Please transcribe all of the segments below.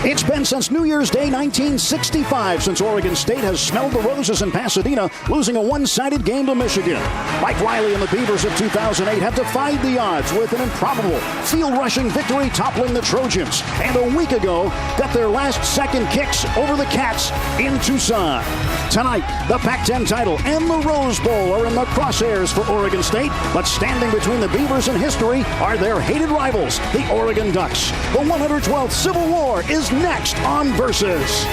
It's been since New Year's Day 1965 since Oregon State has smelled the roses in Pasadena, losing a one-sided game to Michigan. Mike Riley and the Beavers of 2008 have defied the odds with an improbable field-rushing victory toppling the Trojans, and a week ago got their last-second kicks over the Cats in Tucson. Tonight, the Pac-10 title and the Rose Bowl are in the crosshairs for Oregon State, but standing between the Beavers and history are their hated rivals, the Oregon Ducks. The 112th Civil War is next on Versus.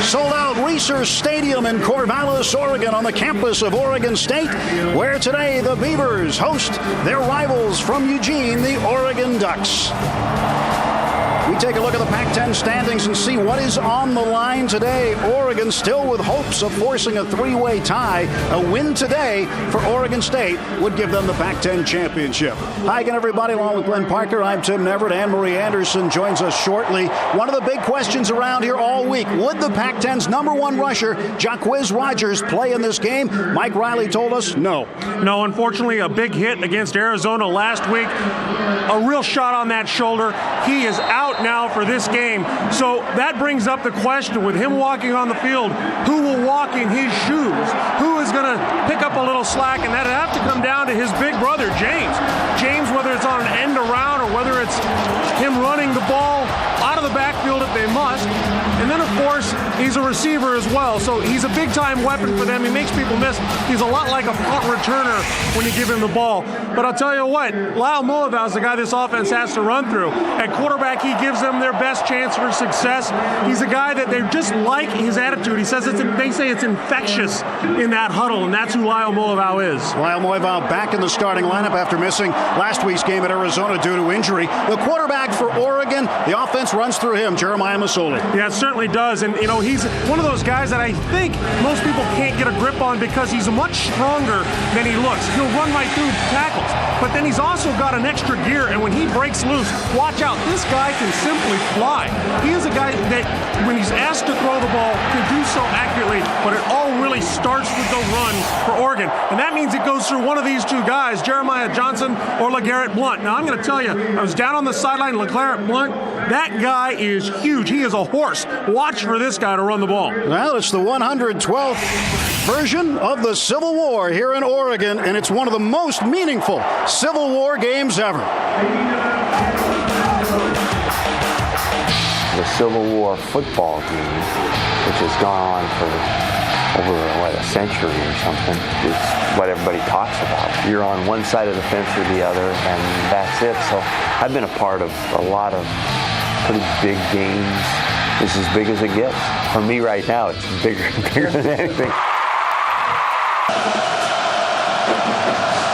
Sold out Research Stadium in Corvallis, Oregon, on the campus of Oregon State, where today the Beavers host their rivals from Eugene, the Oregon Ducks. We take a look at the Pac-10 standings and see what is on the line today. Oregon still with hopes of forcing a three-way tie. A win today for Oregon State would give them the Pac-10 championship. Hi again, everybody. Along with Glenn Parker, I'm Tim Neverett. Anne-Marie Anderson joins us shortly. One of the big questions around here all week, would the Pac-10's number one rusher, Jacquizz Rodgers, play in this game? Mike Riley told us no. No, unfortunately, a big hit against Arizona last week. A real shot on that shoulder. He is out now for this game. So that brings up the question, with him walking on the field, who will walk in his shoes? Who is going to pick up a little slack? And that'd have to come down to his big brother, James. James, whether it's on an end around or whether it's him running the ball out of the backfield if they must. And then, of course, he's a receiver as well. So he's a big-time weapon for them. He makes people miss. He's a lot like a punt returner when you give him the ball. But I'll tell you what, Lyle Mullival is the guy this offense has to run through. At quarterback, he gives them their best chance for success. He's a guy that they just like his attitude. He says they say it's infectious in that huddle, and that's who Lyle Mullival is. Lyle Mullival back in the starting lineup after missing last week's game at Arizona due to injury. The quarterback for Oregon, the offense runs through him, Jeremiah Masoli. Yeah, it certainly does. And, you know, he's one of those guys that I think most people can't get a grip on because he's much stronger than he looks. He'll run right through tackles. But then he's also got an extra gear, and when he breaks loose, watch out. This guy can simply fly. He is a guy that, when he's asked to throw the ball, can do so accurately, but it all really starts with the run for Oregon. And that means it goes through one of these two guys, Jeremiah Johnson or LeGarrette Blount. Now, I'm going to tell you, I was down on the sideline, LeGarrette Blount, that guy is huge. He is a horse. Watch for this guy to run the ball. Well, it's the 112th version of the Civil War here in Oregon, and it's one of the most meaningful Civil War games ever. The Civil War football game, which has gone on for over, a century or something, is what everybody talks about. You're on one side of the fence or the other, and that's it. So I've been a part of a lot of pretty big games. This is as big as it gets. For me right now, it's bigger than anything.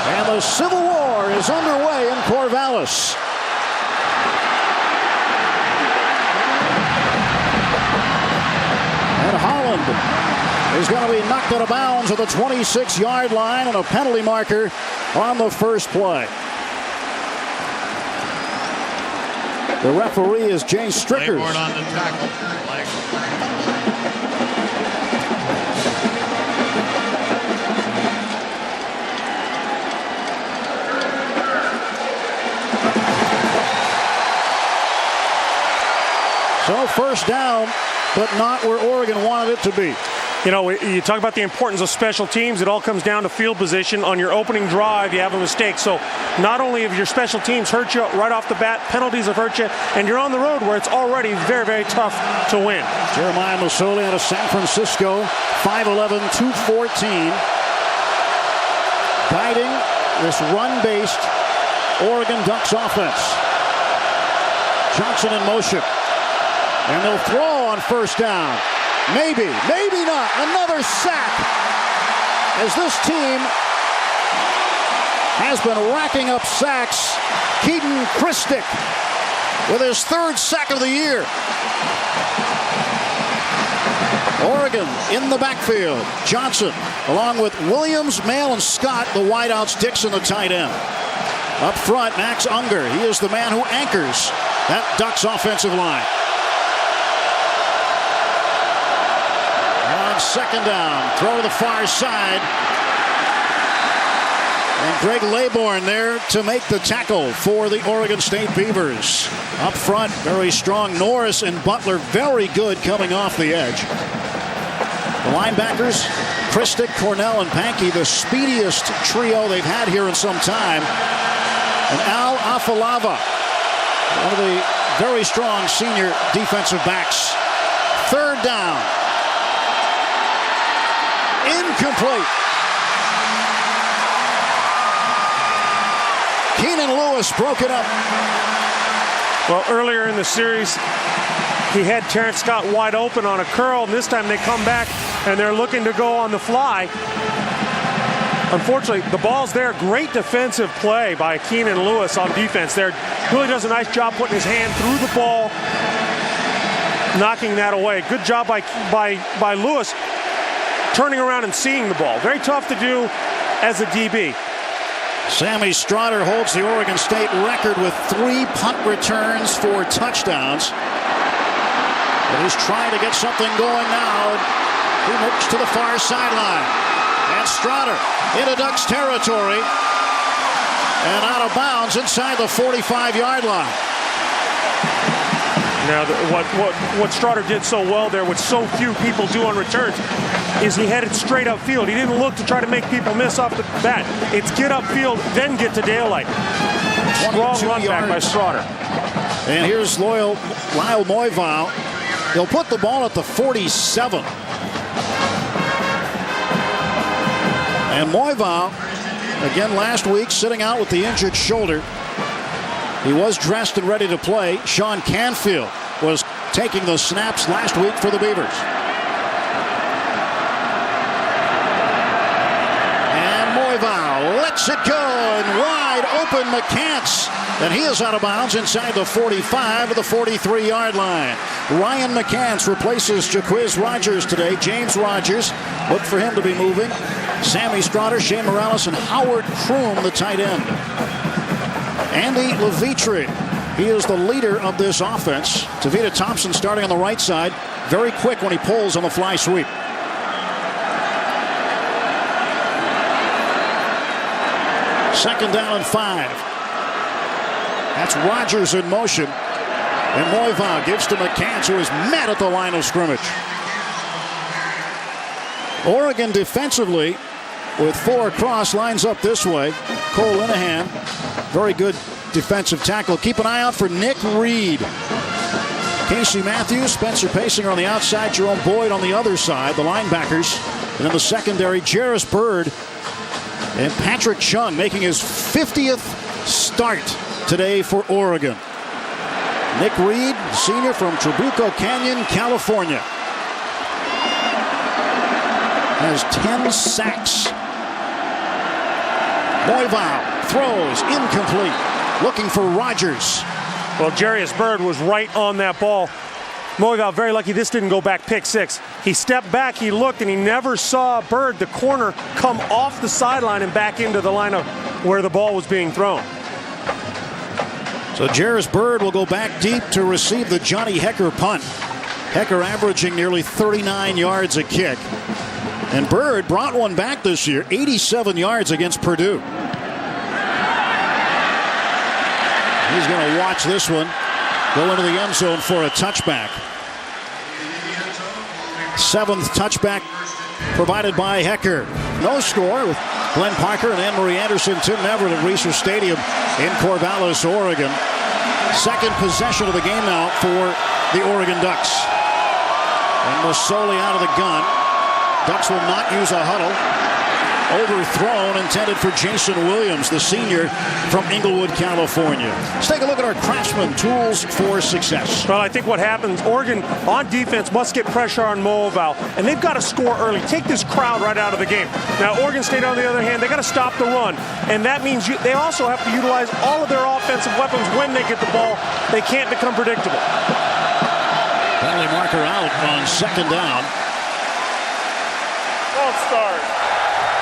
And the Civil War is underway in Corvallis. And Holland is going to be knocked out of bounds at the 26-yard line and a penalty marker on the first play. The referee is Jay Strickers. On the tackle. So first down, but not where Oregon wanted it to be. You know, you talk about the importance of special teams. It all comes down to field position. On your opening drive, you have a mistake. So not only have your special teams hurt you right off the bat, penalties have hurt you, and you're on the road where it's already very, very tough to win. Jeremiah Masoli out of San Francisco, 5'11", 214. Guiding this run-based Oregon Ducks offense. Johnson in motion. And they'll throw on first down. Maybe, maybe not. Another sack. As this team has been racking up sacks. Keaton Christic with his third sack of the year. Oregon in the backfield. Johnson along with Williams, Mail, and Scott, the wideouts, Dixon, the tight end. Up front, Max Unger. He is the man who anchors that Ducks offensive line. On second down, throw to the far side. And Greg Laybourne there to make the tackle for the Oregon State Beavers. Up front, very strong. Norris and Butler, very good coming off the edge. The linebackers, Christic, Cornell, and Pankey, the speediest trio they've had here in some time. And Al Afalava, one of the very strong senior defensive backs. Third down. Incomplete. Keenan Lewis broke it up. Well, earlier in the series, he had Terrence Scott wide open on a curl, and this time they come back and they're looking to go on the fly. Unfortunately, the ball's there. Great defensive play by Keenan Lewis on defense there. Really does a nice job putting his hand through the ball, knocking that away. Good job by Lewis turning around and seeing the ball. Very tough to do as a DB. Sammy Strotter holds the Oregon State record with 3 punt returns for touchdowns. But he's trying to get something going now. He moves to the far sideline. And Strotter into Ducks territory. And out of bounds inside the 45-yard line. Now, what Strotter did so well there, what so few people do on returns, is he headed straight upfield. He didn't look to try to make people miss off the bat. It's get upfield, then get to daylight. Strong run back by Strotter. And here's Lyle Moival. He'll put the ball at the 47. And Moival, again last week, sitting out with the injured shoulder. He was dressed and ready to play. Sean Canfield was taking the snaps last week for the Beavers. And Moival lets it go, and wide open McCants. And he is out of bounds inside the 45 of the 43-yard line. Ryan McCants replaces Jaquiz Rogers today. James Rogers, look for him to be moving. Sammy Strotter, Shea Morales, and Howard Kroom, the tight end. Andy Levitre, he is the leader of this offense. Tavita Thompson starting on the right side. Very quick when he pulls on the fly sweep. Second down and 5. That's Rogers in motion. And Moival gives to McCants, who is met at the line of scrimmage. Oregon defensively with 4 across lines up this way. Cole Linehan, very good defensive tackle. Keep an eye out for Nick Reed. Casey Matthews, Spencer Pasinger on the outside, Jerome Boyd on the other side, the linebackers. And in the secondary, Jarris Byrd and Patrick Chung making his 50th start today for Oregon. Nick Reed, senior from Trabuco Canyon, California, has 10 sacks. Moival throws incomplete, looking for Rogers. Well, Jarris Byrd was right on that ball. Moival very lucky this didn't go back pick 6. He stepped back, he looked, and he never saw Byrd, the corner, come off the sideline and back into the line of where the ball was being thrown. So Jarris Byrd will go back deep to receive the Johnny Hecker punt. Hecker averaging nearly 39 yards a kick. And Byrd brought one back this year, 87 yards against Purdue. He's going to watch this one go into the end zone for a touchback. 7th touchback provided by Hecker. No score with Glenn Parker and Anne-Marie Anderson, Tim Everett at Reser Stadium in Corvallis, Oregon. Second possession of the game now for the Oregon Ducks. And Masoli out of the gun. Ducks will not use a huddle. Overthrown, intended for Jason Williams, the senior from Inglewood, California. Let's take a look at our Craftsman tools for success. Well, I think what happens, Oregon on defense must get pressure on Moival, and they've got to score early. Take this crowd right out of the game. Now, Oregon State, on the other hand, they got to stop the run, and that means they also have to utilize all of their offensive weapons when they get the ball. They can't become predictable. Penalty marker out on second down. False start.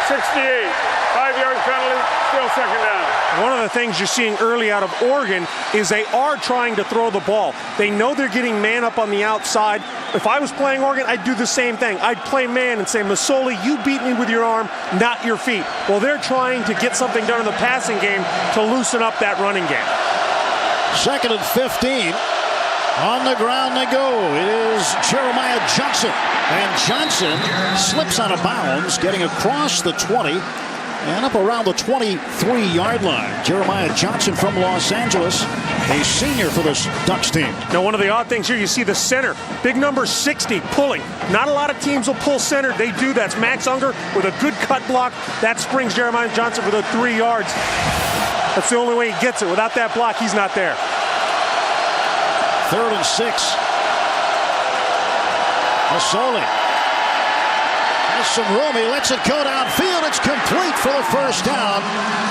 68. 5-yard penalty, still second down. One of the things you're seeing early out of Oregon is they are trying to throw the ball. They know they're getting man up on the outside. If I was playing Oregon, I'd do the same thing. I'd play man and say, Masoli, you beat me with your arm, not your feet. Well, they're trying to get something done in the passing game to loosen up that running game. 2nd and 15. On the ground they go. It is Jeremiah Johnson. And Johnson slips out of bounds, getting across the 20 and up around the 23-yard line. Jeremiah Johnson from Los Angeles, a senior for this Ducks team. Now, one of the odd things here, you see the center, big number 60, pulling. Not a lot of teams will pull center. They do. That's Max Unger with a good cut block. That springs Jeremiah Johnson for the 3 yards. That's the only way he gets it. Without that block, he's not there. 3rd and 6. Masoli has some room. He lets it go downfield. It's complete for the first down.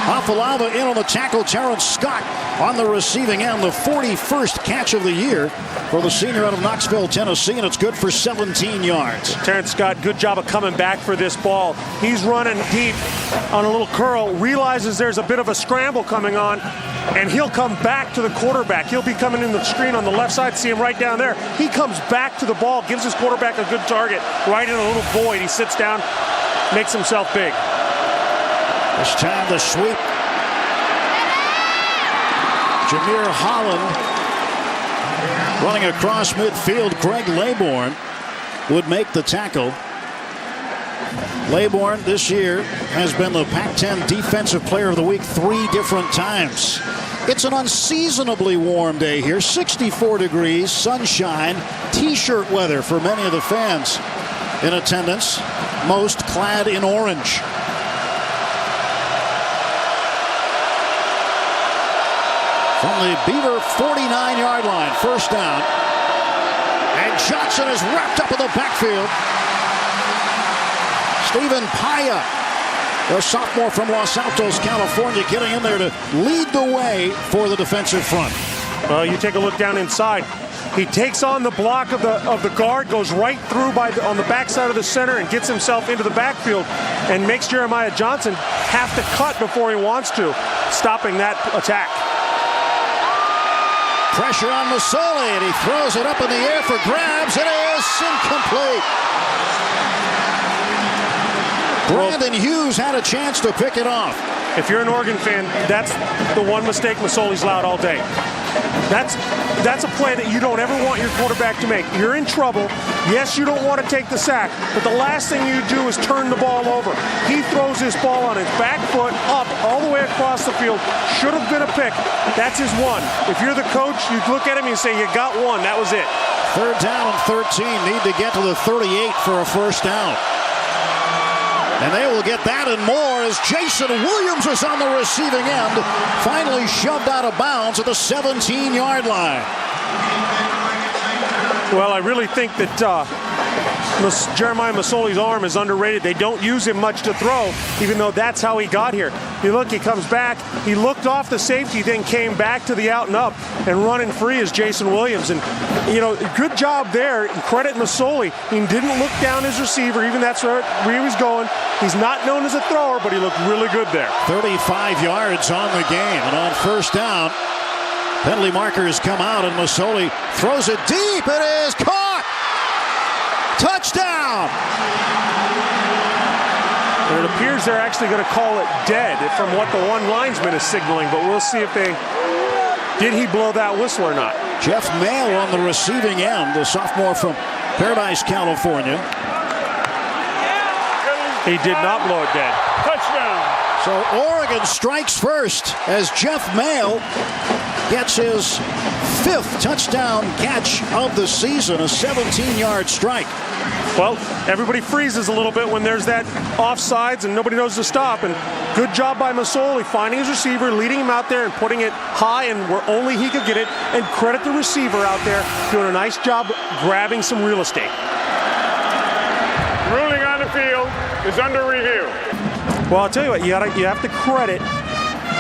Afalava in on the tackle. Terrence Scott on the receiving end. The 41st catch of the year for the senior out of Knoxville, Tennessee, and it's good for 17 yards. Terrence Scott, good job of coming back for this ball. He's running deep on a little curl, realizes there's a bit of a scramble coming on, and he'll come back to the quarterback. He'll be coming in the screen on the left side. See him right down there. He comes back to the ball, gives his quarterback a good target right in a little void. He sits down, makes himself big. This time the sweep. Jameer Holland running across midfield. Greg Laybourne would make the tackle. Laybourne this year has been the Pac-10 Defensive Player of the Week 3 different times. It's an unseasonably warm day here. 64 degrees, sunshine, t-shirt weather for many of the fans in attendance, most clad in orange. From the Beaver 49-yard line, first down. And Johnson is wrapped up in the backfield. Stephen Paya, the sophomore from Los Altos, California, getting in there to lead the way for the defensive front. Well, you take a look down inside. He takes on the block of the guard, goes right through on the backside of the center and gets himself into the backfield and makes Jeremiah Johnson have to cut before he wants to, stopping that attack. Pressure on Masoli, and he throws it up in the air for grabs. It is incomplete. Brandon Hughes had a chance to pick it off. If you're an Oregon fan, that's the one mistake Masoli's allowed all day. That's a play that you don't ever want your quarterback to make. You're in trouble. Yes, you don't want to take the sack, but the last thing you do is turn the ball over. He throws this ball on his back foot up all the way across the field. Should have been a pick. That's his one. If you're the coach, you look at him and you say, you got one. That was it. 3rd down and 13. Need to get to the 38 for a first down. And they will get that and more as Jason Williams is on the receiving end. Finally shoved out of bounds at the 17-yard line. Well, I really think that Jeremiah Masoli's arm is underrated. They don't use him much to throw, even though that's how he got here. You look, he comes back. He looked off the safety, then came back to the out and up, and running free is Jason Williams. And, you know, good job there. Credit Masoli. He didn't look down his receiver. Even that's where he was going. He's not known as a thrower, but he looked really good there. 35 yards on the game. And on first down, penalty markers come out, and Masoli throws it deep. It is caught. Touchdown. And it appears they're actually going to call it dead from what the one linesman is signaling, but we'll see if did he blow that whistle or not. Jeff Mail on the receiving end, the sophomore from Paradise, California. He did not blow it dead. Touchdown. So Oregon strikes first as Jeff Mail gets his 5th touchdown catch of the season, a 17-yard strike. Well, everybody freezes a little bit when there's that offsides and nobody knows to stop. And good job by Masoli finding his receiver, leading him out there and putting it high and where only he could get it. And credit the receiver out there doing a nice job grabbing some real estate. Ruling on the field is under review. Well, I'll tell you what, you have to credit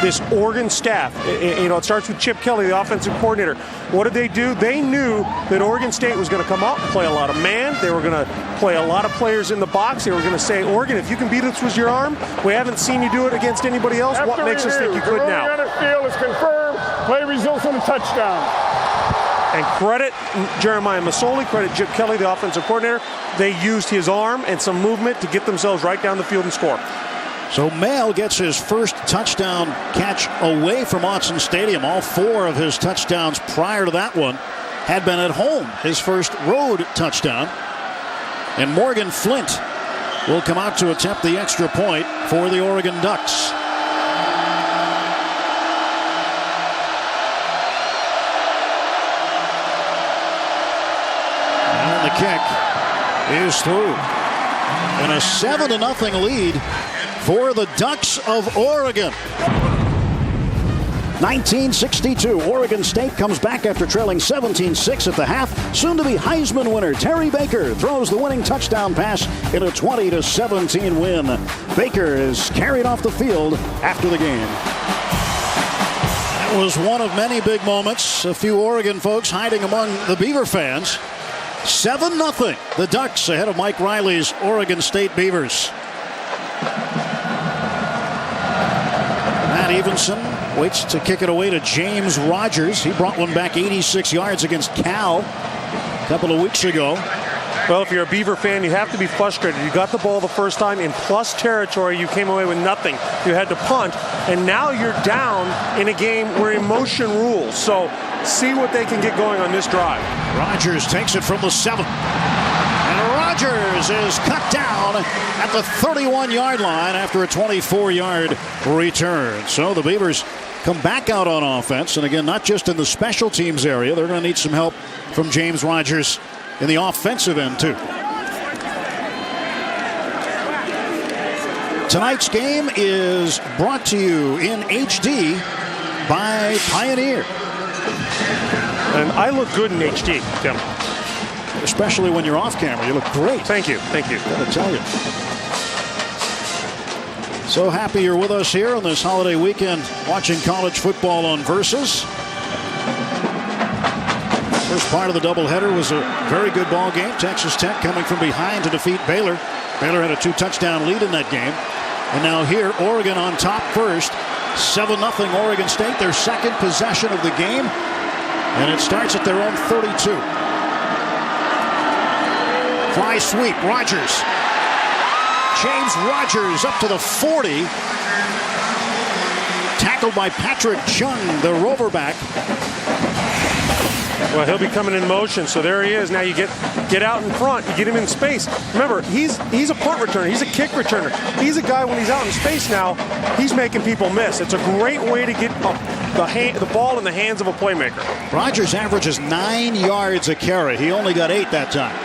this Oregon staff, it starts with Chip Kelly, the offensive coordinator. What did they do? They knew that Oregon State was going to come out and play a lot of man. They were going to play a lot of players in the box. They were going to say, Oregon, if you can beat us with your arm, we haven't seen you do it against anybody else. What makes us think you could now? The field is confirmed. Play results in a touchdown. And credit Jeremiah Masoli, credit Chip Kelly, the offensive coordinator. They used his arm and some movement to get themselves right down the field and score. So Mail gets his first touchdown catch away from Autzen Stadium. All 4 of his touchdowns prior to that one had been at home. His first road touchdown. And Morgan Flint will come out to attempt the extra point for the Oregon Ducks. And the kick is through. And a 7-0 lead for the Ducks of Oregon. 1962, Oregon State comes back after trailing 17-6 at the half. Soon-to-be Heisman winner Terry Baker throws the winning touchdown pass in a 20-17 win. Baker is carried off the field after the game. That was one of many big moments. A few Oregon folks hiding among the Beaver fans. 7-0, the Ducks ahead of Mike Riley's Oregon State Beavers. Matt Evenson waits to kick it away to James Rogers. He brought one back 86 yards against Cal a couple of weeks ago. Well, if you're a Beaver fan, you have to be frustrated. You got the ball the first time in plus territory. You came away with nothing. You had to punt, and now you're down in a game where emotion rules. So see what they can get going on this drive. Rogers takes it from the 7. And Rogers is cut down at the 31-yard line after a 24-yard return. So the Beavers come back out on offense. And again, not just in the special teams area. They're going to need some help from James Rogers in the offensive end, too. Tonight's game is brought to you in HD by Pioneer. And I look good in HD, Tim. Especially when you're off camera. You look great. Thank you. Thank you. Gotta tell you. So happy you're with us here on this holiday weekend watching college football on Versus. First part of the doubleheader was a very good ball game. Texas Tech coming from behind to defeat Baylor. Baylor had a 2-touchdown lead in that game. And now here, Oregon on top first. 7-0 Oregon State, their second possession of the game. And it starts at their own 32. Fly sweep, Rogers. James Rogers up to the 40. Tackled by Patrick Chung, the roverback. Well, he'll be coming in motion, so there he is. Now you get out in front, you get him in space. Remember, he's a punt returner, he's a kick returner. He's a guy when he's out in space now, he's making people miss. It's a great way to get the ball in the hands of a playmaker. Rogers averages 9 yards a carry. He only got 8 that time.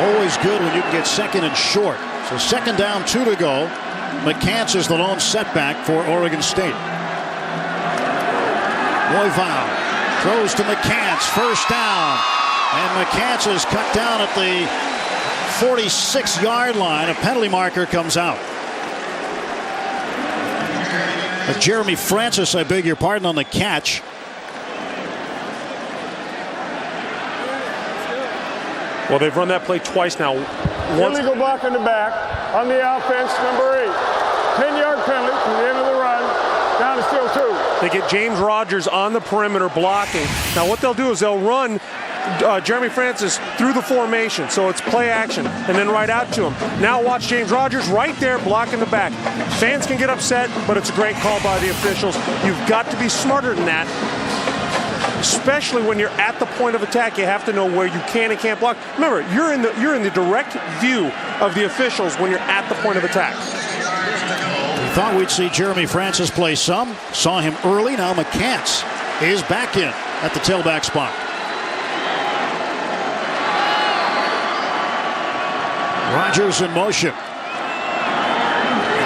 Always good when you can get second and short. So second down, 2 to go. McCants is the lone setback for Oregon State. Royval throws to McCants, first down. And McCants is cut down at the 46-yard line. A penalty marker comes out. Jeremy Francis, I beg your pardon, on the catch. Well, they've run that play twice now. Illegal block in the back on the offense, number 8. 10-yard penalty from the end of the run. Down to still 2. They get James Rogers on the perimeter blocking. Now what they'll do is they'll run Jeremy Francis through the formation. So it's play action and then right out to him. Now watch James Rogers right there blocking the back. Fans can get upset, but it's a great call by the officials. You've got to be smarter than that. Especially when you're at the point of attack, you have to know where you can and can't block. Remember, you're in the direct view of the officials when you're at the point of attack. We thought we'd see Jeremy Francis play some. Saw him early. Now McCants is back in at the tailback spot. Rogers in motion.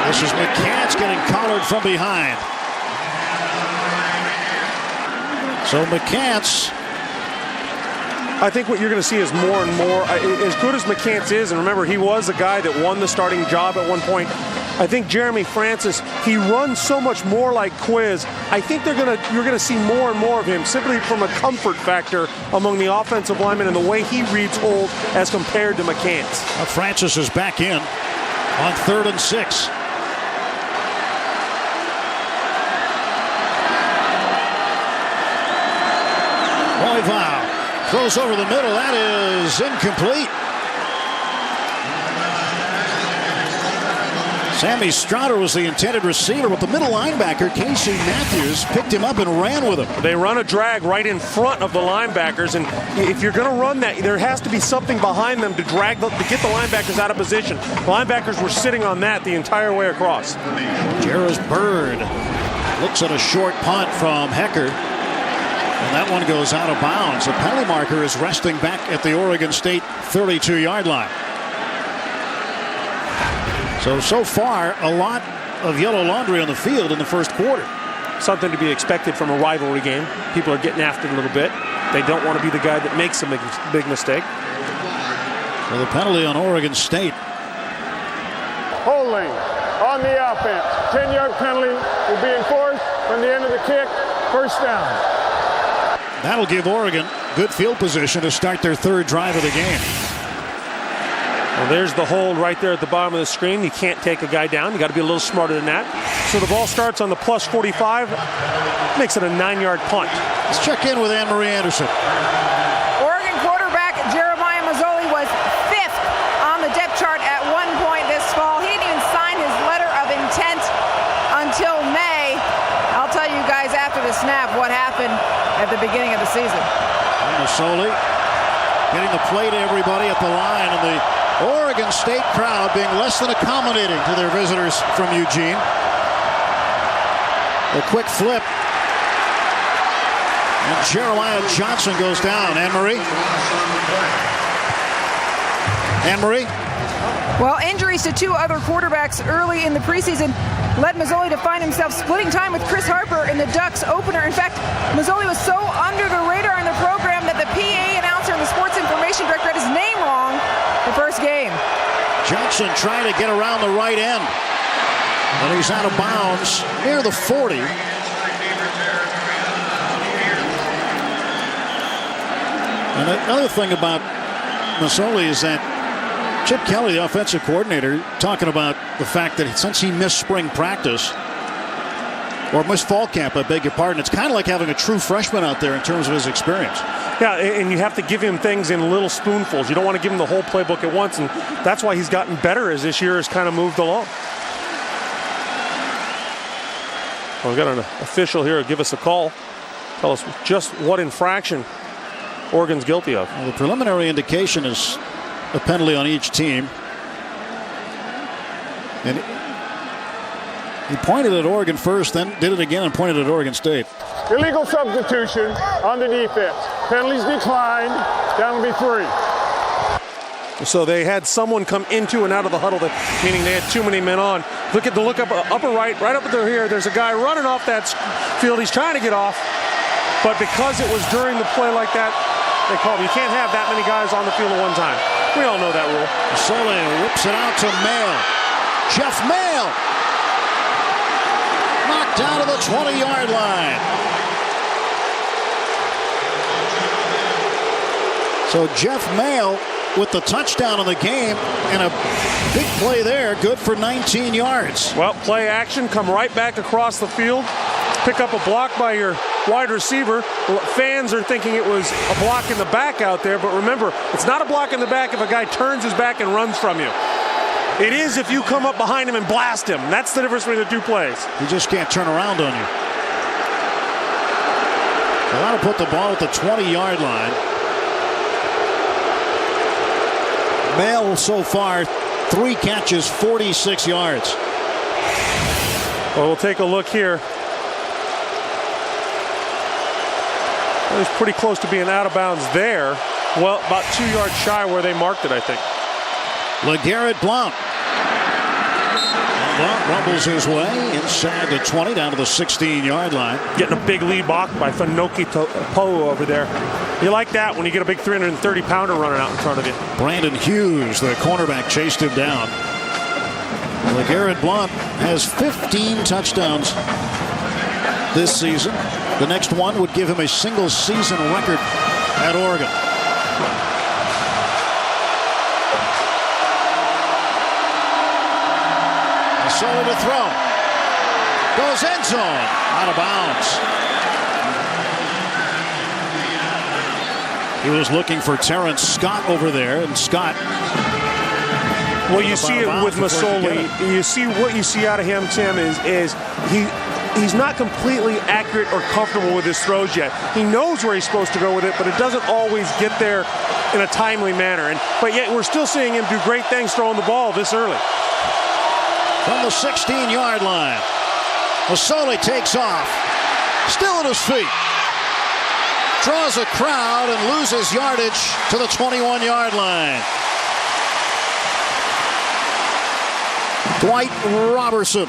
This is McCants getting collared from behind. So McCants. I think what you're going to see is more and more, as good as McCants is, and remember he was the guy that won the starting job at one point, I think Jeremy Francis, he runs so much more like Quiz. I think you're gonna see more and more of him simply from a comfort factor among the offensive linemen and the way he reads hold as compared to McCants. Francis is back in on 3rd and 6. Royval throws over the middle. That is incomplete. Sammy Strotter was the intended receiver, but the middle linebacker, Casey Matthews, picked him up and ran with him. They run a drag right in front of the linebackers, and if you're going to run that, there has to be something behind them to get the linebackers out of position. The linebackers were sitting on that the entire way across. Jarrah's Bird looks at a short punt from Hecker, and that one goes out of bounds. The penalty marker is resting back at the Oregon State 32-yard line. So far, a lot of yellow laundry on the field in the first quarter. Something to be expected from a rivalry game. People are getting after it a little bit. They don't want to be the guy that makes a big mistake. Well, the penalty on Oregon State. Holding on the offense. 10-yard penalty will be enforced from the end of the kick. First down. That'll give Oregon good field position to start their third drive of the game. Well, there's the hold right there at the bottom of the screen. You can't take a guy down. You got to be a little smarter than that. So the ball starts on the plus 45. Makes it a 9-yard punt. Let's check in with Anne-Marie Anderson. Oregon quarterback Jeremiah Mazzoli was 5th on the depth chart at one point this fall. He didn't even sign his letter of intent until May. I'll tell you guys after the snap what happened at the beginning of the season. Mazzoli getting the play to everybody at the line, and the Oregon State crowd being less than accommodating to their visitors from Eugene. A quick flip. And Jeremiah Johnson goes down. Anne-Marie? Anne-Marie? Well, injuries to 2 other quarterbacks early in the preseason led Mazzoli to find himself splitting time with Chris Harper in the Ducks opener. In fact, Mazzoli was so under the radar in the program that the PA announcer and the sports information director had his name wrong the first game. Johnson trying to get around the right end. And he's out of bounds near the 40. And another thing about Mazzoli is that Chip Kelly, the offensive coordinator, talking about the fact that since he missed spring practice, or missed fall camp, I beg your pardon, it's kind of like having a true freshman out there in terms of his experience. Yeah, and you have to give him things in little spoonfuls. You don't want to give him the whole playbook at once, and that's why he's gotten better as this year has kind of moved along. Well, we've got an official here to give us a call. Tell us just what infraction Oregon's guilty of. Well, the preliminary indication is a penalty on each team. And he pointed at Oregon first, then did it again and pointed at Oregon State. Illegal substitution on the defense. Penalties declined. Down will be 3. So they had someone come into and out of the huddle, meaning they had too many men on. Look at the look up upper right up there here. There's a guy running off that field. He's trying to get off, but because it was during the play like that, they called him. You can't have that many guys on the field at one time. We all know that rule. Sole whips it out to Mail. Jeff Mail knocked down to the 20-yard line. So Jeff Mail with the touchdown of the game and a big play there, good for 19 yards. Well, play action, come right back across the field, pick up a block by your wide receiver. Fans are thinking it was a block in the back out there, but remember, it's not a block in the back if a guy turns his back and runs from you. It is if you come up behind him and blast him. That's the difference between the two plays. He just can't turn around on you. They want to put the ball at the 20-yard line. Mail so far, 3 catches, 46 yards. Well, we'll take a look here. It was pretty close to being out of bounds there. Well, about 2 yards shy where they marked it, I think. LeGarrette Blount. Blount rumbles his way inside the 20 down to the 16-yard line. Getting a big lead block by Fanoki Poe over there. You like that when you get a big 330-pounder running out in front of you. Brandon Hughes, the cornerback, chased him down. LeGarrette Blount has 15 touchdowns this season. The next one would give him a single season record at Oregon. Solo to throw. Goes end zone. Out of bounds. He was looking for Terrence Scott over there, and Scott. Well, you see it with Masoli. You see what you see out of him, Tim, is he's not completely accurate or comfortable with his throws yet. He knows where he's supposed to go with it, but it doesn't always get there in a timely manner. But yet we're still seeing him do great things throwing the ball this early. From the 16-yard line, Masoli takes off, still at his feet. Draws a crowd and loses yardage to the 21-yard line. Dwight Robertson.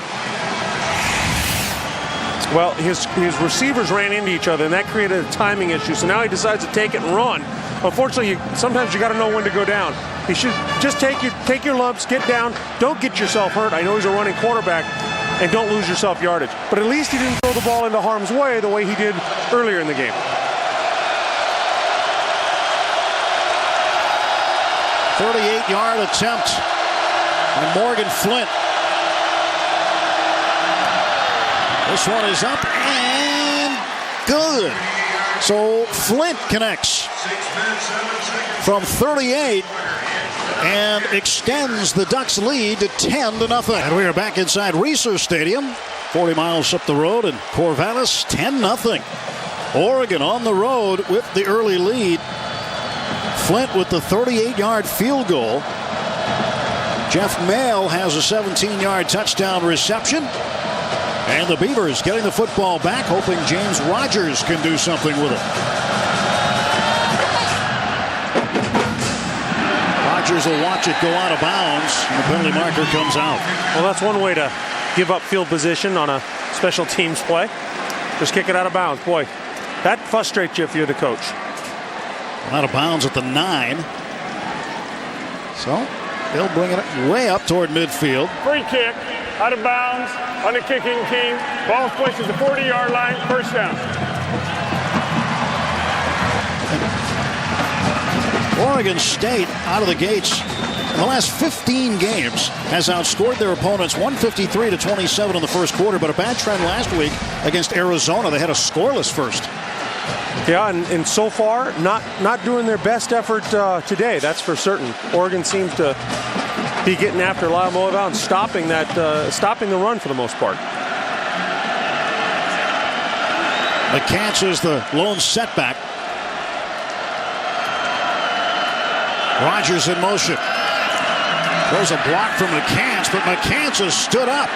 Well, his receivers ran into each other, and that created a timing issue. So now he decides to take it and run. Unfortunately, sometimes you got to know when to go down. He should just take your lumps, get down, don't get yourself hurt. I know he's a running quarterback, and don't lose yourself yardage. But at least he didn't throw the ball into harm's way the way he did earlier in the game. 38-yard attempt by Morgan Flint. This one is up and good. So Flint connects from 38 and extends the Ducks' lead to 10-0. And we are back inside Reser Stadium, 40 miles up the road in Corvallis, 10-0. Oregon on the road with the early lead. Flint with the 38-yard field goal. Jeff Mayle has a 17-yard touchdown reception. And the Beavers getting the football back, hoping James Rogers can do something with it. Rogers will watch it go out of bounds, and the penalty marker comes out. Well, that's one way to give up field position on a special teams play. Just kick it out of bounds. Boy, that frustrates you if you're the coach. Out of bounds at the 9. So they'll bring it way up toward midfield. Free kick, out of bounds, on the kicking team. Ball placed at the 40-yard line, first down. Oregon State out of the gates in the last 15 games has outscored their opponents 153-27 in the first quarter, but a bad trend last week against Arizona. They had a scoreless first. Yeah, and so far, not doing their best effort today, that's for certain. Oregon seems to be getting after Lyle Moivau and stopping the run for the most part. McCants is the lone setback. Rogers in motion. There's a block from McCants, but McCants has stood up.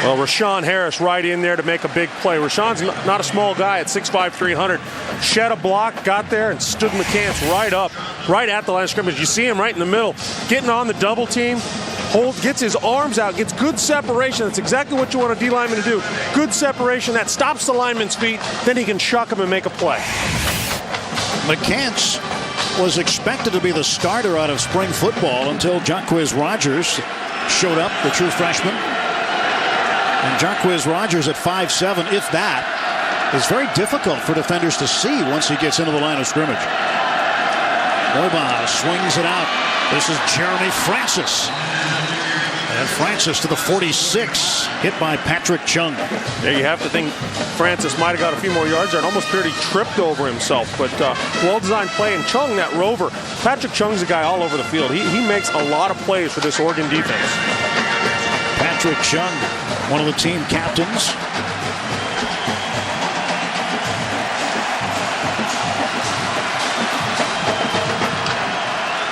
Well, Rashawn Harris right in there to make a big play. Rashawn's not a small guy at 6'5", 300. Shed a block, got there, and stood McCants right up, right at the line of scrimmage. You see him right in the middle, getting on the double team, gets his arms out, gets good separation. That's exactly what you want a D lineman to do. Good separation, that stops the lineman's feet, then he can shuck him and make a play. McCants was expected to be the starter out of spring football until Jacquizz Rogers showed up, the true freshman. And Jacquizz Rogers at 5'7", if that, is very difficult for defenders to see once he gets into the line of scrimmage. Moivau swings it out. This is Jeremy Francis. And Francis to the 46, hit by Patrick Chung. There you have to think Francis might have got a few more yards there and almost appeared he tripped over himself. But well-designed play. And Chung, that rover. Patrick Chung's a guy all over the field. He makes a lot of plays for this Oregon defense. Patrick Chung, one of the team captains.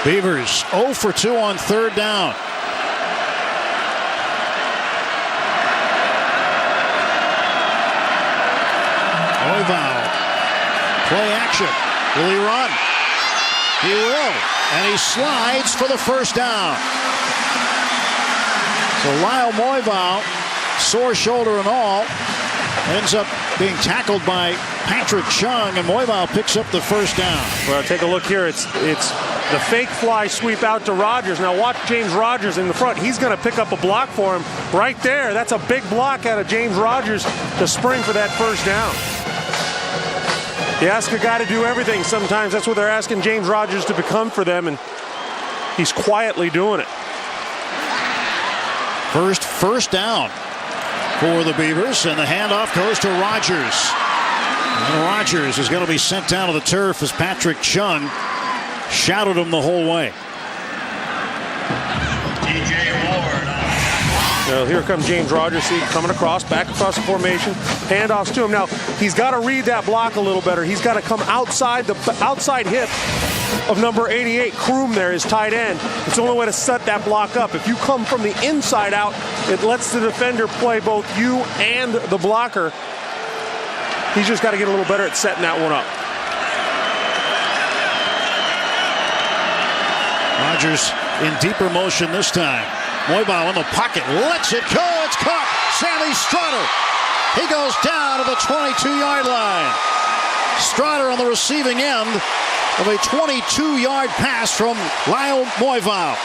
Beavers 0 for 2 on third down. Moivau, play action. Will he run? He will, and he slides for the first down. So Lyle Moivau, sore shoulder and all, ends up being tackled by Patrick Chung, and Moivau picks up the first down. Well, take a look here. It's the fake fly sweep out to Rogers. Now watch James Rogers in the front. He's going to pick up a block for him right there. That's a big block out of James Rogers to spring for that first down. You ask a guy to do everything sometimes. That's what they're asking James Rogers to become for them, and he's quietly doing it. First down for the Beavers, and the handoff goes to Rogers. And Rogers is going to be sent down to the turf as Patrick Chung shouted him the whole way. Now here comes James Rogers, see, coming across, back across the formation, handoffs to him. Now he's got to read that block a little better. He's got to come outside the outside hip of number 88, Kroom there, his tight end. It's the only way to set that block up. If you come from the inside out, it lets the defender play both you and the blocker. He's just got to get a little better at setting that one up. Rogers in deeper motion this time. Moibau in the pocket, lets it go, it's caught. Sammy Strutter. He goes down to the 22-yard line. Strutter on the receiving end of a 22-yard pass from Lyle Moibau.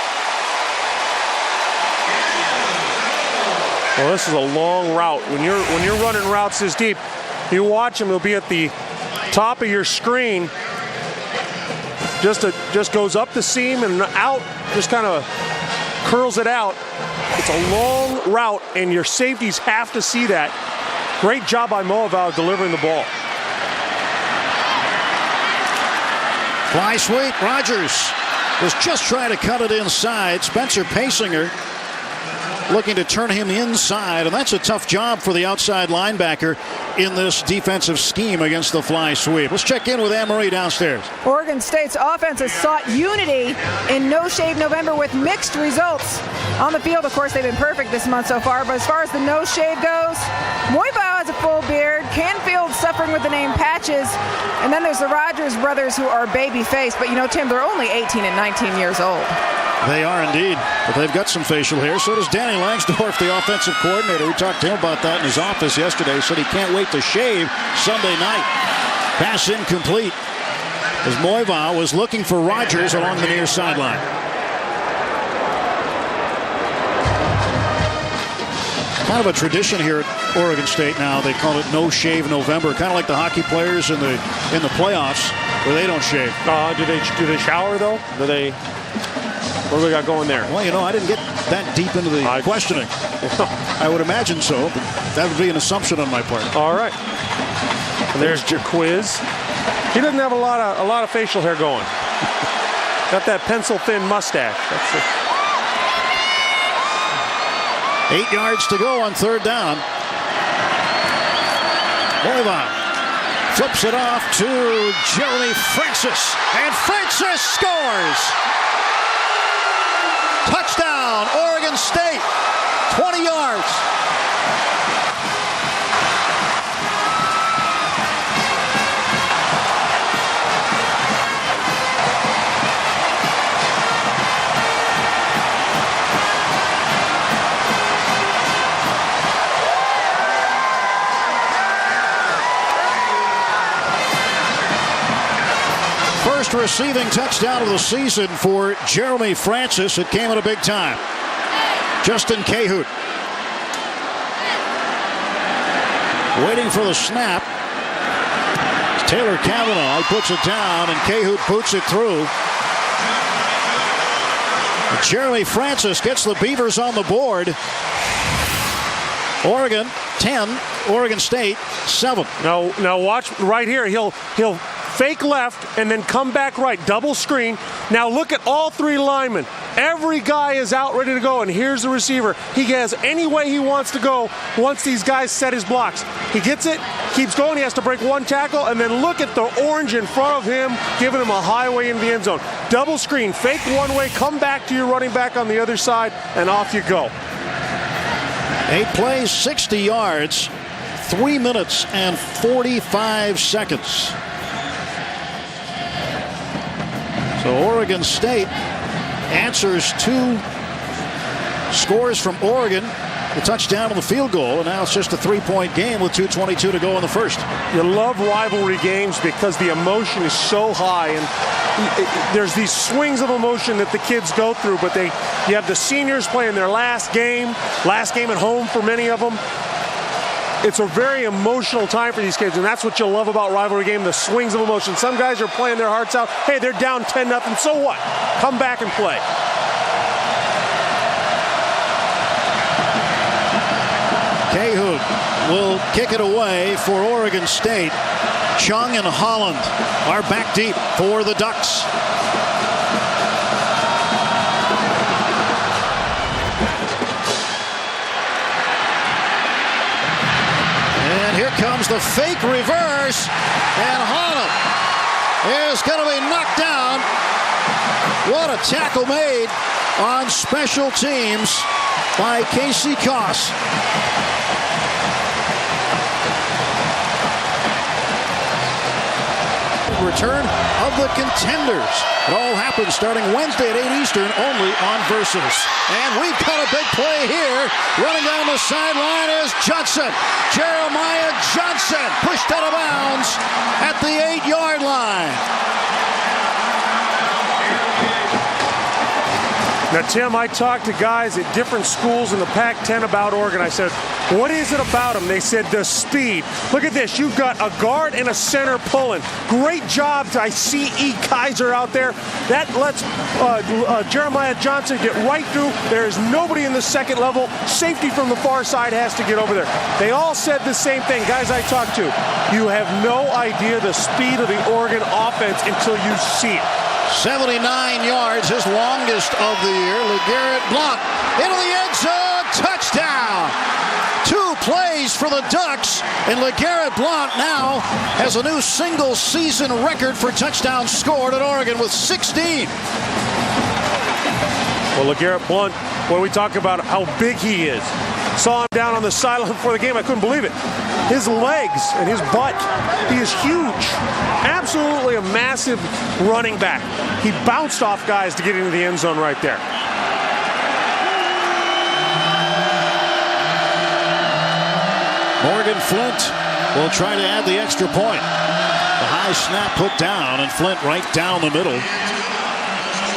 Well, this is a long route. When you're running routes this deep, you watch him, he'll be at the top of your screen. Just goes up the seam and out, just kind of curls it out. It's a long route, and your safeties have to see that. Great job by Moivau delivering the ball. Fly sweep, Rogers was just trying to cut it inside. Spencer Pasinger looking to turn him inside, and that's a tough job for the outside linebacker in this defensive scheme against the fly sweep. Let's check in with Anne-Marie downstairs. Oregon State's offense has sought unity in No Shave November with mixed results. On the field, of course, they've been perfect this month so far, but as far as the no shave goes, Moivau has a full beard, Canfield suffering with the name Patches, and then there's the Rogers brothers who are baby-faced, but you know, Tim, they're only 18 and 19 years old. They are indeed, but they've got some facial hair. So does Danny Langsdorff, the offensive coordinator. We talked to him about that in his office yesterday. He said he can't wait to shave Sunday night. Pass incomplete as Moivau was looking for Rogers along the near sideline. Kind of a tradition here at Oregon State now. They call it No Shave November, kind of like the hockey players in the playoffs where they don't shave. Do they shower though? What do we got going there? Well, you know, I didn't get that deep into the questioning. I would imagine so, but that would be an assumption on my part. All right. And there's your quiz. He doesn't have a lot of facial hair going. Got that pencil-thin mustache. That's it. 8 yards to go on third down. Moivau flips it off to Jeremy Francis, and Francis scores! Touchdown, Oregon State, 20 yards. First receiving touchdown of the season for Jeremy Francis. It came at a big time. Justin Cahute waiting for the snap. Taylor Cavanaugh puts it down, and Cahute boots it through. Jeremy Francis gets the Beavers on the board. Oregon 10, Oregon State 7. Now watch right here. He'll fake left and then come back right, double screen. Now look at all three linemen. Every guy is out ready to go, and here's the receiver. He has any way he wants to go once these guys set his blocks. He gets it, keeps going, he has to break one tackle, and then look at the orange in front of him, giving him a highway into the end zone. Double screen, fake one way, come back to your running back on the other side, and off you go. 8 plays, 60 yards, 3 minutes and 45 seconds. So Oregon State answers 2 scores from Oregon the touchdown and the field goal, and now it's just a 3-point game with 2:22 to go in the first. You love rivalry games because the emotion is so high, and there's these swings of emotion that the kids go through, but you have the seniors playing their last game at home for many of them. It's a very emotional time for these kids, and that's what you love about rivalry game, the swings of emotion. Some guys are playing their hearts out. Hey, they're down 10-0, so what? Come back and play. Cahoon will kick it away for Oregon State. Chung and Holland are back deep for the Ducks. And here comes the fake reverse, and Holland is going to be knocked down. What a tackle made on special teams by Casey Koss. Return of the contenders. It all happens starting Wednesday at 8 Eastern only on Versus. And we've got a big play here. Running down the sideline is Johnson. Jeremiah Johnson pushed out of bounds at the 8-yard line. Now, Tim, I talked to guys at different schools in the Pac-10 about Oregon. I said, what is it about them? They said the speed. Look at this. You've got a guard and a center pulling. Great job to C.E. Kaiser out there. That lets Jeremiah Johnson get right through. There is nobody in the second level. Safety from the far side has to get over there. They all said the same thing. Guys I talked to, you have no idea the speed of the Oregon offense until you see it. 79 yards, his longest of the year. LeGarrette Blount into the end zone, touchdown. 2 plays for the Ducks, and LeGarrette Blount now has a new single-season record for touchdowns scored at Oregon with 16. Well, LeGarrette Blount, when we talk about how big he is, saw him down on the sideline before the game. I couldn't believe it. His legs and his butt, he is huge. Absolutely a massive running back. He bounced off guys to get into the end zone right there. Morgan Flint will try to add the extra point. The high snap put down, and Flint right down the middle.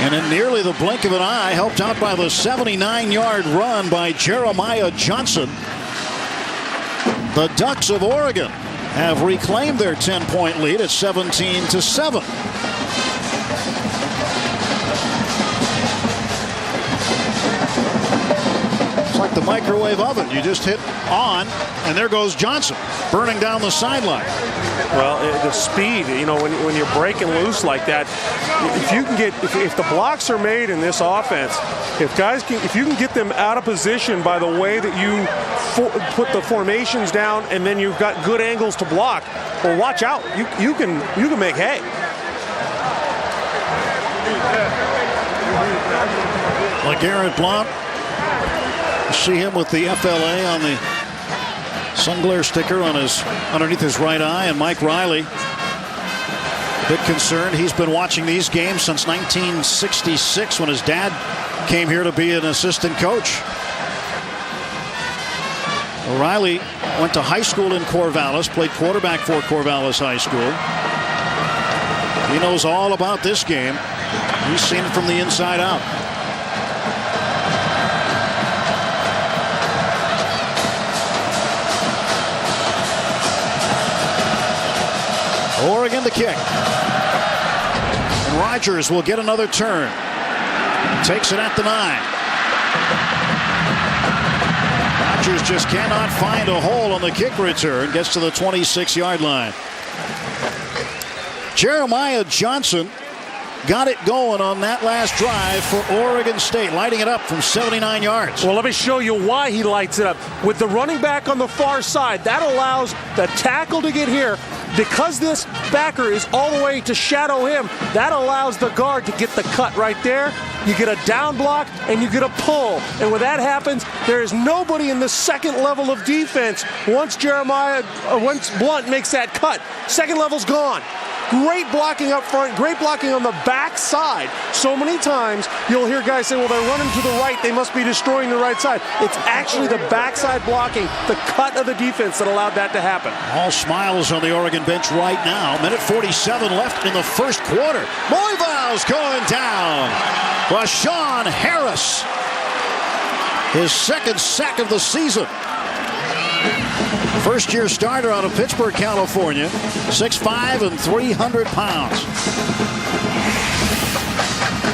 And in nearly the blink of an eye, helped out by the 79-yard run by Jeremiah Johnson, the Ducks of Oregon have reclaimed their 10-point lead at 17-7. It's like the microwave oven. You just hit on, and there goes Johnson, burning down the sideline. Well, the speed, you know, when you're breaking loose like that, if you can get, if the blocks are made in this offense, if you can get them out of position by the way that you put the formations down, and then you've got good angles to block, well, watch out. You can make hay. LeGarrette Blount, you see him with the FLA on the sun glare sticker on underneath his right eye, and Mike Riley, a bit concerned. He's been watching these games since 1966 when his dad came here to be an assistant coach. Riley went to high school in Corvallis, played quarterback for Corvallis High School. He knows all about this game. He's seen it from the inside out. Oregon to kick. And Rogers will get another turn. Takes it at the 9. Rogers just cannot find a hole on the kick return. Gets to the 26-yard line. Jeremiah Johnson got it going on that last drive for Oregon State, lighting it up from 79 yards. Well, let me show you why he lights it up. With the running back on the far side, that allows the tackle to get here. Because this backer is all the way to shadow him, that allows the guard to get the cut right there. You get a down block and you get a pull. And when that happens, there is nobody in the second level of defense once Blount makes that cut. Second level's gone. Great blocking up front, great blocking on the back side. So many times you'll hear guys say, well, they're running to the right, they must be destroying the right side. It's actually the backside blocking, the cut of the defense that allowed that to happen. All smiles on the Oregon bench right now. Minute 47 left in the first quarter. Moival's going down. Rashawn Harris, his second sack of the season. First-year starter out of Pittsburgh, California. 6'5" and 300 pounds.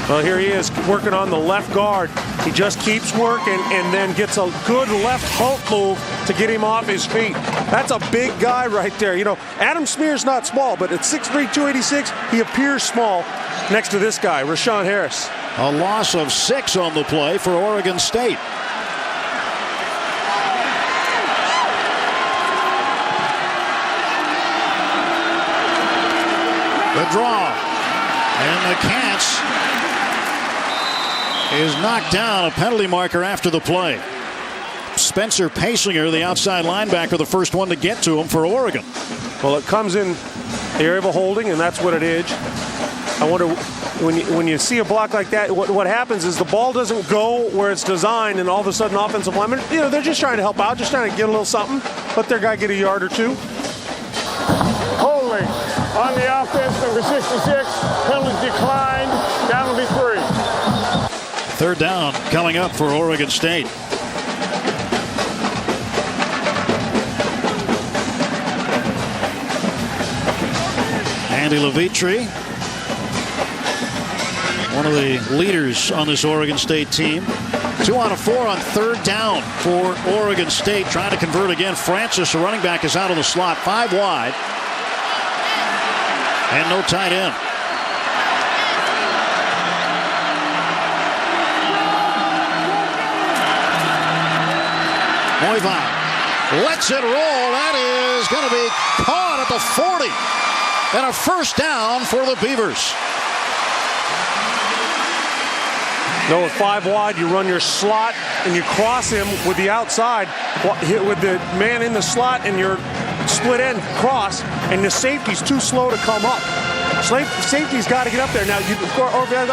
Well, here he is working on the left guard. He just keeps working and then gets a good left hook move to get him off his feet. That's a big guy right there. You know, Adam Smear's not small, but at 6'3", 286, he appears small next to this guy, Rashawn Harris. A loss of 6 on the play for Oregon State. The draw, and the catch is knocked down. A penalty marker after the play. Spencer Pasinger, the outside linebacker, the first one to get to him for Oregon. Well, it comes in the area of a holding, and that's what it is. I wonder, when you see a block like that, what happens is the ball doesn't go where it's designed, and all of a sudden offensive linemen, you know, they're just trying to help out, just trying to get a little something, let their guy get a yard or two. Holding on the offense, number 66. Penalty declined. Down will be 3. Third down coming up for Oregon State. Andy Levitre, one of the leaders on this Oregon State team. 2 out of 4 on third down for Oregon State. Trying to convert again. Francis, the running back, is out of the slot. 5 wide. And no tight end. Moival lets it roll. That is going to be caught at the 40. And a first down for the Beavers. No, with 5 wide, you run your slot and you cross him with the outside, with the man in the slot and your split end cross, and the safety's too slow to come up. Safety's got to get up there. Now,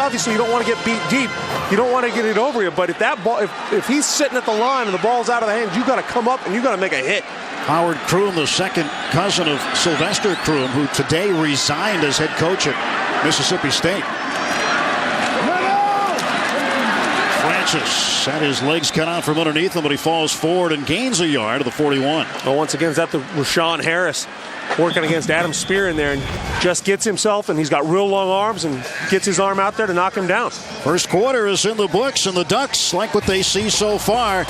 obviously, you don't want to get beat deep. You don't want to get it over you. But if that ball, if he's sitting at the line and the ball's out of the hands, you got to come up and you got to make a hit. Howard Kroom, the second cousin of Sylvester Kroom, who today resigned as head coach at Mississippi State. Francis had his legs cut out from underneath him, but he falls forward and gains a yard to the 41. Well, once again, is that the Rashawn Harris working against Adam Spear in there, and just gets himself, and he's got real long arms and gets his arm out there to knock him down. First quarter is in the books, and the Ducks like what they see so far.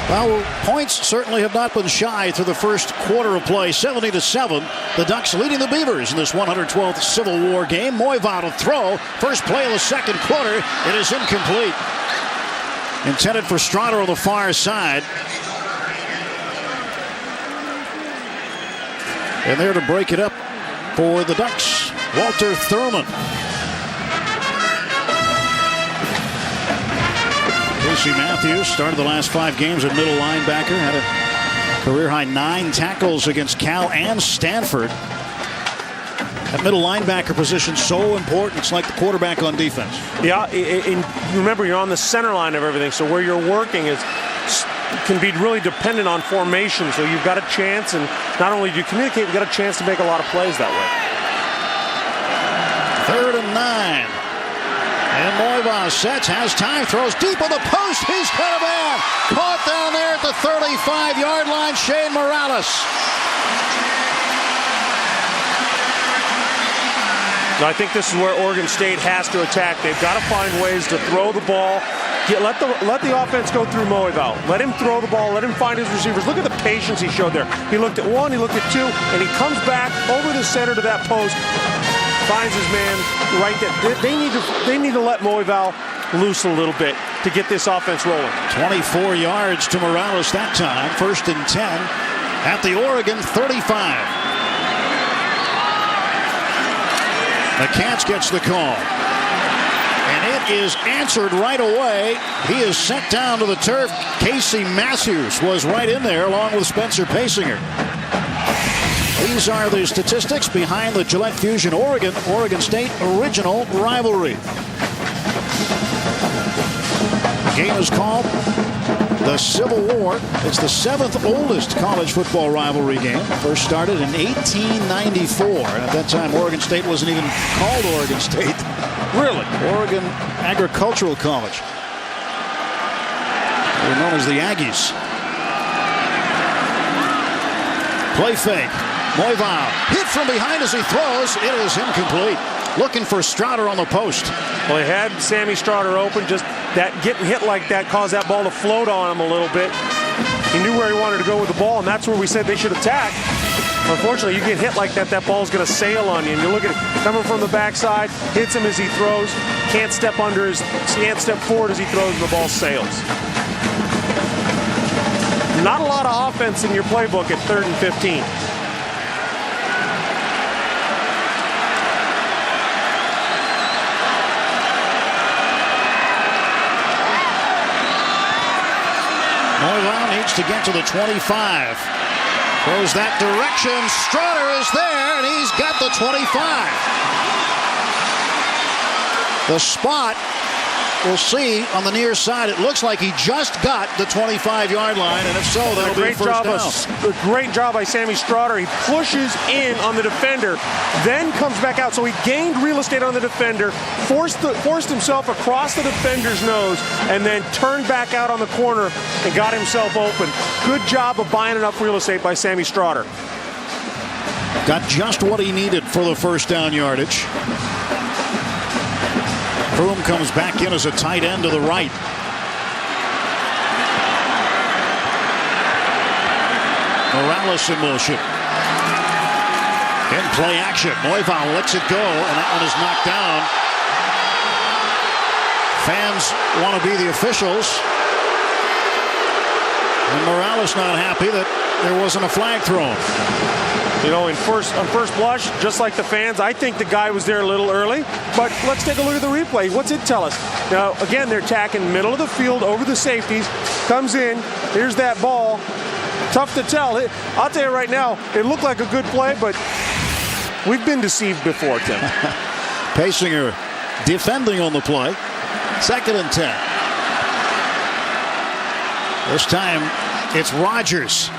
Well, points certainly have not been shy through the first quarter of play. 70-7. The Ducks leading the Beavers in this 112th Civil War game. Moival to throw. First play of the second quarter. It is incomplete. Intended for Strader on the far side. And there to break it up for the Ducks, Walter Thurman. Casey Matthews started the last 5 games at middle linebacker. Had a career-high 9 tackles against Cal and Stanford. That middle linebacker position so important. It's like the quarterback on defense. Yeah, and remember, you're on the center line of everything, so where you're working can be really dependent on formation. So you've got a chance, and not only do you communicate, you've got a chance to make a lot of plays that way. 3rd and 9. And Moival sets, has time, throws deep on the post. He's got a man. Caught down there at the 35-yard line, Shane Morales. I think this is where Oregon State has to attack. They've got to find ways to throw the ball. Let the offense go through Moival. Let him throw the ball. Let him find his receivers. Look at the patience he showed there. He looked at 1, he looked at 2, and he comes back over the center to that post. Finds his man right there. They need to let Moival loose a little bit to get this offense rolling. 24 yards to Morales that time. 1st and 10 at the Oregon 35. McCants gets the call. And it is answered right away. He is sent down to the turf. Casey Matthews was right in there along with Spencer Pasinger. These are the statistics behind the Gillette Fusion Oregon State original rivalry. The game is called the Civil War. It's the 7th oldest college football rivalry game. First started in 1894. And at that time, Oregon State wasn't even called Oregon State. Really? Oregon Agricultural College. They were known as the Aggies. Play fake. Moivau hit from behind as he throws. It is incomplete. Looking for Strotter on the post. Well, he had Sammy Strotter open. Just that getting hit like that caused that ball to float on him a little bit. He knew where he wanted to go with the ball, and that's where we said they should attack. Unfortunately, you get hit like that, that ball's going to sail on you. And you look at it coming from the backside, hits him as he throws, can't step forward as he throws, and the ball sails. Not a lot of offense in your playbook at 3rd and 15. Moivau needs to get to the 25. Throws that direction. Strotter is there, and he's got the 25. The spot, we'll see on the near side. It looks like he just got the 25-yard line, and if so, that'll be first down. A great job by Sammy Strotter. He pushes in on the defender, then comes back out. So he gained real estate on the defender, forced himself across the defender's nose, and then turned back out on the corner and got himself open. Good job of buying enough real estate by Sammy Strotter. Got just what he needed for the first down yardage. Broom comes back in as a tight end to the right. Morales in motion. In play action. Moivau lets it go, and that one is knocked down. Fans want to be the officials. And Morales not happy that there wasn't a flag thrown. You know, on first blush, just like the fans, I think the guy was there a little early. But let's take a look at the replay. What's it tell us? Now, again, they're attacking middle of the field over the safeties. Comes in. Here's that ball. Tough to tell. I'll tell you right now, it looked like a good play, but we've been deceived before, Tim. Pasinger defending on the play. 2nd and 10. This time, it's Rogers.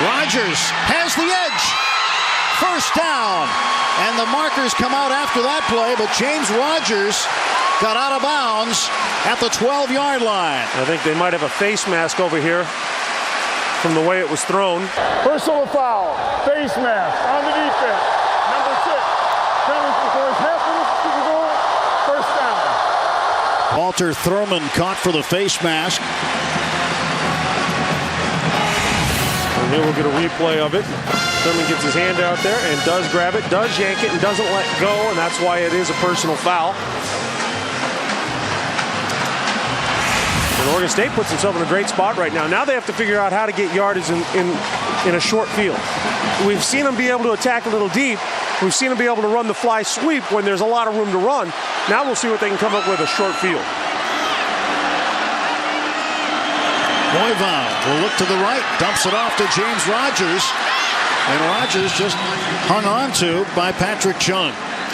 Rogers has the edge. First down. And the markers come out after that play, but James Rogers got out of bounds at the 12-yard line. I think they might have a face mask over here from the way it was thrown. Personal foul. Face mask on the defense. Number 6. Penalty before his half minute to the goal. First down. Walter Thurman caught for the face mask. And here we'll get a replay of it. Thurman gets his hand out there and does grab it, does yank it, and doesn't let go, and that's why it is a personal foul. And Oregon State puts himself in a great spot right now. Now they have to figure out how to get yardage in a short field. We've seen them be able to attack a little deep. We've seen them be able to run the fly sweep when there's a lot of room to run. Now we'll see what they can come up with a short field. Moivau will look to the right, dumps it off to James Rogers, and Rogers just hung on to by Patrick Chung.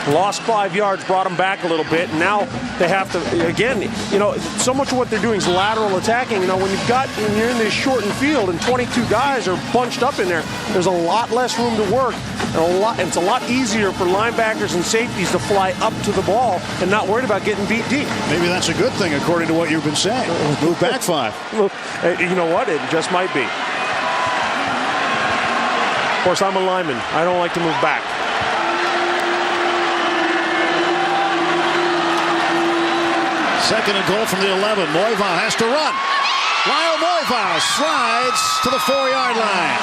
Lost 5 yards, brought them back a little bit. And now they have to, again, you know, so much of what they're doing is lateral attacking. You know, when you're in this shortened field and 22 guys are bunched up in there, there's a lot less room to work. And it's a lot easier for linebackers and safeties to fly up to the ball and not worried about getting beat deep. Maybe that's a good thing, according to what you've been saying. Move back 5. You know what? It just might be. Of course, I'm a lineman. I don't like to move back. Second and goal from the 11. Moivau has to run. Lyle Moivau slides to the 4-yard line.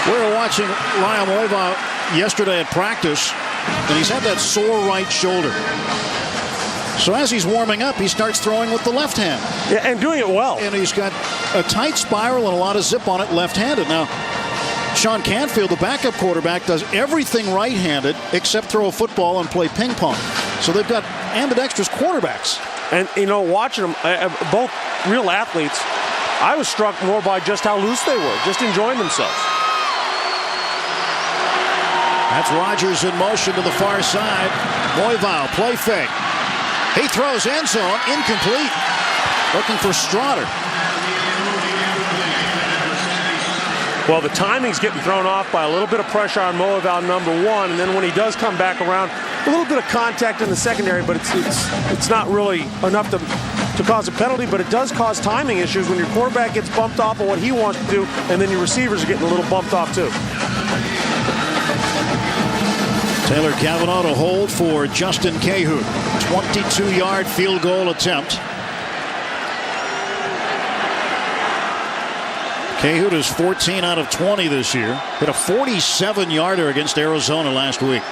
We were watching Lyle Moivau yesterday at practice, and he's had that sore right shoulder. So as he's warming up, he starts throwing with the left hand. Yeah, and doing it well. And he's got a tight spiral and a lot of zip on it left-handed. Now, Sean Canfield, the backup quarterback, does everything right-handed except throw a football and play ping pong. So they've got ambidextrous quarterbacks. And, watching them, both real athletes, I was struck more by just how loose they were, just enjoying themselves. That's Rodgers in motion to the far side. Moival, play fake. He throws end zone, incomplete. Looking for Strotter. Well, the timing's getting thrown off by a little bit of pressure on Moival, number one, and then when he does come back around, a little bit of contact in the secondary, but it's not really enough to cause a penalty, but it does cause timing issues when your quarterback gets bumped off of what he wants to do, and then your receivers are getting a little bumped off too. Taylor Cavanaugh to hold for Justin Cahoot. 22-yard field goal attempt. Cahoot is 14 out of 20 this year. Hit a 47-yarder against Arizona last week.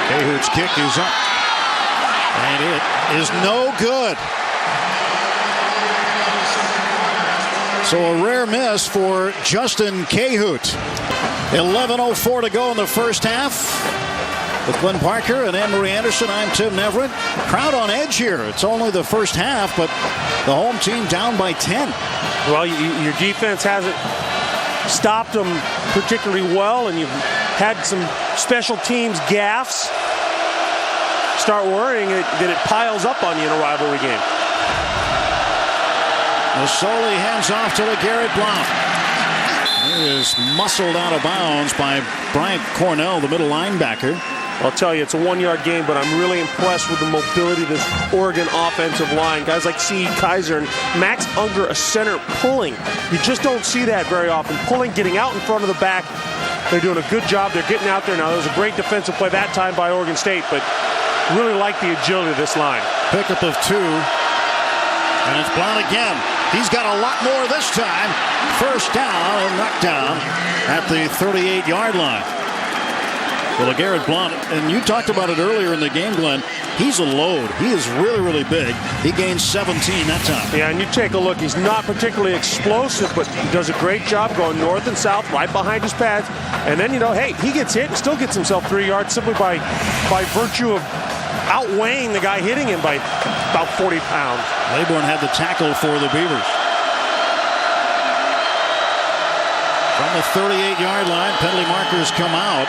Cahoot's kick is up. And it is no good. So a rare miss for Justin Cahoot. 11:04 to go in the first half. With Glenn Parker and Anne-Marie Anderson, I'm Tim Neverett. Crowd on edge here. It's only the first half, but the home team down by 10. Well, your defense hasn't stopped them particularly well, and you've had some special teams gaffes. Start worrying that it piles up on you in a rivalry game. Masoli hands off to LeGarrette Blount. He is muscled out of bounds by Bryant Cornell, the middle linebacker. I'll tell you, it's a one-yard game, but I'm really impressed with the mobility of this Oregon offensive line. Guys like C. Kaiser and Max Unger, a center, pulling. You just don't see that very often. Pulling, getting out in front of the back. They're doing a good job. They're getting out there. Now, there was a great defensive play that time by Oregon State, but really like the agility of this line. Pickup of 2. And it's Blount again. He's got a lot more this time. First down and knocked down at the 38-yard line. Well, LeGarrette Blount, and you talked about it earlier in the game, Glenn, he's a load. He is really, really big. He gained 17 that time. Yeah, and you take a look. He's not particularly explosive, but he does a great job going north and south right behind his pads. And then, hey, he gets hit and still gets himself 3 yards simply by virtue of outweighing the guy hitting him by about 40 pounds. Laybourne had the tackle for the Beavers. From the 38-yard line, penalty markers come out.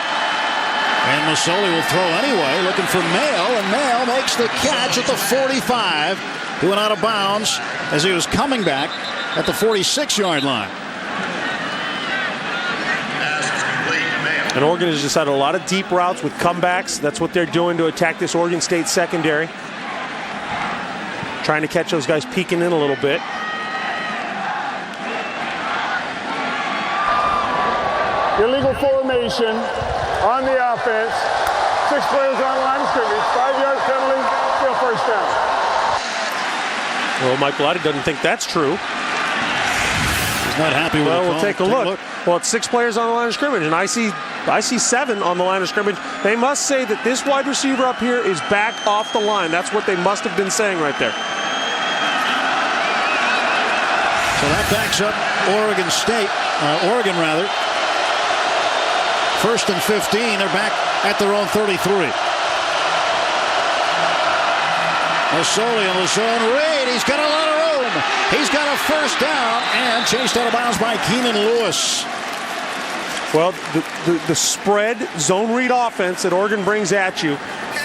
And Masoli will throw anyway, looking for Mail, and Mail makes the catch at the 45. He went out of bounds as he was coming back at the 46-yard line. And Oregon has just had a lot of deep routes with comebacks. That's what they're doing to attack this Oregon State secondary. Trying to catch those guys peeking in a little bit. Illegal formation on the offense. 6 players on the line of scrimmage. 5-yard penalty. Still first down. Well, Mike Bellotti doesn't think that's true. He's not happy with it. Well, we'll take a look. Well, it's 6 players on the line of scrimmage, and I see 7 on the line of scrimmage. They must say that this wide receiver up here is back off the line. That's what they must have been saying right there. So that backs up Oregon State, First and 15. They're back at their own 33. Masoli on the zone read. He's got a lot of room. He's got a first down and chased out of bounds by Keenan Lewis. Well, the spread zone read offense that Oregon brings at you,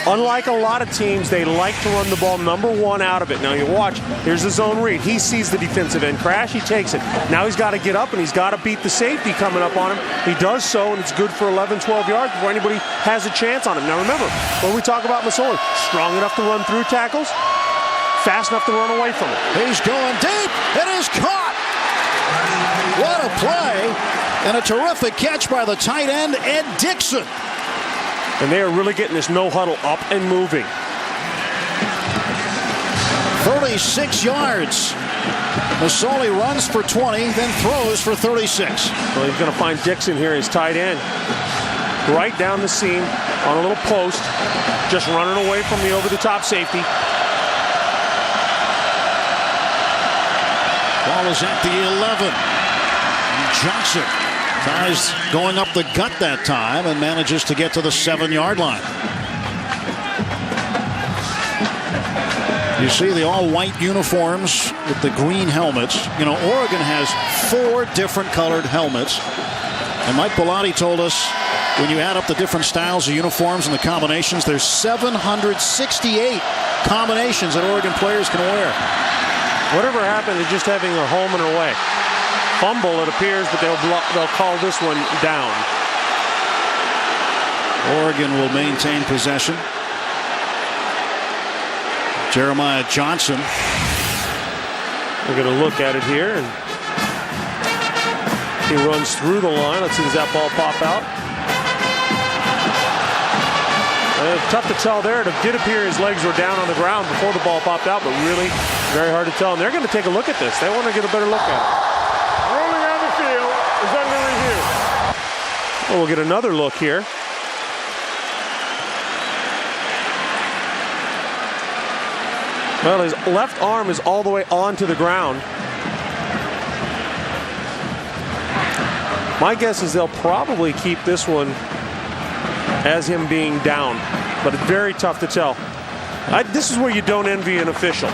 unlike a lot of teams, they like to run the ball number 1 out of it. Now you watch, here's the zone read. He sees the defensive end crash, he takes it. Now he's got to get up and he's got to beat the safety coming up on him. He does so, and it's good for 11, 12 yards before anybody has a chance on him. Now remember, when we talk about Masoli, strong enough to run through tackles, fast enough to run away from it. He's going deep. It is caught. What a play. And a terrific catch by the tight end, Ed Dixon. And they are really getting this no-huddle up and moving. 36 yards. Masoli runs for 20, then throws for 36. Well, he's going to find Dixon here, his tight end. Right down the seam on a little post, just running away from the over-the-top safety. Ball is at the 11. Johnson tries going up the gut that time and manages to get to the 7-yard line. You see the all-white uniforms with the green helmets. You know, Oregon has 4 different colored helmets. And Mike Bellotti told us when you add up the different styles of uniforms and the combinations, there's 768 combinations that Oregon players can wear. Whatever happened to just having a home and away? Fumble, it appears, but they'll call this one down. Oregon will maintain possession. Jeremiah Johnson. We're going to look at it here. And he runs through the line. Let's see, does that ball pop out? Tough to tell there. It did appear his legs were down on the ground before the ball popped out, but really very hard to tell. And they're going to take a look at this. They want to get a better look at it. Ruling on the field is under review. Well, we'll get another look here. Well, his left arm is all the way onto the ground. My guess is they'll probably keep this one as him being down, but it's very tough to tell. This is where you don't envy an official.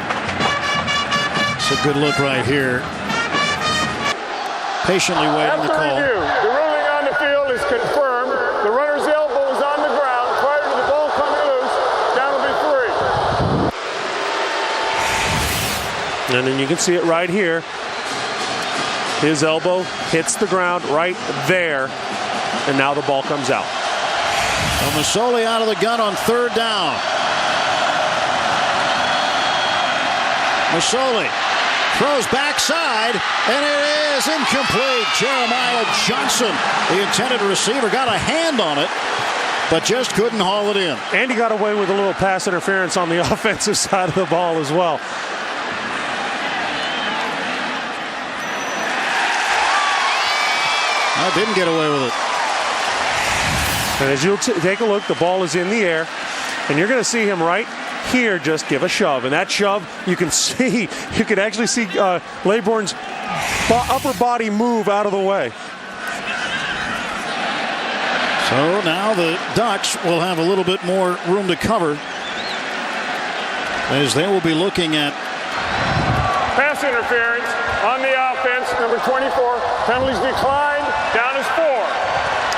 It's a good look right here. Patiently waiting the call. Review, the ruling on the field is confirmed. The runner's elbow is on the ground prior to the ball coming loose. Down will be 3. And then you can see it right here. His elbow hits the ground right there, and now the ball comes out. Masoli out of the gun on 3rd down. Masoli throws backside, and it is incomplete. Jeremiah Johnson, the intended receiver, got a hand on it, but just couldn't haul it in. And he got away with a little pass interference on the offensive side of the ball as well. I didn't get away with it. And as you'll take a look, the ball is in the air, and you're going to see him right here just give a shove. And that shove, you can actually see Laybourne's upper body move out of the way. So now the Ducks will have a little bit more room to cover as they will be looking at Pass interference on the offense, number 24. Penalties declined, down is 4.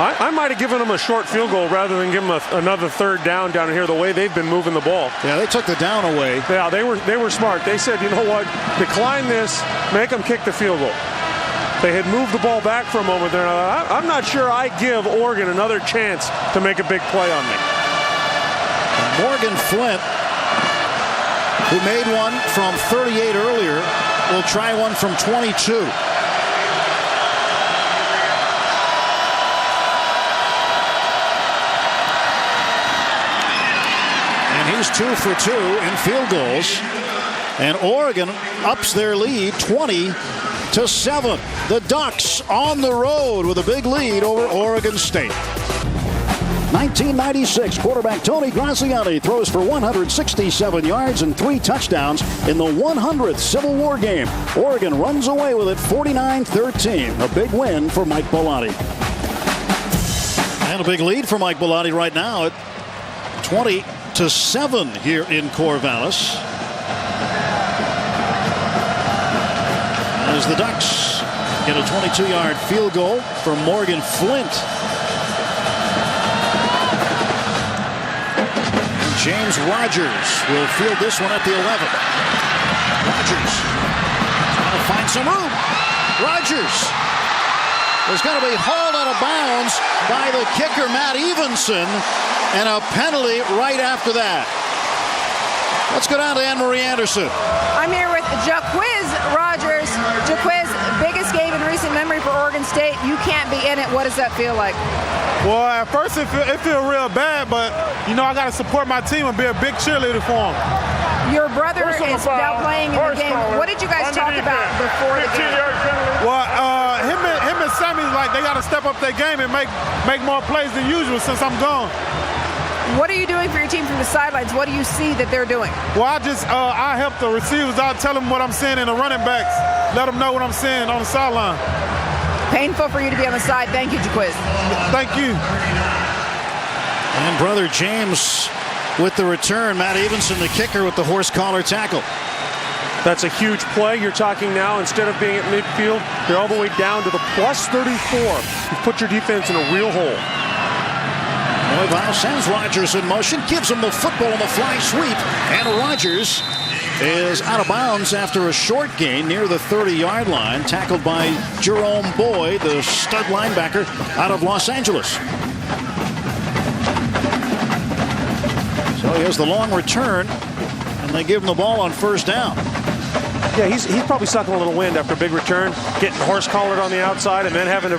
I might have given them a short field goal rather than give them another 3rd down down here, the way they've been moving the ball. Yeah, they took the down away. Yeah, they were smart. They said, you know what, decline this, make them kick the field goal. They had moved the ball back for a moment there. I'm not sure I give Oregon another chance to make a big play on me. Morgan Flint, who made one from 38 earlier, will try one from 22. He's 2 for 2 in field goals, and Oregon ups their lead 20-7. The Ducks on the road with a big lead over Oregon State. 1996 quarterback Tony Graziani throws for 167 yards and 3 touchdowns in the 100th Civil War game. Oregon runs away with it 49-13. A big win for Mike Bellotti. And a big lead for Mike Bellotti right now at 20-7 here in Corvallis. As the Ducks get a 22-yard field goal from Morgan Flint. And James Rogers will field this one at the 11. Rogers trying to find some room. Rogers is going to be hauled out of bounds by the kicker, Matt Evenson, and a penalty right after that. Let's go down to Anne-Marie Anderson. I'm here with Jaquiz Rogers. Jaquiz, biggest game in recent memory for Oregon State. You can't be in it. What does that feel like? Well, at first it feel real bad, but, you know, I got to support my team and be a big cheerleader for them. Your brother is now playing in the game. What did you guys talk about before the game? Well, him and Sammy, like, they got to step up their game and make more plays than usual since I'm gone. What are you doing for your team from the sidelines? What do you see that they're doing? Well, I help the receivers out, tell them what I'm saying, and the running backs let them know what I'm saying on the sideline. Painful for you to be on the side. Thank you, Jaquiz. Thank you. And brother James with the return. Matt Evenson, the kicker, with the horse collar tackle. That's a huge play. You're talking now, instead of being at midfield, you're all the way down to the plus 34. You've put your defense in a real hole. Moivau sends Rogers in motion, gives him the football on the fly sweep, and Rogers is out of bounds after a short gain near the 30-yard line, tackled by Jerome Boyd, the stud linebacker out of Los Angeles. So he has the long return, and they give him the ball on first down. Yeah, he's probably sucking a little wind after a big return, getting horse collared on the outside, and then having to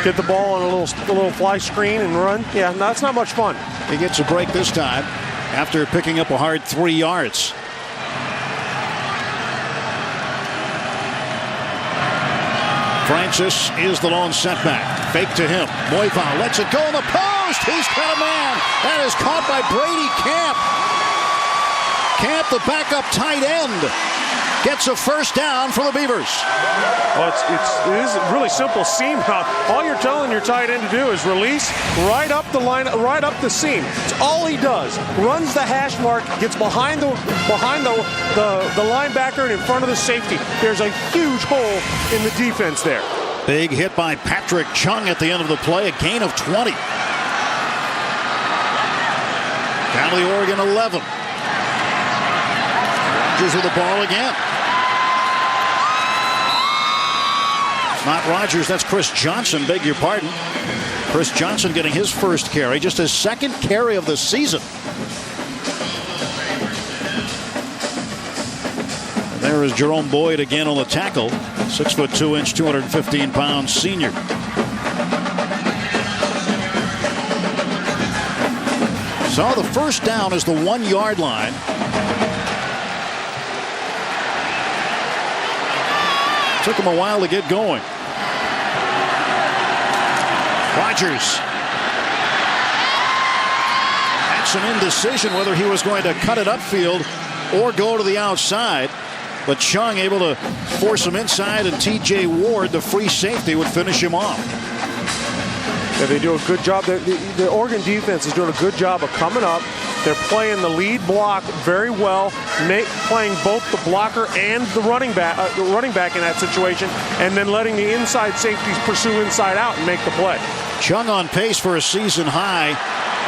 get the ball on a little fly screen and run. Yeah, that's not much fun. He gets a break this time after picking up a hard 3 yards. Francis is the lone setback. Fake to him. Moivau lets it go in the post. He's got a man. That is caught by Brady Camp. Camp, the backup tight end, gets a first down for the Beavers. Well, it is really simple seam route. All you're telling your tight end to do is release right up the line, right up the seam. It's all he does. Runs the hash mark, gets behind the linebacker and in front of the safety. There's a huge hole in the defense there. Big hit by Patrick Chung at the end of the play, a gain of 20. Down to the Oregon 11. Rogers with the ball again. Not Rogers, that's Chris Johnson, beg your pardon. Chris Johnson getting his first carry, just his second carry of the season. And there is Jerome Boyd again on the tackle. 6'2", 215-pound senior. So the first down is the 1 yard line. Took him a while to get going. Rogers had some indecision whether he was going to cut it upfield or go to the outside. But Chung able to force him inside, and T.J. Ward, the free safety, would finish him off. Yeah, they do a good job. The Oregon defense is doing a good job of coming up. They're playing the lead block very well, playing both the blocker and the running back in that situation, and then letting the inside safeties pursue inside out and make the play. Chung on pace for a season high.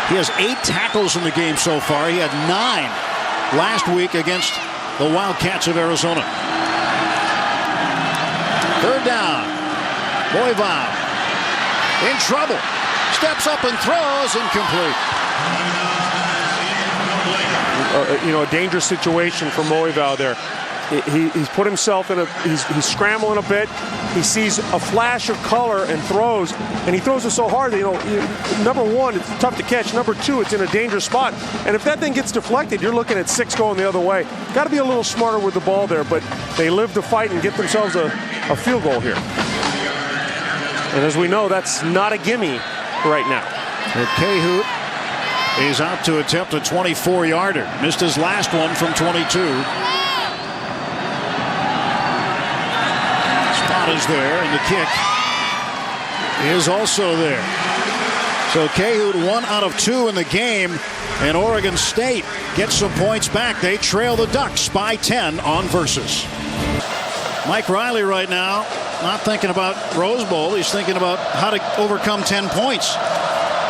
He has 8 tackles in the game so far. He had 9 last week against the Wildcats of Arizona. Third down. Moivau in trouble. Steps up and throws, incomplete. A dangerous situation for Moivau there. He's put himself in he's scrambling a bit. He sees a flash of color and throws, and he throws it so hard that, number one, it's tough to catch. Number two, it's in a dangerous spot. And if that thing gets deflected, you're looking at 6 going the other way. Got to be a little smarter with the ball there, but they live to fight and get themselves a field goal here. And as we know, that's not a gimme right now. Cahoot is out to attempt a 24-yarder. Missed his last one from 22. Spot is there, and the kick is also there. So Cahoot 1 out of 2 in the game, and Oregon State gets some points back. They trail the Ducks by 10 on Versus. Mike Riley right now not thinking about Rose Bowl. He's thinking about how to overcome 10 points.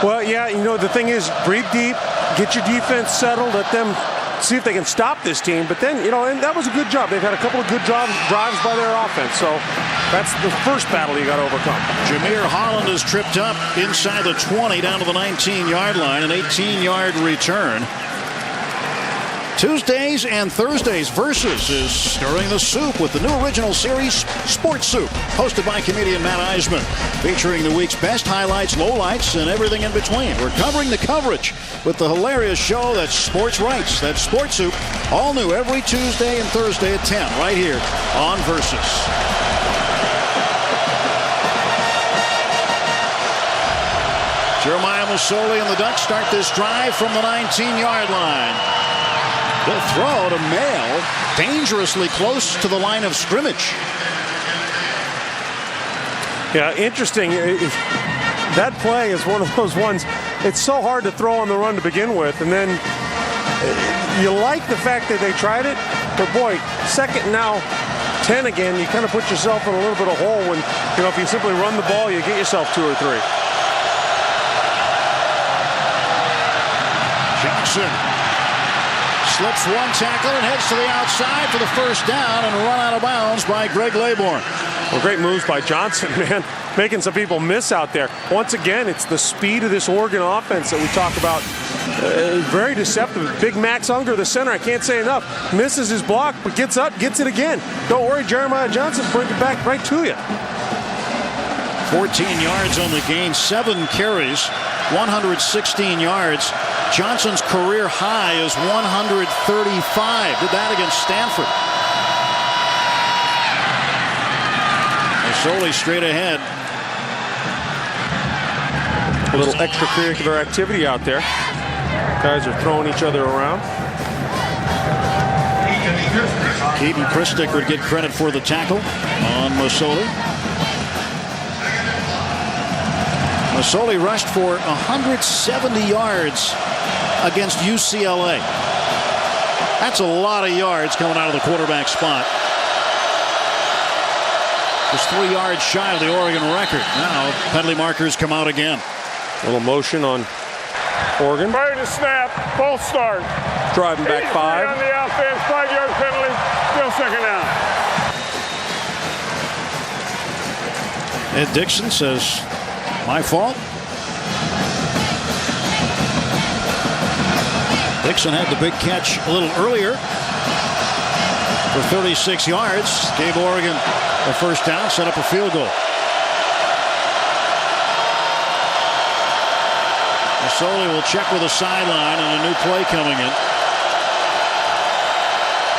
Well, yeah, the thing is, breathe deep, get your defense settled, let them see if they can stop this team. But then, and that was a good job. They've had a couple of good drives by their offense. So that's the first battle you got to overcome. Jameer Holland is tripped up inside the 20 down to the 19-yard line, an 18-yard return. Tuesdays and Thursdays Versus is stirring the soup with the new original series Sports Soup, hosted by comedian Matt Eisman, featuring the week's best highlights, lowlights, and everything in between. We're covering the coverage with the hilarious show that's Sports Rights. That's Sports Soup, all new every Tuesday and Thursday at 10 right here on Versus. Jeremiah Masoli and the Ducks start this drive from the 19-yard line. They'll throw to Mail, dangerously close to the line of scrimmage. Yeah, interesting. That play is one of those ones, it's so hard to throw on the run to begin with, and then you like the fact that they tried it, but boy, second now 10 again, you kind of put yourself in a little bit of hole when, if you simply run the ball, you get yourself 2 or 3. Johnson slips one tackle and heads to the outside for the first down and run out of bounds by Greg Laybourne. Well, great moves by Johnson, man. Making some people miss out there. Once again, it's the speed of this Oregon offense that we talk about. Very deceptive. Big Max Unger, the center, I can't say enough. Misses his block, but gets up, gets it again. Don't worry, Jeremiah Johnson, bring it back right to you. 14 yards on the gain, 7 carries, 116 yards. Johnson's career high is 135. Did that against Stanford. Masoli straight ahead. A little extracurricular activity out there. Guys are throwing each other around. Keaton Christic would get credit for the tackle on Masoli. Masoli rushed for 170 yards against UCLA. That's a lot of yards coming out of the quarterback spot. Just 3 yards shy of the Oregon record. Now penalty markers come out again. A little motion on Oregon. Prior to snap, false start. Driving back 5. On the offense, 5-yard penalty, still second down. Ed Dixon says, my fault. Dixon had the big catch a little earlier for 36 yards. Gave Oregon a first down, set up a field goal. Masoli will check with the sideline and a new play coming in.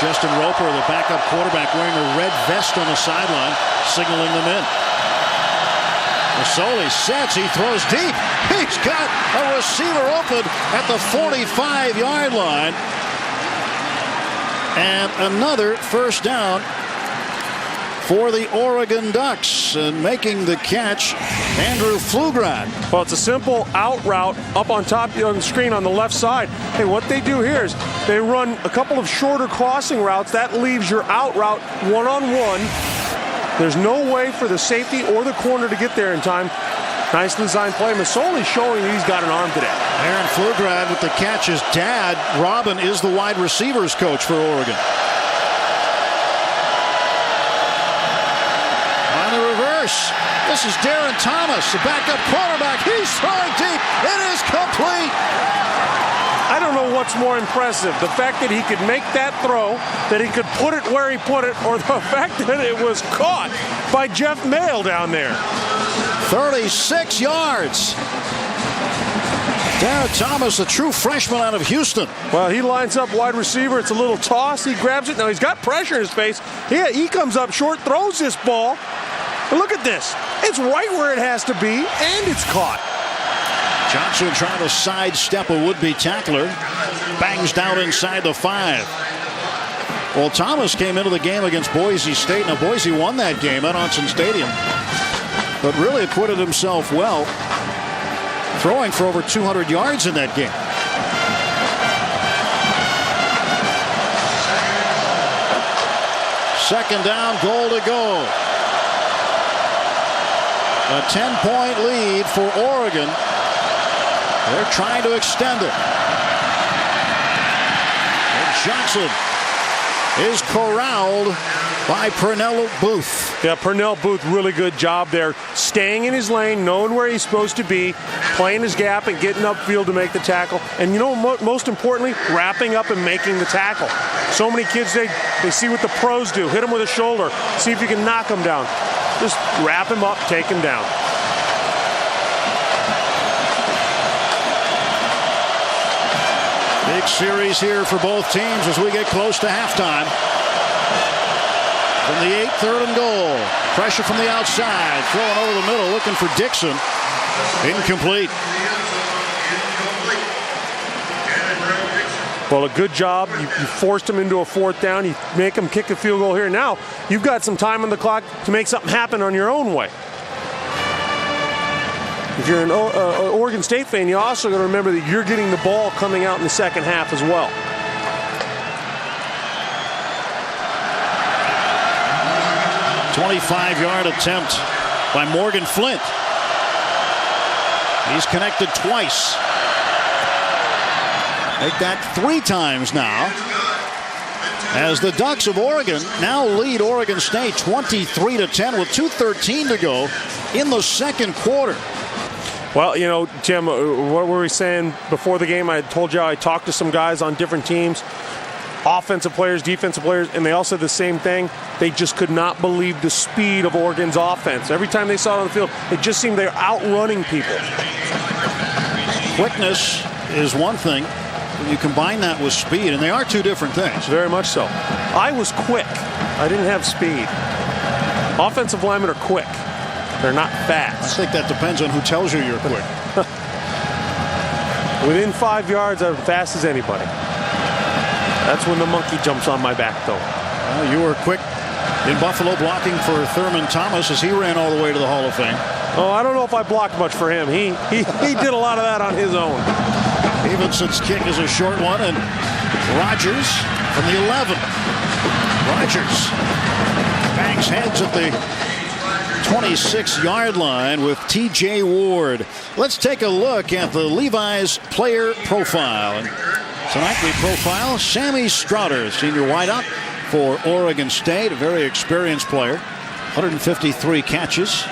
Justin Roper, the backup quarterback, wearing a red vest on the sideline, signaling them in. Masoli sets, he throws deep. He's got a receiver open at the 45-yard line. And another first down for the Oregon Ducks, and making the catch, Andrew Pflugrad. Well, it's a simple out route up on top on the screen on the left side. Hey, what they do here is they run a couple of shorter crossing routes. That leaves your out route one-on-one. There's no way for the safety or the corner to get there in time. Nice designed play. Masoli showing he's got an arm today. Aaron Pflugrad with the catch. His dad, Robin, is the wide receivers coach for Oregon. This is Darren Thomas, the backup quarterback. He's throwing deep. It is complete. I don't know what's more impressive, the fact that he could make that throw, that he could put it where he put it, or the fact that it was caught by Jeff Mail down there. 36 yards. Darren Thomas, a true freshman out of Houston. Well, he lines up wide receiver. It's a little toss. He grabs it. Now he's got pressure in his face. He comes up short, throws this ball. And look at this. It's right where it has to be, and it's caught. Johnson trying to sidestep a would-be tackler. Bangs down inside the 5. Well, Thomas came into the game against Boise State. Now, Boise won that game at Autzen Stadium, but really acquitted himself well, throwing for over 200 yards in that game. Second down, goal to go. A 10-point lead for Oregon. They're trying to extend it. And Johnson is corralled by Pernell Booth. Yeah, Pernell Booth, really good job there. Staying in his lane, knowing where he's supposed to be, playing his gap and getting upfield to make the tackle. And you know, most importantly, wrapping up and making the tackle. So many kids, they see what the pros do. Hit him with a shoulder. See if you can knock him down. Just wrap him up, take him down. Big series here for both teams as we get close to halftime. From the 8, 3rd and goal. Pressure from the outside. Throwing over the middle, looking for Dixon. Incomplete. Well, a good job. You forced him into a 4th down. You make him kick a field goal here. Now you've got some time on the clock to make something happen on your own way. If you're an Oregon State fan, you also got to remember that you're getting the ball coming out in the second half as well. A 25-yard attempt by Morgan Flint. He's connected twice. Make that 3 times now. As the Ducks of Oregon now lead Oregon State 23-10 with 2:13 to go in the second quarter. Well, you know, Tim, what were we saying before the game? I told you I talked to some guys on different teams, offensive players, defensive players, and they all said the same thing. They just could not believe the speed of Oregon's offense. Every time they saw it on the field, it just seemed they were outrunning people. Quickness is one thing. When you combine that with speed, and they are two different things. Very much so. I was quick. I didn't have speed. Offensive linemen are quick. They're not fast. I think that depends on who tells you you're quick. Within 5 yards, I'm fast as anybody. That's when the monkey jumps on my back, though. Well, you were quick in Buffalo blocking for Thurman Thomas as he ran all the way to the Hall of Fame. Oh, I don't know if I blocked much for him. He did a lot of that on his own. Stevenson's kick is a short one, and Rogers from the 11. Rogers bangs heads at the 26-yard line with T.J. Ward. Let's take a look at the Levi's player profile. And tonight we profile Sammy Stroughter, senior wideout for Oregon State, a very experienced player. 153 catches,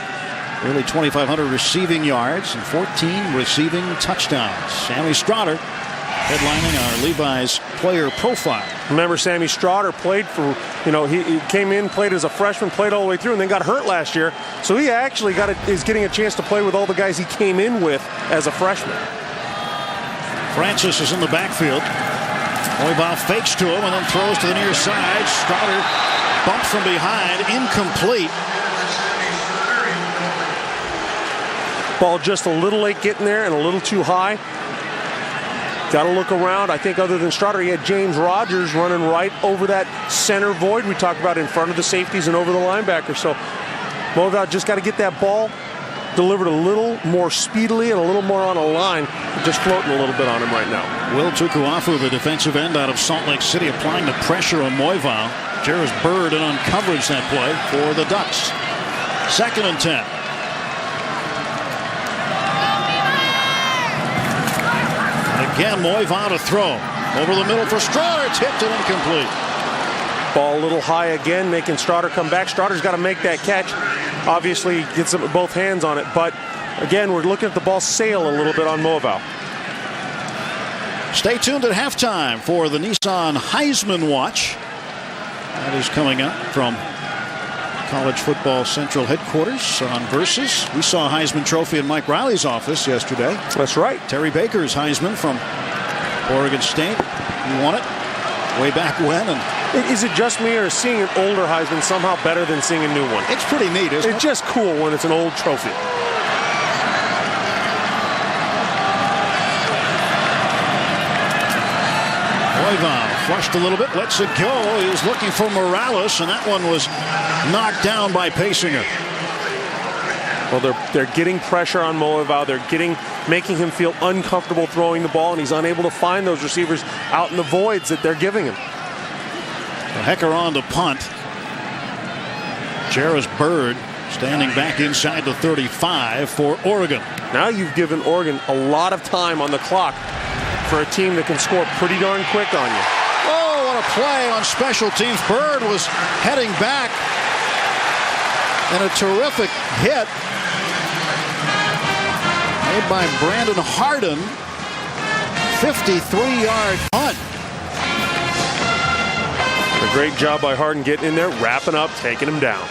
nearly 2,500 receiving yards, and 14 receiving touchdowns. Sammy Stroughter headlining our Levi's player profile. Remember, Sammy Stroughter played for, he came in, played as a freshman, played all the way through, and then got hurt last year. So he actually is getting a chance to play with all the guys he came in with as a freshman. Francis is in the backfield. Moivau fakes to him and then throws to the near side. Stroughter bumped from behind, incomplete. Ball just a little late getting there and a little too high. Got to look around. I think other than Stroughter, he had James Rogers running right over that center void we talked about in front of the safeties and over the linebacker. So Moivau just got to get that ball delivered a little more speedily and a little more on a line. Just floating a little bit on him right now. Will Tukuafu, the defensive end out of Salt Lake City, applying the pressure on Moivau. Jarvis Bird in on coverage that play for the Ducks. 2nd and 10. Again, Moivau to throw. Over the middle for Stroughter. Tipped and incomplete. Ball a little high again, making Stroughter come back. Stroughter's got to make that catch. Obviously, gets both hands on it. But, again, we're looking at the ball sail a little bit on Moivau. Stay tuned at halftime for the Nissan Heisman Watch. That is coming up from College Football Central headquarters on Versus. We saw a Heisman Trophy in Mike Riley's office yesterday. That's right. Terry Baker's Heisman from Oregon State. He won it way back when. And is it just me, or is seeing an older Heisman somehow better than seeing a new one? It's pretty neat, isn't it? It's just cool when it's an old trophy. Moivau flushed a little bit, lets it go. He was looking for Morales, and that one was knocked down by Pasinger. Well, they're getting pressure on Moivau. They're making him feel uncomfortable throwing the ball, and he's unable to find those receivers out in the voids that they're giving him. Hecker on to punt. Jarvis Bird standing back inside the 35 for Oregon. Now you've given Oregon a lot of time on the clock for a team that can score pretty darn quick on you. Oh, what a play on special teams. Bird was heading back, and a terrific hit made by Brandon Harden. 53-yard punt. A great job by Harden getting in there, wrapping up, taking him down.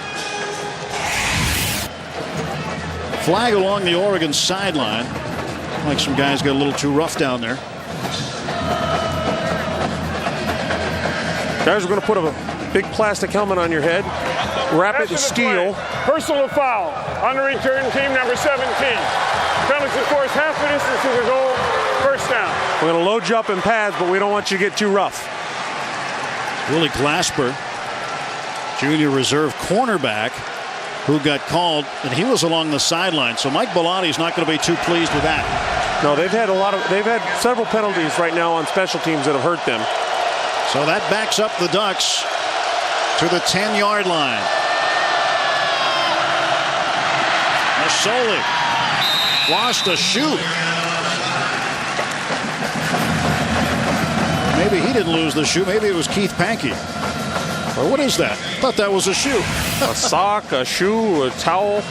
Flag along the Oregon sideline. Like some guys got a little too rough down there. Guys, we're going to put a big plastic helmet on your head, wrap it in steel. Personal foul on the return team, number 17. Penalty, of course, half the distance to the goal, First down. We're going to load you up in pads, but we don't want you to get too rough. Willie Glasper, junior reserve cornerback, who got called, and he was along the sideline. So Mike Bellatti's not going to be too pleased with that. No, they've had several penalties right now on special teams that have hurt them. So that backs up the Ducks to the 10-yard line. Masoli lost a shoe. Maybe he didn't lose the shoe. Maybe it was Keith Pankey. Or what is that? I thought that was a shoe. A sock, a shoe, a towel.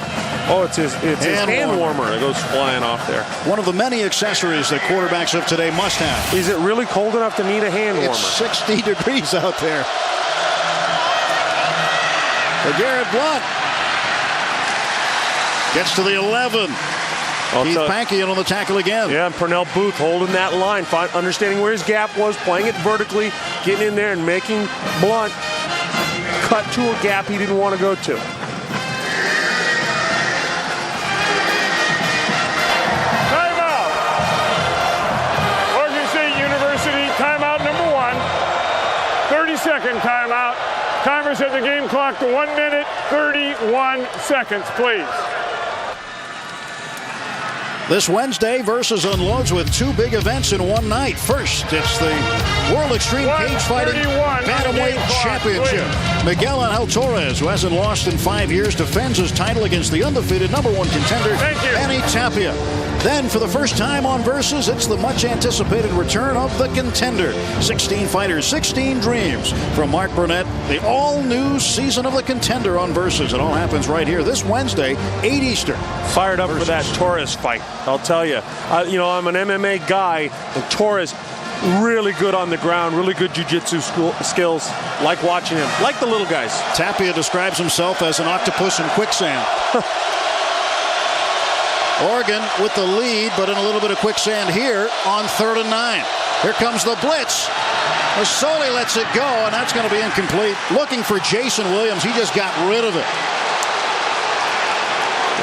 Oh, it's his hand warmer that goes flying off there. One of the many accessories that quarterbacks of today must have. Is it really cold enough to need a hand warmer? It's 60 degrees out there. Garrett Blunt gets to the 11. Keith Pankey in on the tackle again. Yeah, and Pernell Booth holding that line, understanding where his gap was, playing it vertically, getting in there and making Blunt cut to a gap he didn't want to go to. Timeout. Oregon State University, timeout number 1. 30-second timeout. Timer set the game clock to 1 minute, 31 seconds, please. This Wednesday, Versus unloads with 2 big events in one night. First, it's the World Extreme Cage Fighting Bantamweight Championship. Miguel Angel Torres, who hasn't lost in 5 years, defends his title against the undefeated #1 contender, Manny Tapia. Then, for the first time on Versus, it's the much-anticipated return of the contender. 16 fighters, 16 dreams. From Mark Burnett, the all-new season of the contender on Versus. It all happens right here this Wednesday, 8 Eastern. Fired up for that Torres fight, I'll tell you. I'm an MMA guy, and Torres, really good on the ground, really good jiu-jitsu skills. Like watching him, like the little guys. Tapia describes himself as an octopus in quicksand. Oregon with the lead, but in a little bit of quicksand here on 3rd and 9. Here comes the blitz. Masoli lets it go, and that's going to be incomplete. Looking for Jason Williams. He just got rid of it.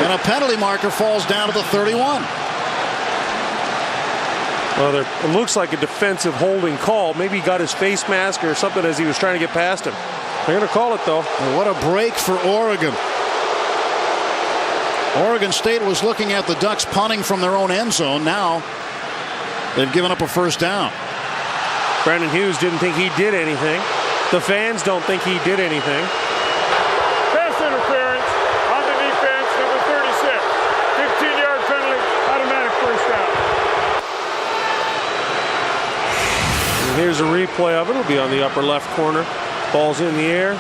And a penalty marker falls down to the 31. Well, it looks like a defensive holding call. Maybe he got his face mask or something as he was trying to get past him. They're going to call it, though. And what a break for Oregon. Oregon State was looking at the Ducks punting from their own end zone. Now they've given up a first down. Brandon Hughes didn't think he did anything. The fans don't think he did anything. Pass interference on the defense, number 36. 15-yard penalty, automatic first down. And here's a replay of it. It'll be on the upper left corner. Ball's in the air.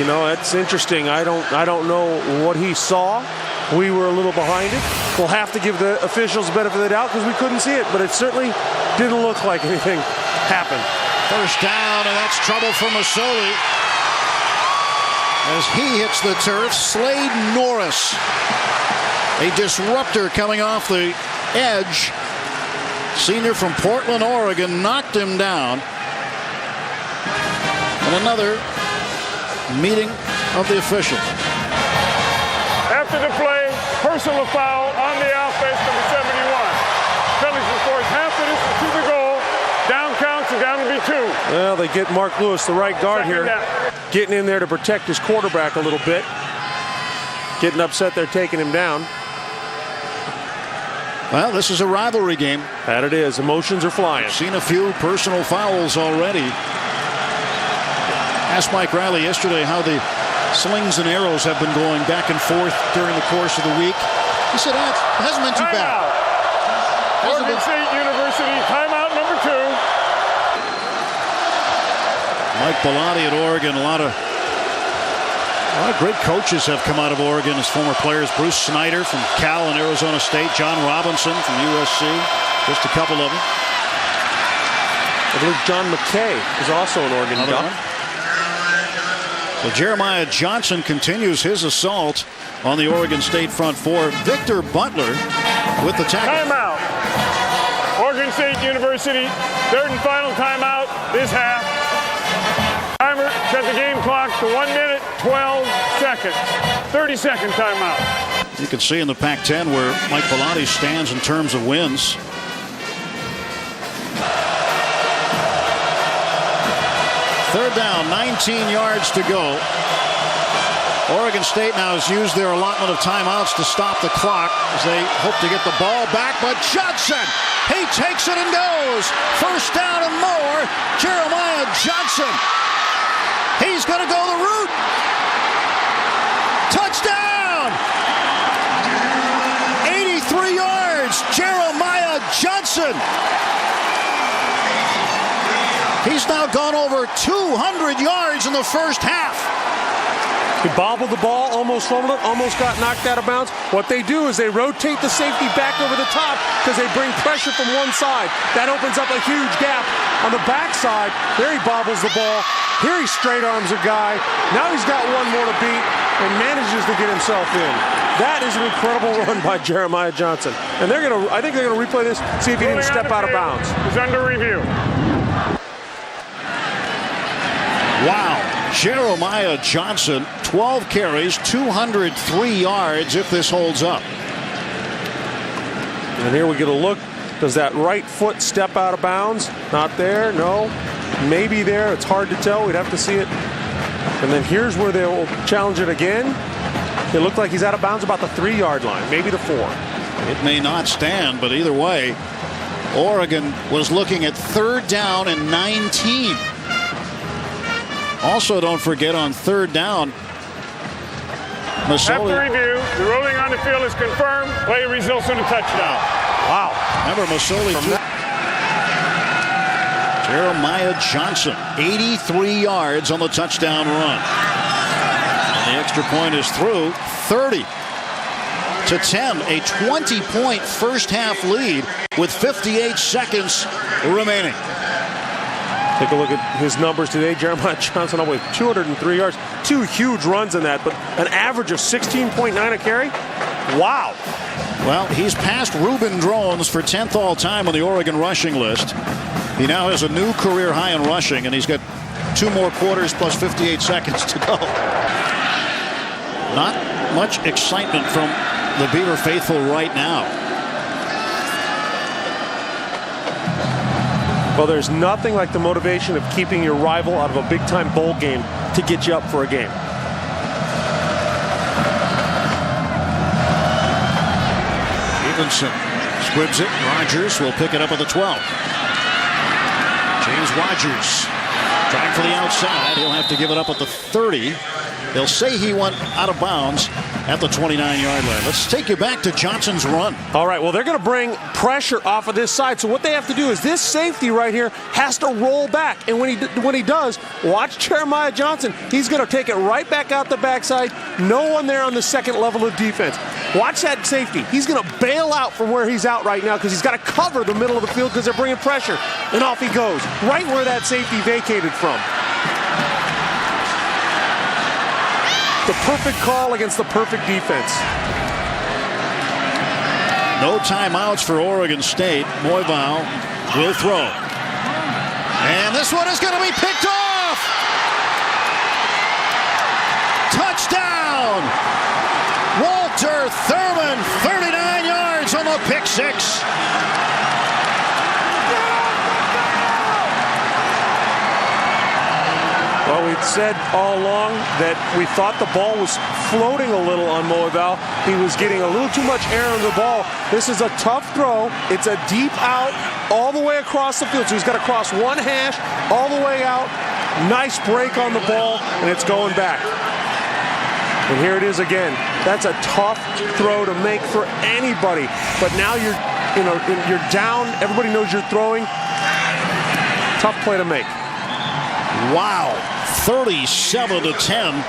That's interesting. I don't know what he saw. We were a little behind it. We'll have to give the officials the benefit of the doubt because we couldn't see it, but it certainly didn't look like anything happened. First down, and that's trouble for Masoli as he hits the turf. Slade Norris, a disruptor coming off the edge. Senior from Portland, Oregon, knocked him down. And another meeting of the officials. After the play, personal foul on the offense, number 71. Penalties will force half the distance to the goal. Down counts and down will be 2. Well, they get Mark Lewis, the right guard Second here, down. getting in there to protect his quarterback a little bit. Getting upset they're taking him down. Well, this is a rivalry game. That it is. Emotions are flying. I've seen a few personal fouls already. Asked Mike Riley yesterday how the slings and arrows have been going back and forth during the course of the week. He said, it hasn't been too bad. Oregon State University, timeout number 2. Mike Bellotti at Oregon. A lot of great coaches have come out of Oregon as former players. Bruce Snyder from Cal and Arizona State. John Robinson from USC. Just a couple of them. I believe John McKay is also an Oregon Duck. So Jeremiah Johnson continues his assault on the Oregon State front four. Victor Butler with the tackle. Timeout. Oregon State University, 3rd and final timeout this half. Timer set the game clock to 1 minute, 12 seconds. 30-second timeout. You can see in the Pac-10 where Mike Bellotti stands in terms of wins. Third down, 19 yards to go. Oregon State now has used their allotment of timeouts to stop the clock as they hope to get the ball back. But Johnson, he takes it and goes. First down and more. Jeremiah Johnson. He's going to go the route. Touchdown! 83 yards. Jeremiah Johnson. He's now gone over 200 yards in the first half. He bobbled the ball, almost fumbled it, almost got knocked out of bounds. What they do is they rotate the safety back over the top because they bring pressure from one side. That opens up a huge gap on the backside. There he bobbles the ball. Here he straight arms a guy. Now he's got one more to beat and manages to get himself in. That is an incredible run by Jeremiah Johnson. And I think they're gonna replay this, see if he didn't step out of bounds. He's under review. Wow. Jeremiah Johnson, 12 carries, 203 yards if this holds up. And here we get a look. Does that right foot step out of bounds? Not there, no. Maybe there, it's hard to tell. We'd have to see it. And then here's where they'll challenge it again. It looked like he's out of bounds about the 3-yard line, maybe the 4. It may not stand, but either way, Oregon was looking at third down and 19. Also, don't forget on third down, After review, the ruling on the field is confirmed. Play results in a touchdown. Wow. Remember Masoli. Jeremiah Johnson, 83 yards on the touchdown run. And the extra point is through. 30-10, a 20-point first half lead with 58 seconds remaining. Take a look at his numbers today. Jeremiah Johnson up with 203 yards. 2 huge runs in that, but an average of 16.9 a carry. Wow. Well, he's passed Reuben Drones for 10th all-time on the Oregon rushing list. He now has a new career high in rushing, and he's got 2 more quarters plus 58 seconds to go. Not much excitement from the Beaver faithful right now. Well, there's nothing like the motivation of keeping your rival out of a big-time bowl game to get you up for a game. Stevenson squibs it. Rogers will pick it up at the 12. James Rogers trying for the outside. He'll have to give it up at the 30. They'll say he went out of bounds at the 29-yard line. Let's take you back to Johnson's run. All right, well, they're going to bring pressure off of this side. So what they have to do is this safety right here has to roll back. And when he does, watch Jeremiah Johnson. He's going to take it right back out the backside. No one there on the second level of defense. Watch that safety. He's going to bail out from where he's out right now because he's got to cover the middle of the field because they're bringing pressure. And off he goes, right where that safety vacated from. The perfect call against the perfect defense. No timeouts for Oregon State. Moivau will throw. And this one is going to be picked off. Touchdown. Walter Thurman, 39 yards on the pick six. Well, we'd said all along that we thought the ball was floating a little on Moivau. He was getting a little too much air on the ball. This is a tough throw. It's a deep out all the way across the field. So he's got to cross one hash all the way out. Nice break on the ball, and it's going back. And here it is again. That's a tough throw to make for anybody. But now you're down. Everybody knows you're throwing. Tough play to make. Wow. 37-10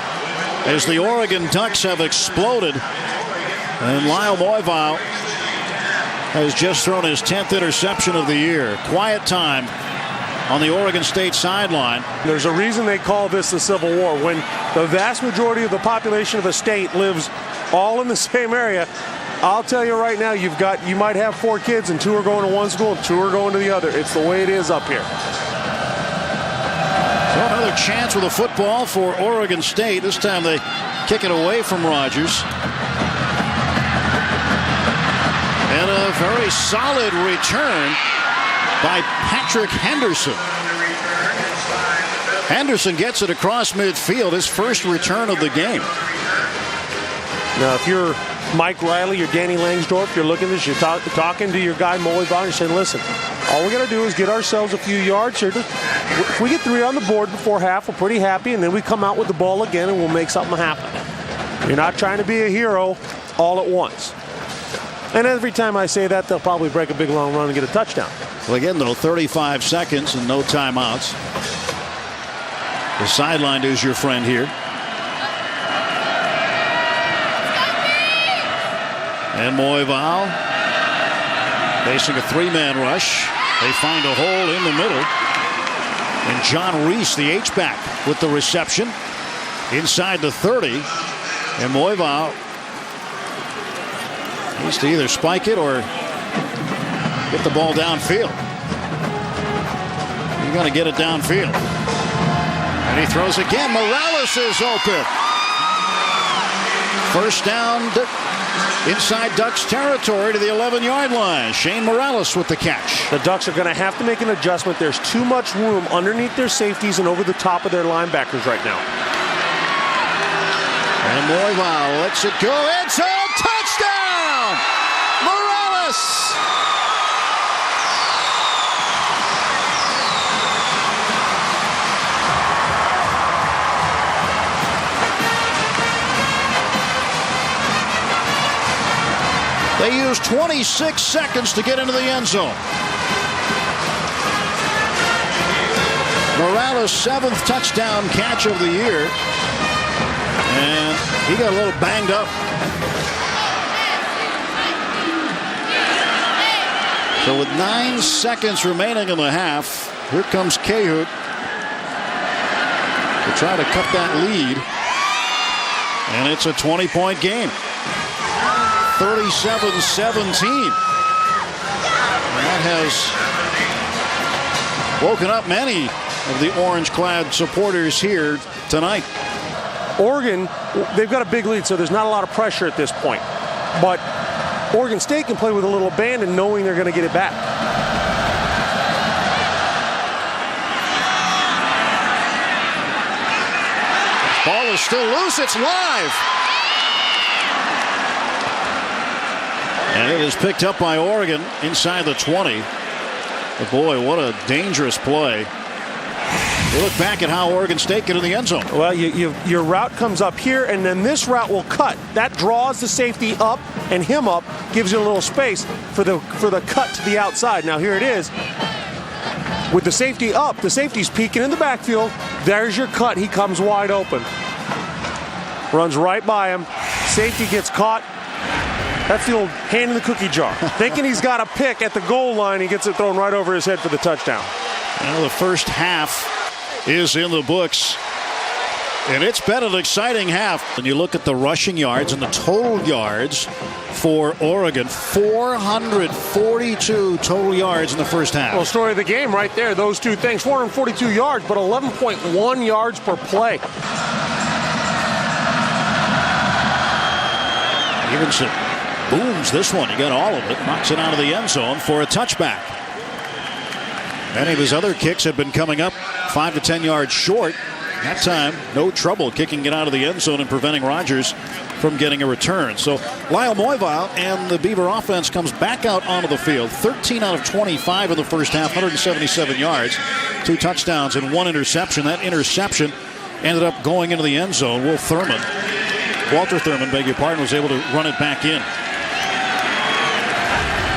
as the Oregon Ducks have exploded. And Lyle Moivau has just thrown his 10th interception of the year. Quiet time on the Oregon State sideline. There's a reason they call this the Civil War. When the vast majority of the population of a state lives all in the same area, I'll tell you right now, you might have 4 kids and 2 are going to one school and 2 are going to the other. It's the way it is up here. So another chance with a football for Oregon State. This time they kick it away from Rogers. And a very solid return by Patrick Henderson. Henderson gets it across midfield, his first return of the game. Now, if you're Mike Riley or Danny Langsdorff, you're looking at this, you're talking to your guy, Moe Vaughn, you're saying, listen, all we got to do is get ourselves a few yards here. If we get 3 on the board before half, we're pretty happy, and then we come out with the ball again and we'll make something happen. You're not trying to be a hero all at once. And every time I say that, they'll probably break a big long run and get a touchdown. Well, again, though, 35 seconds and no timeouts. The sideline is your friend here. And Moival facing a 3-man rush. They find a hole in the middle. And John Reese, the H-back, with the reception inside the 30. And Moival needs to either spike it or get the ball downfield. You're going to get it downfield. And he throws again. Morales is open. First down inside Ducks territory to the 11-yard line. Shane Morales with the catch. The Ducks are going to have to make an adjustment. There's too much room underneath their safeties and over the top of their linebackers right now. And Moival lets it go. It's a touchdown! Morales! They used 26 seconds to get into the end zone. Morales' 7th touchdown catch of the year. And he got a little banged up. So with 9 seconds remaining in the half, here comes Cahut to try to cut that lead. And it's a 20-point game. 37-17. And that has woken up many of the orange-clad supporters here tonight. Oregon, they've got a big lead, so there's not a lot of pressure at this point. But Oregon State can play with a little abandon knowing they're going to get it back. Ball is still loose. It's live. And it is picked up by Oregon inside the 20. But boy, what a dangerous play. You look back at how Oregon State get in the end zone. Well, your route comes up here, and then this route will cut. That draws the safety up and him up, gives you a little space for the cut to the outside. Now here it is. With the safety up, the safety's peeking in the backfield. There's your cut. He comes wide open. Runs right by him. Safety gets caught. That's the old hand in the cookie jar. Thinking he's got a pick at the goal line, he gets it thrown right over his head for the touchdown. Well, the first half is in the books. And it's been an exciting half. When you look at the rushing yards and the total yards for Oregon, 442 total yards in the first half. Well, story of the game right there, those two things. 442 yards, but 11.1 yards per play. Stevenson booms this one. He got all of it. Knocks it out of the end zone for a touchback. Many of his other kicks have been coming up 5 to 10 yards short. That time, no trouble kicking it out of the end zone and preventing Rodgers from getting a return. So Lyle Moival and the Beaver offense comes back out onto the field. 13 out of 25 in the first half, 177 yards, 2 touchdowns and 1 interception. That interception ended up going into the end zone. Walter Thurman, beg your pardon, was able to run it back in.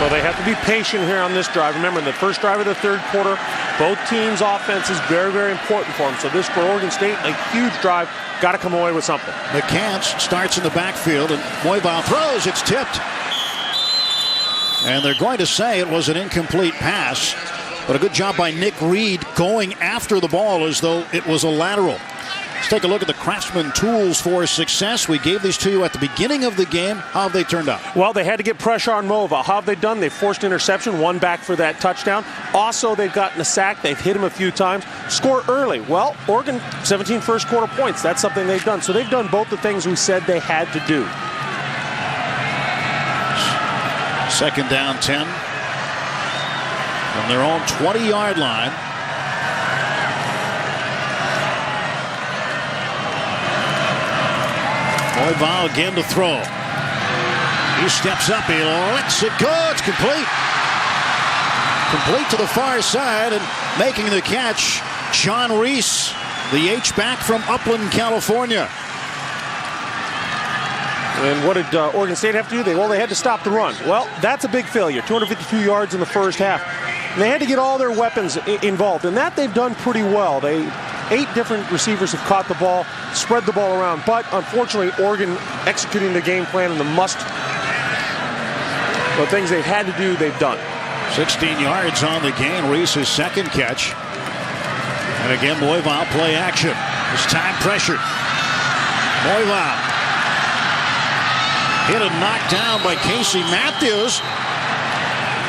Well, they have to be patient here on this drive. Remember, the first drive of the third quarter, both teams' offense is very, very important for them. So this for Oregon State, a huge drive. Got to come away with something. McCants starts in the backfield, and Moival throws. It's tipped. And they're going to say it was an incomplete pass. But a good job by Nick Reed going after the ball as though it was a lateral. Let's take a look at the Craftsman tools for success. We gave these to you at the beginning of the game. How have they turned out? Well, they had to get pressure on Moival. How have they done? They forced interception, 1 back for that touchdown. Also, they've gotten a sack. They've hit him a few times. Score early. Well, Oregon, 17 first quarter points. That's something they've done. So they've done both the things we said they had to do. Second down 10 from their own 20-yard line. Moival again to throw. He steps up, he lets it go. It's complete. Complete to the far side, and making the catch, John Reese, the H-back from Upland, California. And what did Oregon State have to do? They had to stop the run. Well, that's a big failure. 252 yards in the first half. And they had to get all their weapons involved, and that they've done pretty well. 8 different receivers have caught the ball, spread the ball around, but unfortunately, Oregon executing the game plan and the things they had to do, they've done. 16 yards on the gain. Reese's second catch. And again, Moival play action. This time pressured. Moival hit and knocked down by Casey Matthews.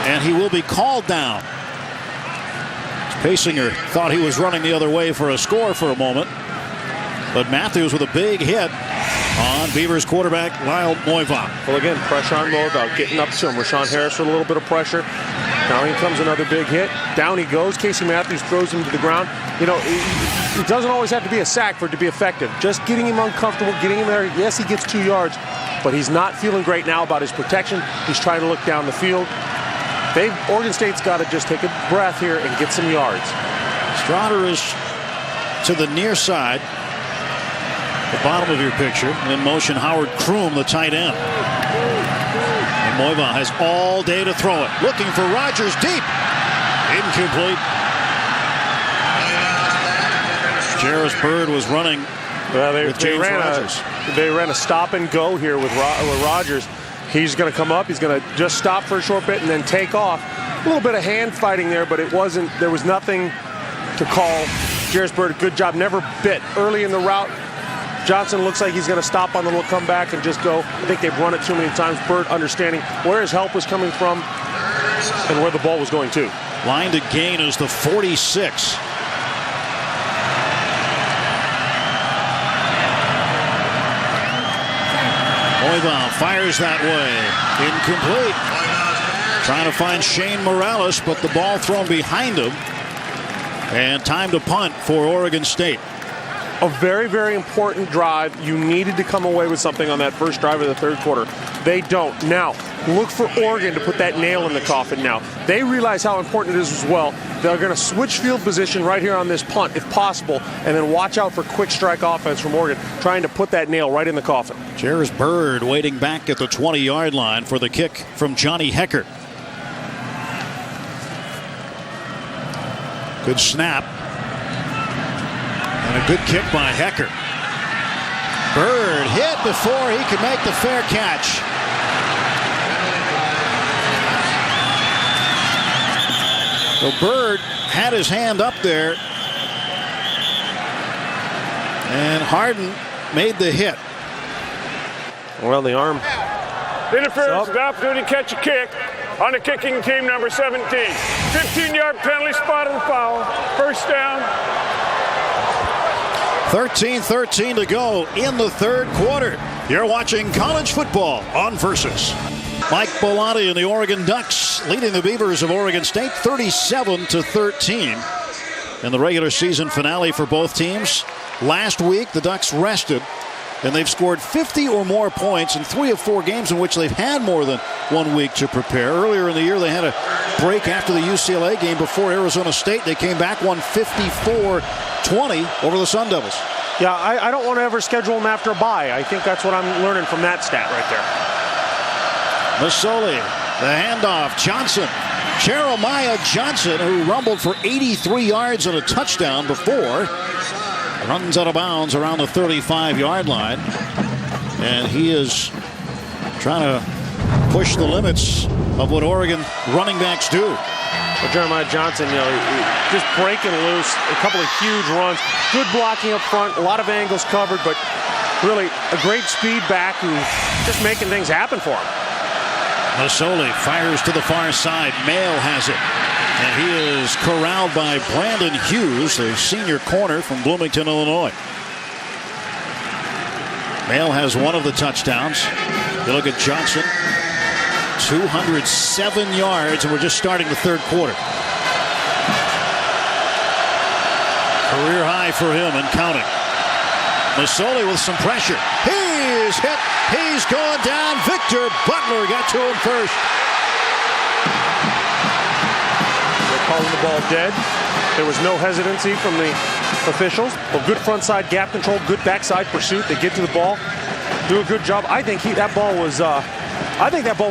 And he will be called down. Paysinger thought he was running the other way for a score for a moment. But Matthews with a big hit on Beavers quarterback Lyle Moival. Well, again, pressure on Moival, getting up to him. Rashawn Harris with a little bit of pressure. Now here comes another big hit. Down he goes. Casey Matthews throws him to the ground. You know, it doesn't always have to be a sack for it to be effective. Just getting him uncomfortable, getting him there. Yes, he gets 2 yards, but he's not feeling great now about his protection. He's trying to look down the field. Oregon State's got to just take a breath here and get some yards. Strotter is to the near side, the bottom of your picture. And in motion, Howard Kroom, the tight end. And Moival has all day to throw it. Looking for Rogers deep. Incomplete. Jarris Bird was running with James Rogers. They ran a stop and go here with Rogers. He's going to come up. He's going to just stop for a short bit and then take off. A little bit of hand fighting there, but there was nothing to call. Jarris Bird, good job, never bit. Early in the route, Johnson looks like he's going to stop on the little comeback and just go. I think they've run it too many times. Bird understanding where his help was coming from and where the ball was going to. Line to gain is the 46. Moival fires that way. Incomplete. Trying to find Shane Morales, but the ball thrown behind him. And time to punt for Oregon State. A very, very important drive. You needed to come away with something on that first drive of the third quarter. They don't. Now, look for Oregon to put that nail in the coffin now. They realize how important it is as well. They're going to switch field position right here on this punt, if possible, and then watch out for quick strike offense from Oregon, trying to put that nail right in the coffin. Jarris Bird waiting back at the 20-yard line for the kick from Johnny Hecker. Good snap. And a good kick by Hecker. Bird hit before he could make the fair catch. So Bird had his hand up there. And Harden made the hit. Well, the arm. Interference with the opportunity to catch a kick on the kicking team, number 17. 15-yard penalty, spot of the foul. First down. 13-13 to go in the third quarter. You're watching college football on Versus. Mike Bolatti and the Oregon Ducks leading the Beavers of Oregon State 37-13 in the regular season finale for both teams. Last week, the Ducks rested, and they've scored 50 or more points in 3 of 4 games in which they've had more than 1 week to prepare. Earlier in the year, they had a break after the UCLA game before Arizona State. They came back, won 54-20 over the Sun Devils. Yeah, I don't want to ever schedule them after a bye. I think that's what I'm learning from that stat right there. Masoli, the handoff, Johnson. Jeremiah Johnson, who rumbled for 83 yards and a touchdown before, runs out of bounds around the 35-yard line. And he is trying to push the limits of what Oregon running backs do. Well, Jeremiah Johnson, just breaking loose, a couple of huge runs, good blocking up front, a lot of angles covered, but really a great speed back who's just making things happen for him. Masoli fires to the far side. Mail has it. And he is corralled by Brandon Hughes, the senior corner from Bloomington, Illinois. Mail has one of the touchdowns. You look at Johnson. 207 yards, and we're just starting the third quarter. Career high for him and counting. Masoli with some pressure. He's hit. He's going down. Victor Butler got to him first. They're calling the ball dead. There was no hesitancy from the officials. Well, good front side gap control, good backside pursuit. They get to the ball, do a good job. I think that ball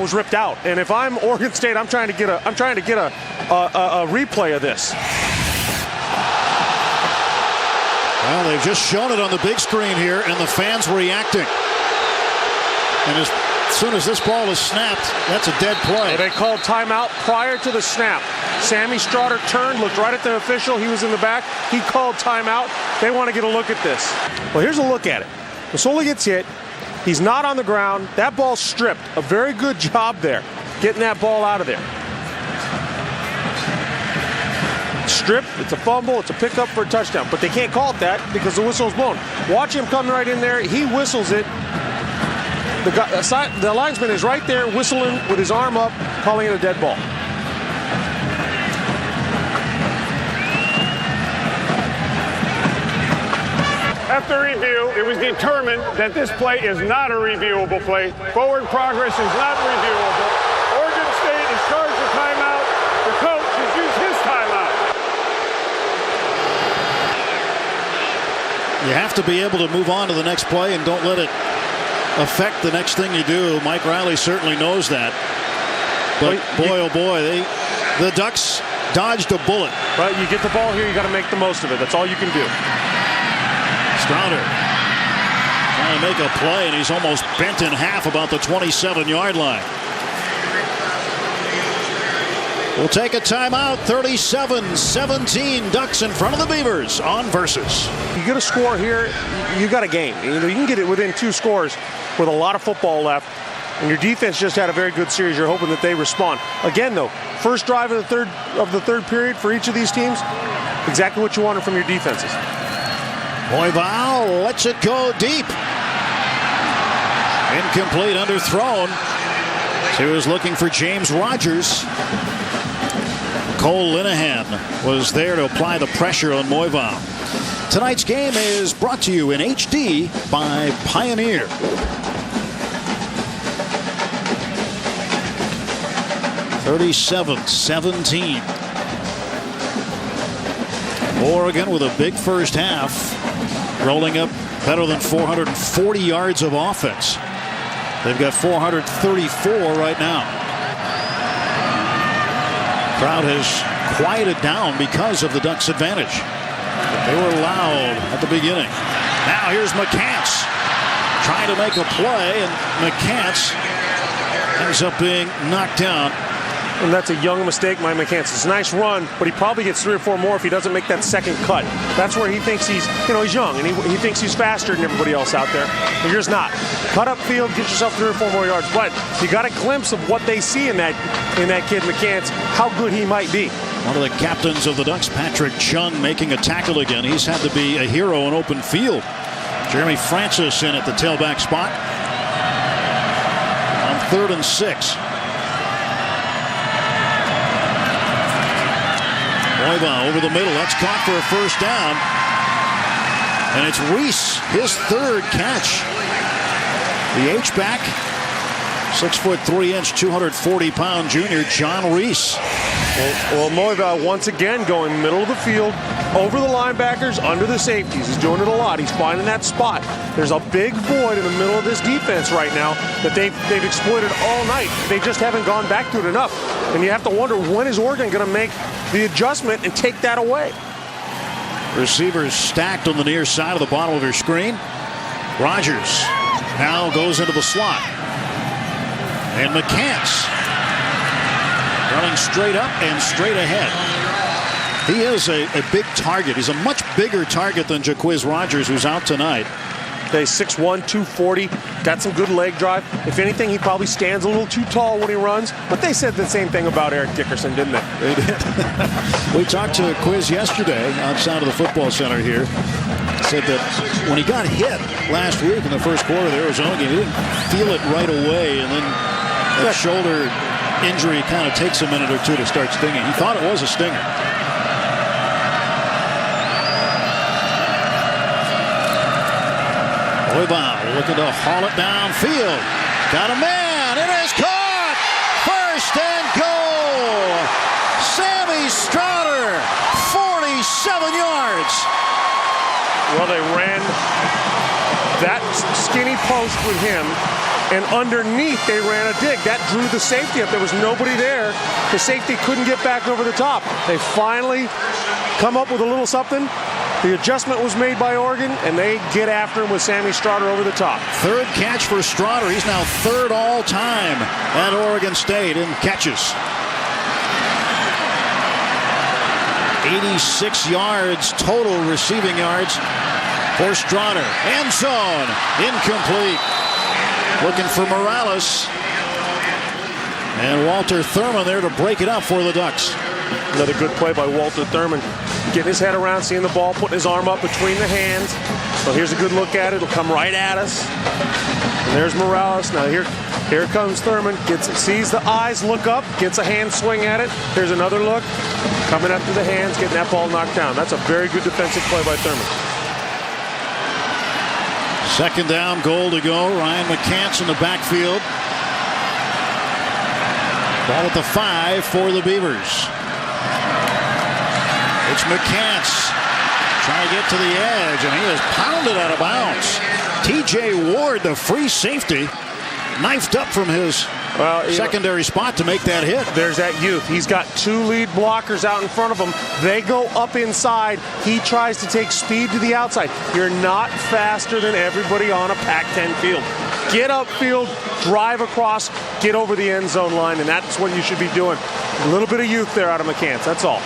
was ripped out. And if I'm Oregon State, I'm trying to get a replay of this. Well, they've just shown it on the big screen here, and the fans reacting. And as soon as this ball is snapped, that's a dead play. They called timeout prior to the snap. Sammy Strotter turned, looked right at the official. He was in the back. He called timeout. They want to get a look at this. Well, here's a look at it. Masoli gets hit. He's not on the ground. That ball's stripped. A very good job there, getting that ball out of there. Stripped, it's a fumble, it's a pickup for a touchdown. But they can't call it that because the whistle's blown. Watch him come right in there. He whistles it. The linesman is right there whistling with his arm up, calling it a dead ball. After review, it was determined that this play is not a reviewable play. Forward progress is not reviewable. Oregon State is charged with timeout. The coach has used his timeout. You have to be able to move on to the next play and don't let it affect the next thing you do. Mike Riley certainly knows that. But boy, oh boy, the Ducks dodged a bullet. Right, you get the ball here, you got to make the most of it. That's all you can do. Strouder trying to make a play, and he's almost bent in half about the 27-yard line. We'll take a timeout. 37-17, Ducks in front of the Beavers on Versus. You get a score here, you got a game. You can get it within 2 scores with a lot of football left, and your defense just had a very good series. You're hoping that they respond. Again, though, first drive of the third period for each of these teams, exactly what you wanted from your defenses. Moival lets it go deep. Incomplete, underthrown. So he was looking for James Rogers. Cole Linehan was there to apply the pressure on Moival. Tonight's game is brought to you in HD by Pioneer. (37-17). Oregon with a big first half, rolling up better than 440 yards of offense. They've got 434 right now. Crowd has quieted down because of the Ducks' advantage. They were loud at the beginning. Now here's McCants trying to make a play, and McCants ends up being knocked down. And that's a young mistake by McCants. It's a nice run, but he probably gets 3 or 4 more if he doesn't make that second cut. That's where he thinks he's young, and he thinks he's faster than everybody else out there. But you're just not. Cut up field, get yourself 3 or 4 more yards. But you got a glimpse of what they see in that kid McCants, how good he might be. One of the captains of the Ducks, Patrick Chung, making a tackle again. He's had to be a hero in open field. Jeremy Francis in at the tailback spot on 3rd and 6. Moival over the middle. That's caught for a first down. And it's Reese, his 3rd catch. The H-back, 6'3", 240-pound junior John Reese. Well, Moival once again going middle of the field, over the linebackers, under the safeties. He's doing it a lot. He's finding that spot. There's a big void in the middle of this defense right now that they've exploited all night. They just haven't gone back to it enough. And you have to wonder, when is Oregon going to make the adjustment and take that away? Receivers stacked on the near side of the bottom of your screen. Rogers now goes into the slot. And McCants running straight up and straight ahead. He is a big target. He's a much bigger target than Jaquiz Rogers, who's out tonight. Okay, 6'1", 240, got some good leg drive. If anything, he probably stands a little too tall when he runs. But they said the same thing about Eric Dickerson, didn't they? They did. We talked to Quiz yesterday outside of the football center here. Said that when he got hit last week in the first quarter of the Arizona game, he didn't feel it right away. And then That shoulder injury kind of takes a minute or two to start stinging. He thought it was a stinger. Oibau looking to haul it downfield. Got a man. It is caught. First and goal. Sammy Stroughter, 47 yards. Well, they ran that skinny post with him, and underneath they ran a dig. That drew the safety up. There was nobody there. The safety couldn't get back over the top. They finally come up with a little something. The adjustment was made by Oregon, and they get after him with Sammy Stroughter over the top. Third catch for Stroughter. He's now third all time at Oregon State in catches. 86 yards total receiving yards for Stroughter. End zone. Incomplete. Looking for Morales. And Walter Thurman there to break it up for the Ducks. Another good play by Walter Thurman. Getting his head around, seeing the ball, putting his arm up between the hands. So here's a good look at it. It'll come right at us. And there's Morales. Now here comes Thurman. Sees the eyes, look up, gets a hand swing at it. Here's another look. Coming up to the hands, getting that ball knocked down. That's a very good defensive play by Thurman. Second down, goal to go. Ryan McCants in the backfield. Ball at the 5 for the Beavers. It's McCants trying to get to the edge, and he is pounded out of bounds. T.J. Ward, the free safety, knifed up from his secondary spot to make that hit. There's that youth. He's got 2 lead blockers out in front of him. They go up inside. He tries to take speed to the outside. You're not faster than everybody on a Pac-10 field. Get upfield, drive across, get over the end zone line, and that's what you should be doing. A little bit of youth there out of McCants, that's all.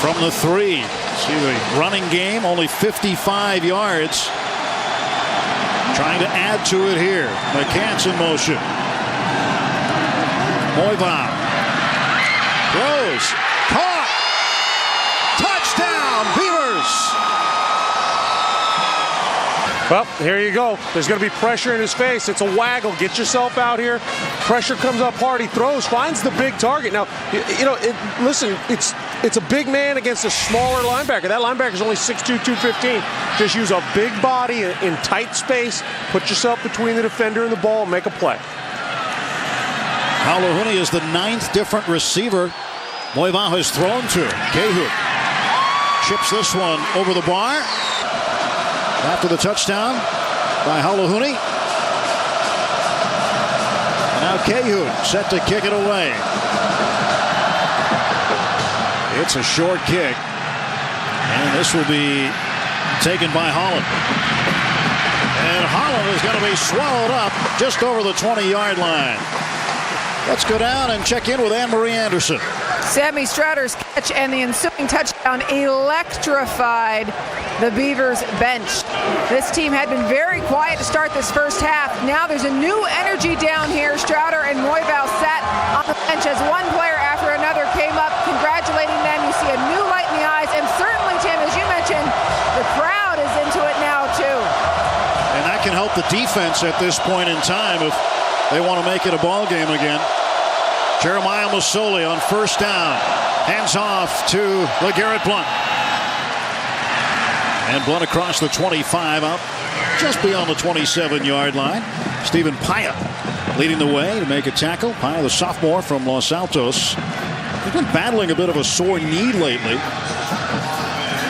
From the 3. See the running game, only 55 yards. Trying to add to it here. McCants in motion. Moivon throws. Caught. Touchdown, Beavers. Well, here you go. There's going to be pressure in his face. It's a waggle. Get yourself out here. Pressure comes up hard. He throws, finds the big target. Now, listen, it's a big man against a smaller linebacker. That linebacker's only 6'2", 215. Just use a big body in tight space. Put yourself between the defender and the ball and make a play. Halohuni is the 9th different receiver Moivon has thrown to. Cahoon chips this one over the bar. After the touchdown by Halohuni. Now Cahoon set to kick it away. It's a short kick. And this will be taken by Holland. And Holland is going to be swallowed up just over the 20-yard line. Let's go down and check in with Anne-Marie Anderson. Sammy Stroughter's catch and the ensuing touchdown electrified the Beavers bench. This team had been very quiet to start this first half. Now there's a new energy down here. Stroughter and Moivau sat on the bench as one player after another came up congratulating them. You see a new light in the eyes, and certainly, Tim, as you mentioned, the crowd is into it now too. And that can help the defense at this point in time if they want to make it a ball game again. Jeremiah Masoli on first down. Hands off to LeGarrette Blount. And Blount across the 25 out just beyond the 27-yard line. Stephen Paya leading the way to make a tackle. Paya, the sophomore from Los Altos. He's been battling a bit of a sore knee lately.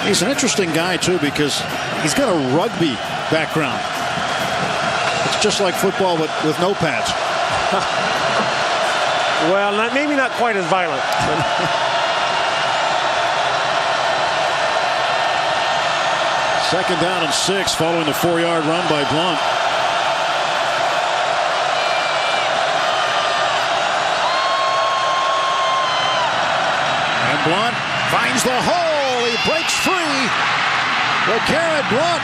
He's an interesting guy, too, because he's got a rugby background. It's just like football, but with no pads. Well, maybe not quite as violent. Second down and 6 following the 4-yard run by Blount. And Blount finds the hole. He breaks free. LeGarrette Blount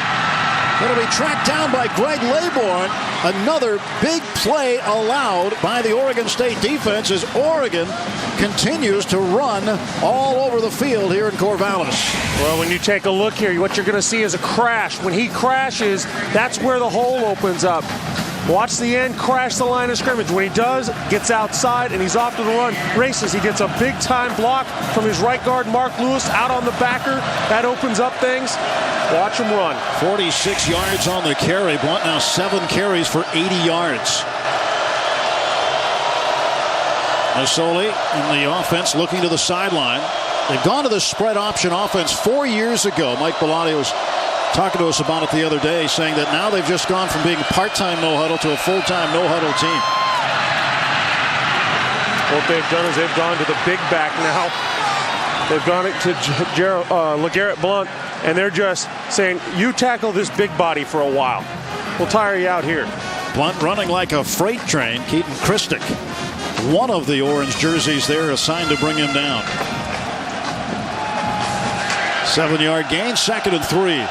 going to be tracked down by Greg Laybourne. Another big play allowed by the Oregon State defense as Oregon continues to run all over the field here in Corvallis. Well, when you take a look here, what you're going to see is a crash. When he crashes, that's where the hole opens up. Watch the end, crash the line of scrimmage. When he does, gets outside and he's off to the run, races. He gets a big-time block from his right guard, Mark Lewis, out on the backer. That opens up things. Watch him run. 46 yards on the carry. Blunt now 7 carries for 80 yards. Masoli in the offense looking to the sideline. They've gone to the spread option offense 4 years ago. Mike Bellotti was talking to us about it the other day, saying that now they've just gone from being part-time no-huddle to a full-time no-huddle team. What they've done is they've gone to the big back now. They've gone to LeGarrette Blunt, and they're just saying, you tackle this big body for a while. We'll tire you out here. Blunt running like a freight train. Keaton Christic, one of the orange jerseys there, assigned to bring him down. 7-yard gain, 2nd and 3.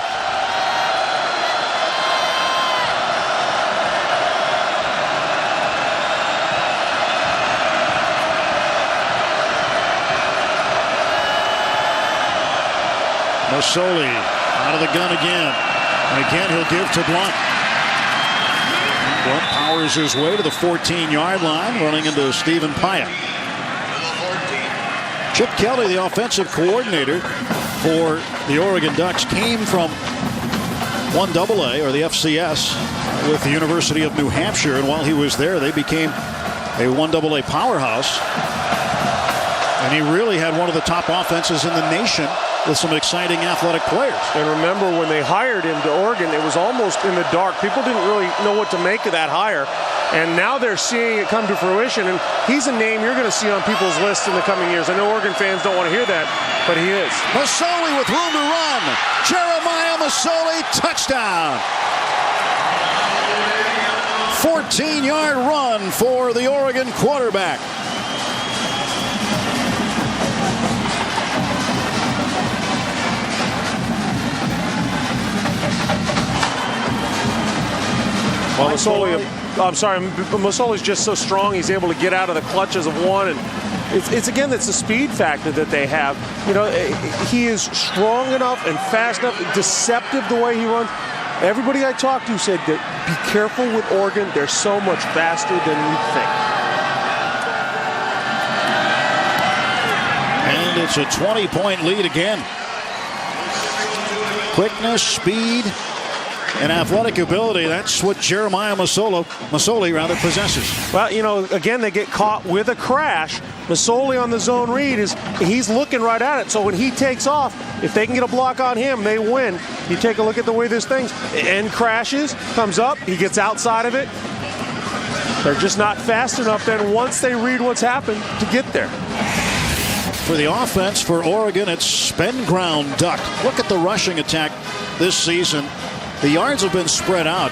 Masoli out of the gun again. And again, he'll give to Blunt. Blunt powers his way to the 14-yard line, running into Stephen Pyatt. Chip Kelly, the offensive coordinator for the Oregon Ducks, came from 1AA, or the FCS, with the University of New Hampshire. And while he was there, they became a 1AA powerhouse. And he really had one of the top offenses in the nation, with some exciting athletic players. And remember, when they hired him to Oregon, it was almost in the dark. People didn't really know what to make of that hire. And now they're seeing it come to fruition. And he's a name you're going to see on people's lists in the coming years. I know Oregon fans don't want to hear that, but he is. Masoli with room to run. Jeremiah Masoli, touchdown. 14-yard run for the Oregon quarterback. Well, Masoli's just so strong. He's able to get out of the clutches of one, and it's the speed factor that they have. You know, he is strong enough and fast enough, deceptive the way he runs. Everybody I talked to said that be careful with Oregon. They're so much faster than you think. And it's a 20-point lead again. Quickness, speed, and athletic ability, that's what Jeremiah Masoli possesses. Well, you know, again, they get caught with a crash. Masoli on the zone read he's looking right at it. So when he takes off, if they can get a block on him, they win. You take a look at the way this thing's end crashes, comes up, he gets outside of it. They're just not fast enough then once they read what's happened to get there. For the offense for Oregon, it's spend ground duck. Look at the rushing attack this season. The yards have been spread out.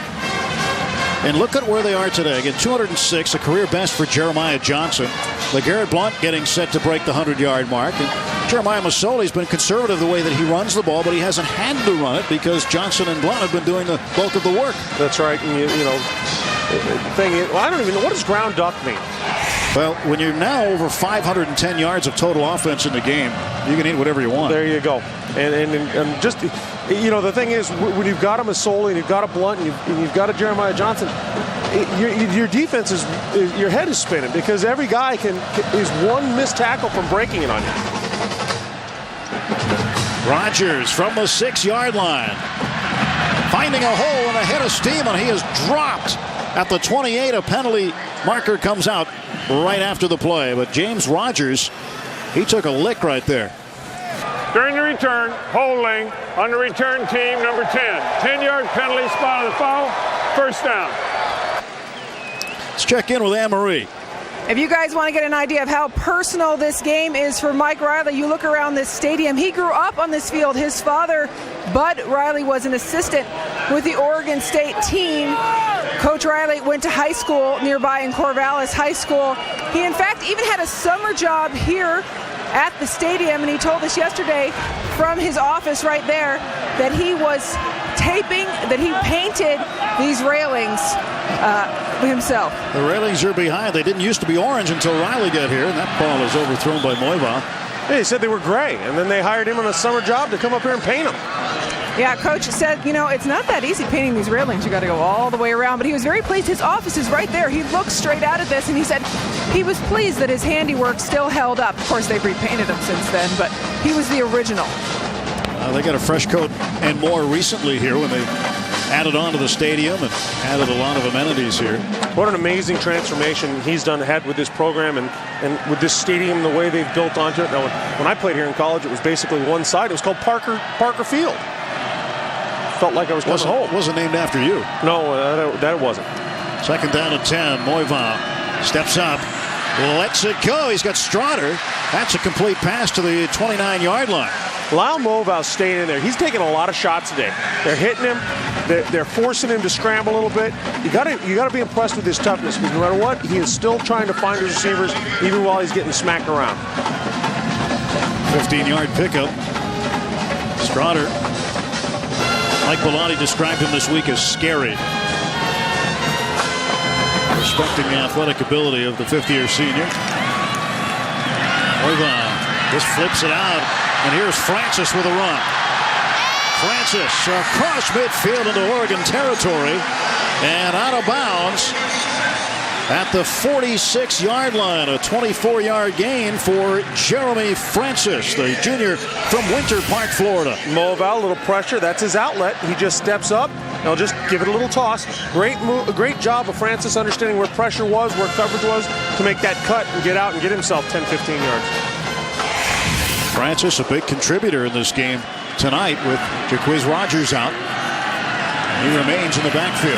And look at where they are today. Again, 206, a career best for Jeremiah Johnson. LeGarrette Blunt getting set to break the 100-yard mark. And Jeremiah Masoli's been conservative the way that he runs the ball, but he hasn't had to run it because Johnson and Blunt have been doing the bulk of the work. That's right. And the thing is, I don't even know, what does ground duck mean? Well, when you're now over 510 yards of total offense in the game, you can eat whatever you want. There you go. And just, you know, the thing is, when you've got a Masoli and you've got a Blunt and you've got a Jeremiah Johnson, your defense is, your head is spinning because every guy is one missed tackle from breaking it on you. Rogers from the 6-yard line, finding a hole and a head of steam, and he is dropped at the 28. A penalty marker comes out right after the play, but James Rogers, he took a lick right there. During the return, holding on the return team, number 10. 10-yard penalty, spot on the foul, first down. Let's check in with Anne Marie. If you guys want to get an idea of how personal this game is for Mike Riley, you look around this stadium. He grew up on this field. His father, Bud Riley, was an assistant with the Oregon State team. Coach Riley went to high school nearby in Corvallis High School. He, in fact, even had a summer job here at the stadium, and he told us yesterday from his office right there that he was taping, that he painted these railings himself. The railings are behind. They didn't used to be orange until Riley got here, and that ball is overthrown by Moiva. They said they were gray, and then they hired him on a summer job to come up here and paint them. Yeah, Coach said, you know, it's not that easy painting these railings. You got to go all the way around. But he was very pleased. His office is right there. He looked straight out at this, and he said he was pleased that his handiwork still held up. Of course, they've repainted them since then, but he was the original. They got a fresh coat and more recently here when they added on to the stadium and added a lot of amenities here. What an amazing transformation he's done ahead with this program and with this stadium, the way they've built onto it. Now, when I played here in college, it was basically one side. It was called Parker Field. Felt like I was coming home. Wasn't named after you. No, that wasn't. Second down and 10. Moiva steps up, lets it go. He's got Strotter. That's a complete pass to the 29-yard line. Lyle Moval's staying in there. He's taking a lot of shots today. They're hitting him. They're forcing him to scramble a little bit. You got to be impressed with his toughness, because no matter what, he is still trying to find his receivers even while he's getting smacked around. 15-yard pickup. Strotter. Mike Bellotti described him this week as scary. Respecting the athletic ability of the fifth-year senior. Moiva just flips it out. And here's Francis with a run. Francis across midfield into Oregon territory and out of bounds at the 46-yard line. A 24-yard gain for Jeremy Francis, the junior from Winter Park, Florida. Moval, a little pressure. That's his outlet. He just steps up. He'll just give it a little toss. Great job of Francis understanding where pressure was, where coverage was, to make that cut and get out and get himself 10, 15 yards. Francis, a big contributor in this game tonight with Jaquiz Rogers out. He remains in the backfield.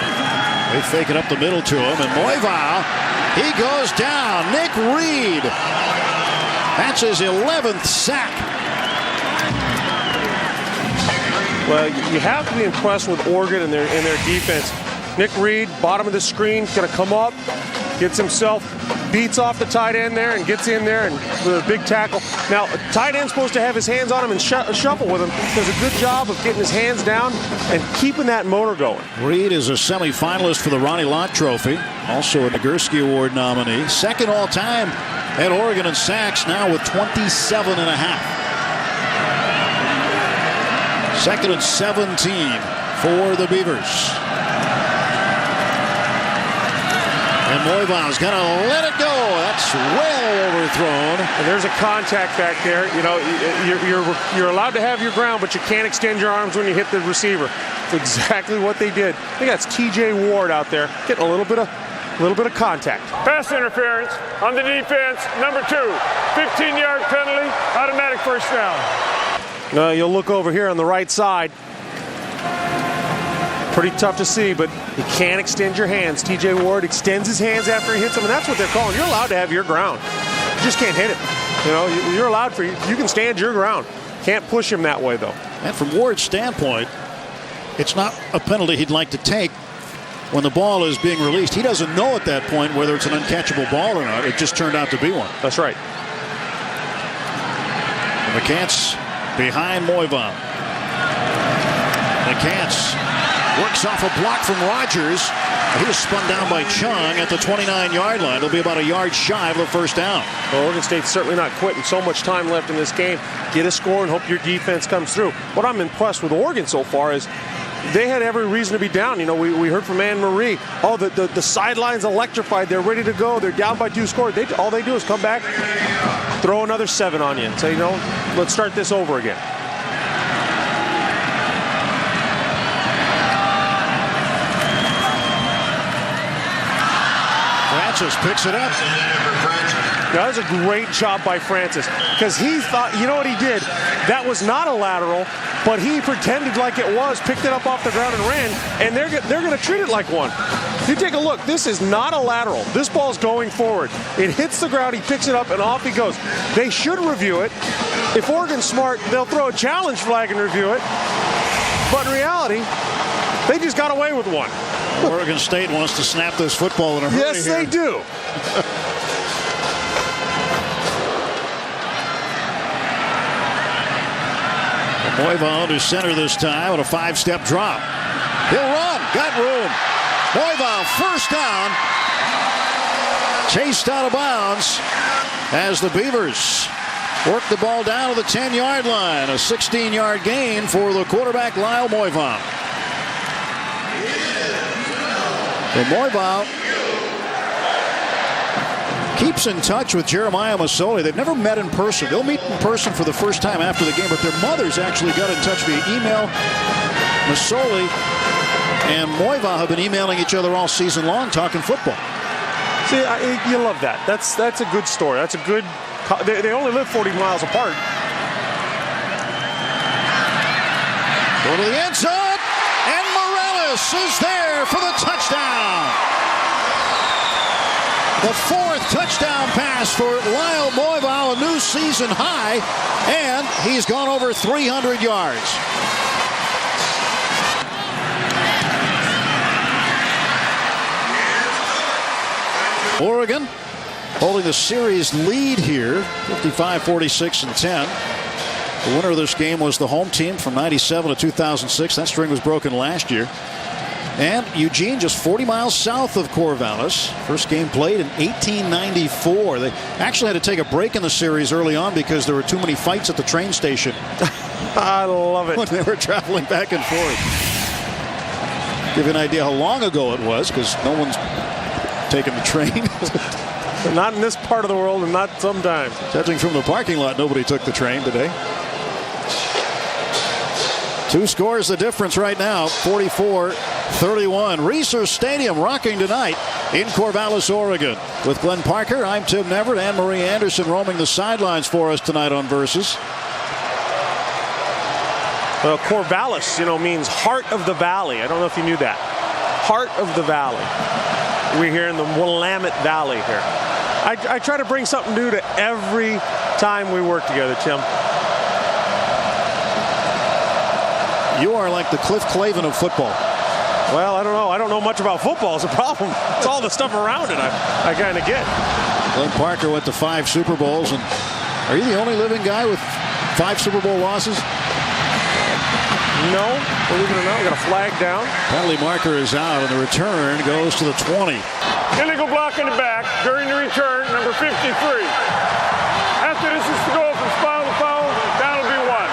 They fake it up the middle to him, and Moiva, he goes down. Nick Reed. That's his 11th sack. Well, you have to be impressed with Oregon and their defense. Nick Reed, bottom of the screen, going to come up, gets himself, beats off the tight end there and gets in there and with a big tackle. Now, tight end's supposed to have his hands on him and shuffle with him. Does a good job of getting his hands down and keeping that motor going. Reed is a semifinalist for the Ronnie Lott Trophy, also a Nagurski Award nominee. Second all-time at Oregon in sacks, now with 27 and a half. Second and 17 for the Beavers. And Moiva's going to let it go. That's well overthrown. And there's a contact back there. You know, you're allowed to have your ground, but you can't extend your arms when you hit the receiver. It's exactly what they did. I think that's T.J. Ward out there getting a little bit of contact. Pass interference on the defense. Number 2, 15-yard penalty, automatic first down. You'll look over here on the right side. Pretty tough to see, but you can't extend your hands. T.J. Ward extends his hands after he hits them, and that's what they're calling. You're allowed to have your ground. You just can't hit it. You know, you're allowed you can stand your ground. Can't push him that way, though. And from Ward's standpoint, it's not a penalty he'd like to take when the ball is being released. He doesn't know at that point whether it's an uncatchable ball or not. It just turned out to be one. That's right. And McCants behind Moiva. McCants works off a block from Rogers. He was spun down by Chung at the 29-yard line. It'll be about a yard shy of the first down. Well, Oregon State's certainly not quitting. So much time left in this game. Get a score and hope your defense comes through. What I'm impressed with Oregon so far is they had every reason to be down. You know, we heard from Anne Marie. Oh, the sidelines electrified. They're ready to go. They're down by 2 scores. All they do is come back, throw another 7 on you and say, you know, let's start this over again. Francis picks it up. That was a great job by Francis, because he thought, you know what he did? That was not a lateral, but he pretended like it was, picked it up off the ground and ran, and they're going to treat it like one. You take a look. This is not a lateral. This ball's going forward. It hits the ground, he picks it up, and off he goes. They should review it. If Oregon's smart, they'll throw a challenge flag and review it. But in reality, they just got away with one. Oregon State wants to snap this football in a hurry. Yes, they do. Moiva under center this time with a 5-step drop. He'll run. Got room. Moiva first down. Chased out of bounds as the Beavers Work the ball down to the 10-yard line. A 16-yard gain for the quarterback, Lyle Moivau. So Moivau keeps in touch with Jeremiah Masoli. They've never met in person. They'll meet in person for the first time after the game, but their mothers actually got in touch via email. Masoli and Moivau have been emailing each other all season long, talking football. See, you love that. That's a good story. That's a good. They only live 40 miles apart. Go to the end zone, and Morales is there for the touchdown. The fourth touchdown pass for Lyle Moivau, a new season high, and he's gone over 300 yards. Oregon holding the series lead here, 55-46-10. The winner of this game was the home team from 97 to 2006. That string was broken last year. And Eugene, just 40 miles south of Corvallis. First game played in 1894. They actually had to take a break in the series early on because there were too many fights at the train station. I love it. When they were traveling back and forth. Give you an idea how long ago it was, because no one's taking the train. Not in this part of the world, and not sometimes. Judging from the parking lot, nobody took the train today. 2 scores the difference right now, 44-31. Reser Stadium rocking tonight in Corvallis, Oregon. With Glenn Parker, I'm Tim Neverett. Anne Marie Anderson roaming the sidelines for us tonight on Versus. Well, Corvallis, means heart of the valley. I don't know if you knew that. Heart of the valley. We're here in the Willamette Valley here. I try to bring something new to every time we work together, Tim. You are like the Cliff Clavin of football. Well, I don't know. I don't know much about football. It's a problem. It's all the stuff around it I kind of get. Glenn Parker went to 5 Super Bowls. And are you the only living guy with 5 Super Bowl losses? No. Believe it or not, we got a flag down. Penalty marker is out, and the return goes to the 20. Illegal block in the back during the return, number 53. After this is to go from foul to foul, that'll be 1.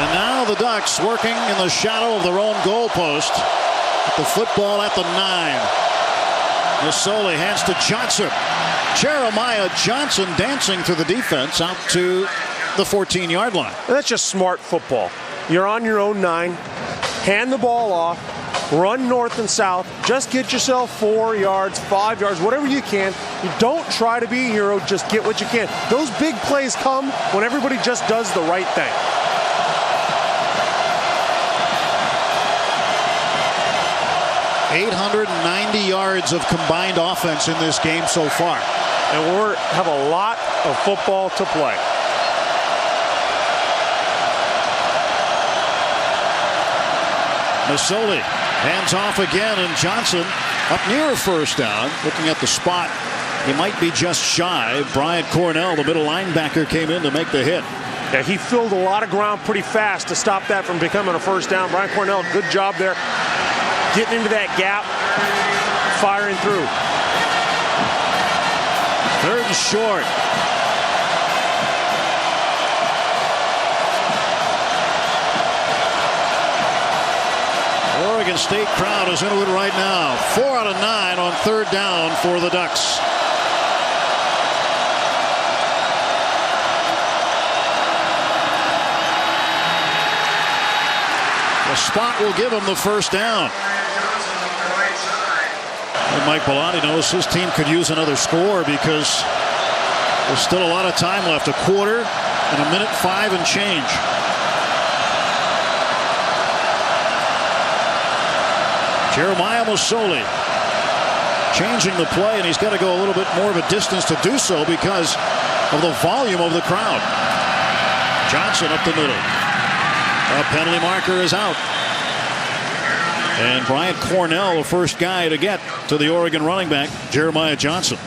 And now the Ducks working in the shadow of their own goalpost. The football at the 9. Masoli hands to Johnson. Jeremiah Johnson dancing through the defense out to the 14-yard line. That's just smart football. You're on your own 9. Hand the ball off. Run north and south. Just get yourself 4 yards, 5 yards, whatever you can. You don't try to be a hero. Just get what you can. Those big plays come when everybody just does the right thing. .890 yards of combined offense in this game so far. And we have a lot of football to play. Masoli hands off again, and Johnson up near a first down. Looking at the spot, he might be just shy. Bryant Cornell, the middle linebacker, came in to make the hit. Yeah, he filled a lot of ground pretty fast to stop that from becoming a first down. Bryant Cornell, good job there. Getting into that gap, firing through. 3rd and short. Oregon State crowd is into it right now. 4 out of 9 on 3rd down for the Ducks. The spot will give him the first down. And Mike Bellotti knows his team could use another score because there's still a lot of time left. A quarter and 1:05 and change. Jeremiah Masoli changing the play, and he's got to go a little bit more of a distance to do so because of the volume of the crowd. Johnson up the middle. A penalty marker is out. And Bryant Cornell, the first guy to get to the Oregon running back, Jeremiah Johnson.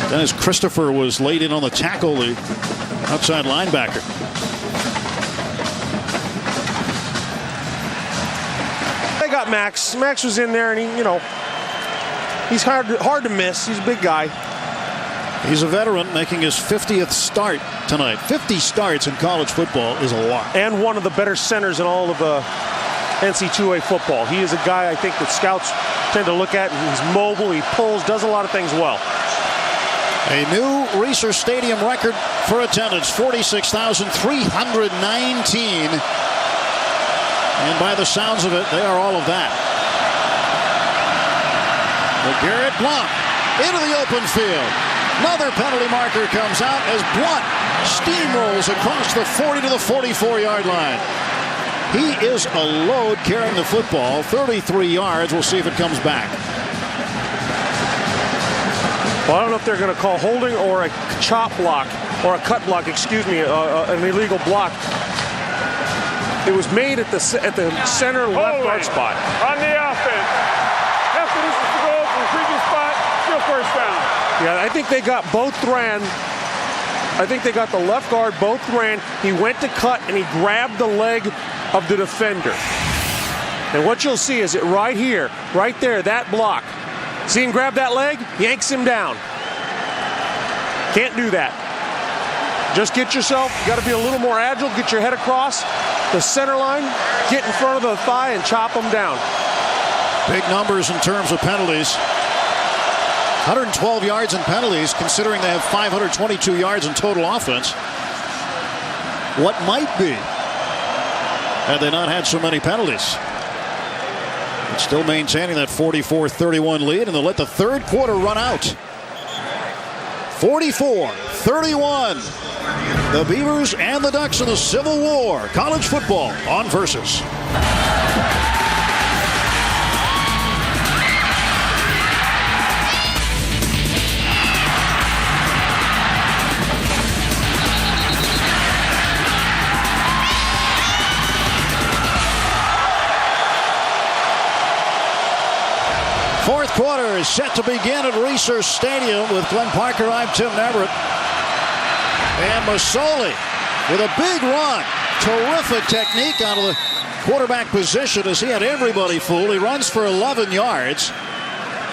Dennis Christopher was laid in on the tackle, the outside linebacker. They got Max. Max was in there, and he's hard to miss. He's a big guy. He's a veteran making his 50th start tonight. 50 starts in college football is a lot. And one of the better centers in all of NC2A football. He is a guy I think that scouts tend to look at. He's mobile, he pulls, does a lot of things well. A new Reser Stadium record for attendance, 46,319. And by the sounds of it, they are all of that. LeGarrette Blount into the open field. Another penalty marker comes out as Blount steamrolls across the 40 to the 44-yard line. He is a load carrying the football, 33 yards. We'll see if it comes back. Well, I don't know if they're going to call holding or a chop block, or a cut block, excuse me, an illegal block. It was made at the center left guard spot. On the offense. After this is the goal from the previous spot, still first down. Yeah, I think they got both ran. I think they got the left guard, both ran. He went to cut, and he grabbed the leg of the defender. And what you'll see is it right here, right there, that block. See him grab that leg? Yanks him down. Can't do that. Just get yourself, you got to be a little more agile, get your head across the center line, get in front of the thigh, and chop him down. Big numbers in terms of penalties. 112 yards in penalties, considering they have 522 yards in total offense. What might be had they not had so many penalties? But still maintaining that 44-31 lead, and they'll let the third quarter run out. 44-31. The Beavers and the Ducks in the Civil War. College football on Versus. Fourth quarter is set to begin at Reser Stadium with Glenn Parker. I'm Tim Neverett. And Masoli with a big run. Terrific technique out of the quarterback position as he had everybody fooled. He runs for 11 yards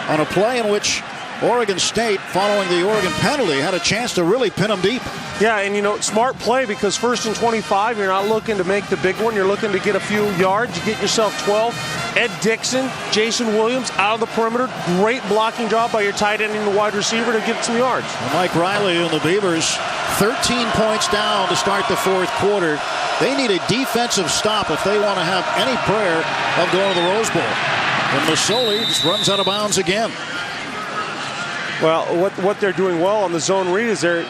on a play in which Oregon State, following the Oregon penalty, had a chance to really pin him deep. Yeah, and you know, smart play, because 1st and 25, you're not looking to make the big one. You're looking to get a few yards. You get yourself 12. Ed Dixon, Jason Williams out of the perimeter. Great blocking job by your tight end and the wide receiver to get some yards. And Mike Riley and the Beavers, 13 points down to start the fourth quarter. They need a defensive stop if they want to have any prayer of going to the Rose Bowl. And Masoli just runs out of bounds again. Well, what they're doing well on the zone read is they're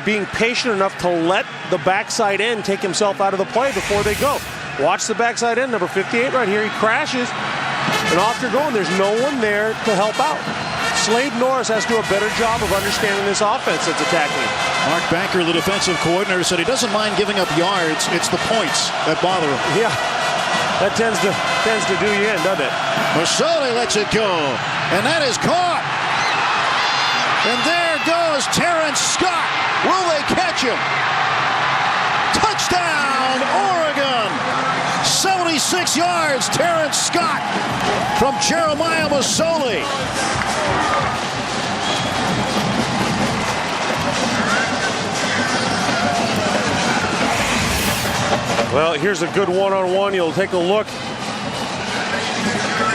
being patient enough to let the backside end take himself out of the play before they go. Watch the backside end, number 58 right here. He crashes, and off you're going. There's no one there to help out. Slade Norris has to do a better job of understanding this offense that's attacking. Mark Banker, the defensive coordinator, said he doesn't mind giving up yards. It's the points that bother him. Yeah, that tends to do you in, doesn't it? Masoli lets it go, and that is caught. And there goes Terrence Scott. Will they catch him? Touchdown, Oregon! 76 yards, Terrence Scott from Jeremiah Masoli. Well, here's a good one-on-one. You'll take a look.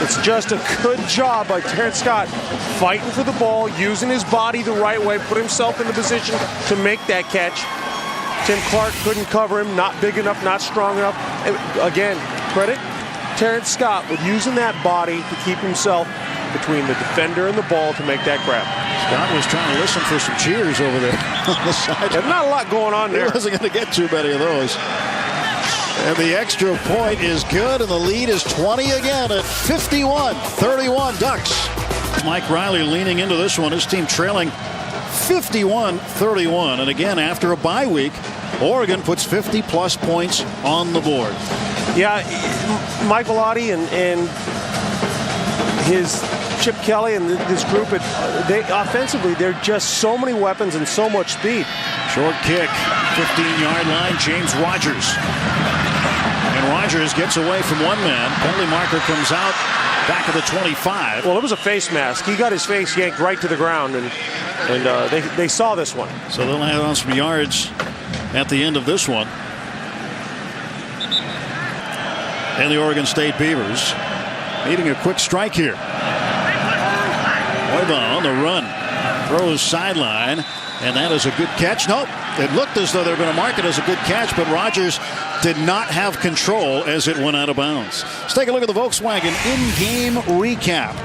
It's just a good job by Terrence Scott, fighting for the ball, using his body the right way, put himself in the position to make that catch. Tim Clark couldn't cover him, not big enough, not strong enough. Again, credit Terrence Scott with using that body to keep himself between the defender and the ball to make that grab. Scott was trying to listen for some cheers over there on the side. There's not a lot going on there. He wasn't going to get too many of those. And the extra point is good, and the lead is 20 again at 51-31 Ducks. Mike Riley leaning into this one. His team trailing 51-31. And again, after a bye week, Oregon puts 50-plus points on the board. Yeah, Mike Velotti and his Chip Kelly and this group, they offensively, they're just so many weapons and so much speed. Short kick, 15-yard line, James Rogers. And Rogers gets away from one man. Penalty marker comes out back of the 25. Well, it was a face mask. He got his face yanked right to the ground, and And they saw this one. So they'll add on some yards at the end of this one. And the Oregon State Beavers needing a quick strike here. Oiba on the run. Throws sideline. And that is a good catch. Nope. It looked as though they were going to mark it as a good catch, but Rogers did not have control as it went out of bounds. Let's take a look at the Volkswagen in-game recap.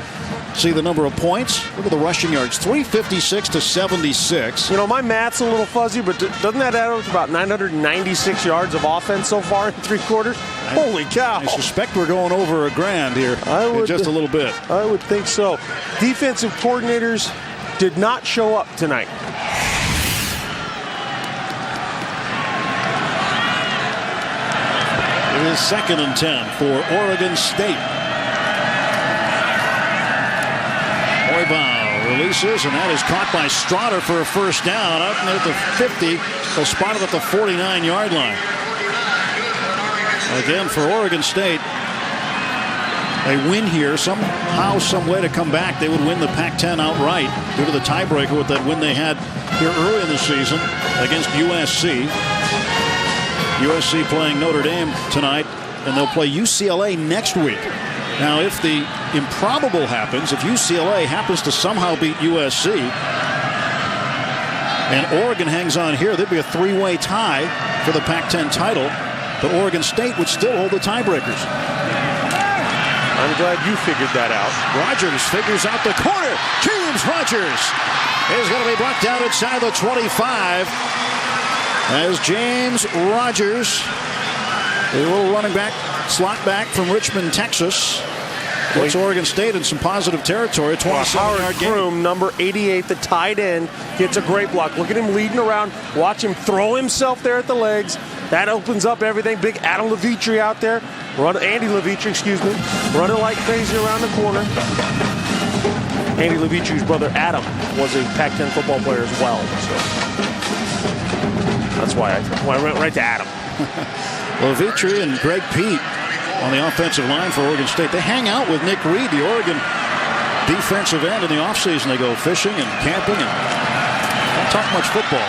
See the number of points. Look at the rushing yards, 356 to 76. You know, my math's a little fuzzy, but doesn't that add up to about 996 yards of offense so far in 3 quarters? Holy cow. I suspect we're going over $1,000 here in just a little bit. I would think so. Defensive coordinators did not show up tonight. It is 2nd and 10 for Oregon State. Oiba releases, and that is caught by Strotter for a first down. Up at the 50, they'll spot it at the 49-yard line. Again, for Oregon State, they win here somehow, some way to come back. They would win the Pac-10 outright due to the tiebreaker with that win they had here early in the season against USC. USC playing Notre Dame tonight, and they'll play UCLA next week. Now, if the improbable happens, if UCLA happens to somehow beat USC, and Oregon hangs on here, there'd be a 3-way tie for the Pac-10 title, but Oregon State would still hold the tiebreakers. I'm glad you figured that out. Rogers figures out the corner. James Rogers is going to be brought down inside the 25. As James Rogers, a little running back, slot back from Richmond, Texas, gets Oregon State in some positive territory. 27-yard game. Kroom, number 88, the tight end, gets a great block. Look at him leading around. Watch him throw himself there at the legs. That opens up everything. Big Adam Levitri out there. Andy Levitri, excuse me. Running like crazy around the corner. Andy Levitri's brother Adam was a Pac-10 football player as well. So that's why I went right to Adam. Levitri and Greg Pete on the offensive line for Oregon State. They hang out with Nick Reed, the Oregon defensive end, in the offseason. They go fishing and camping and don't talk much football.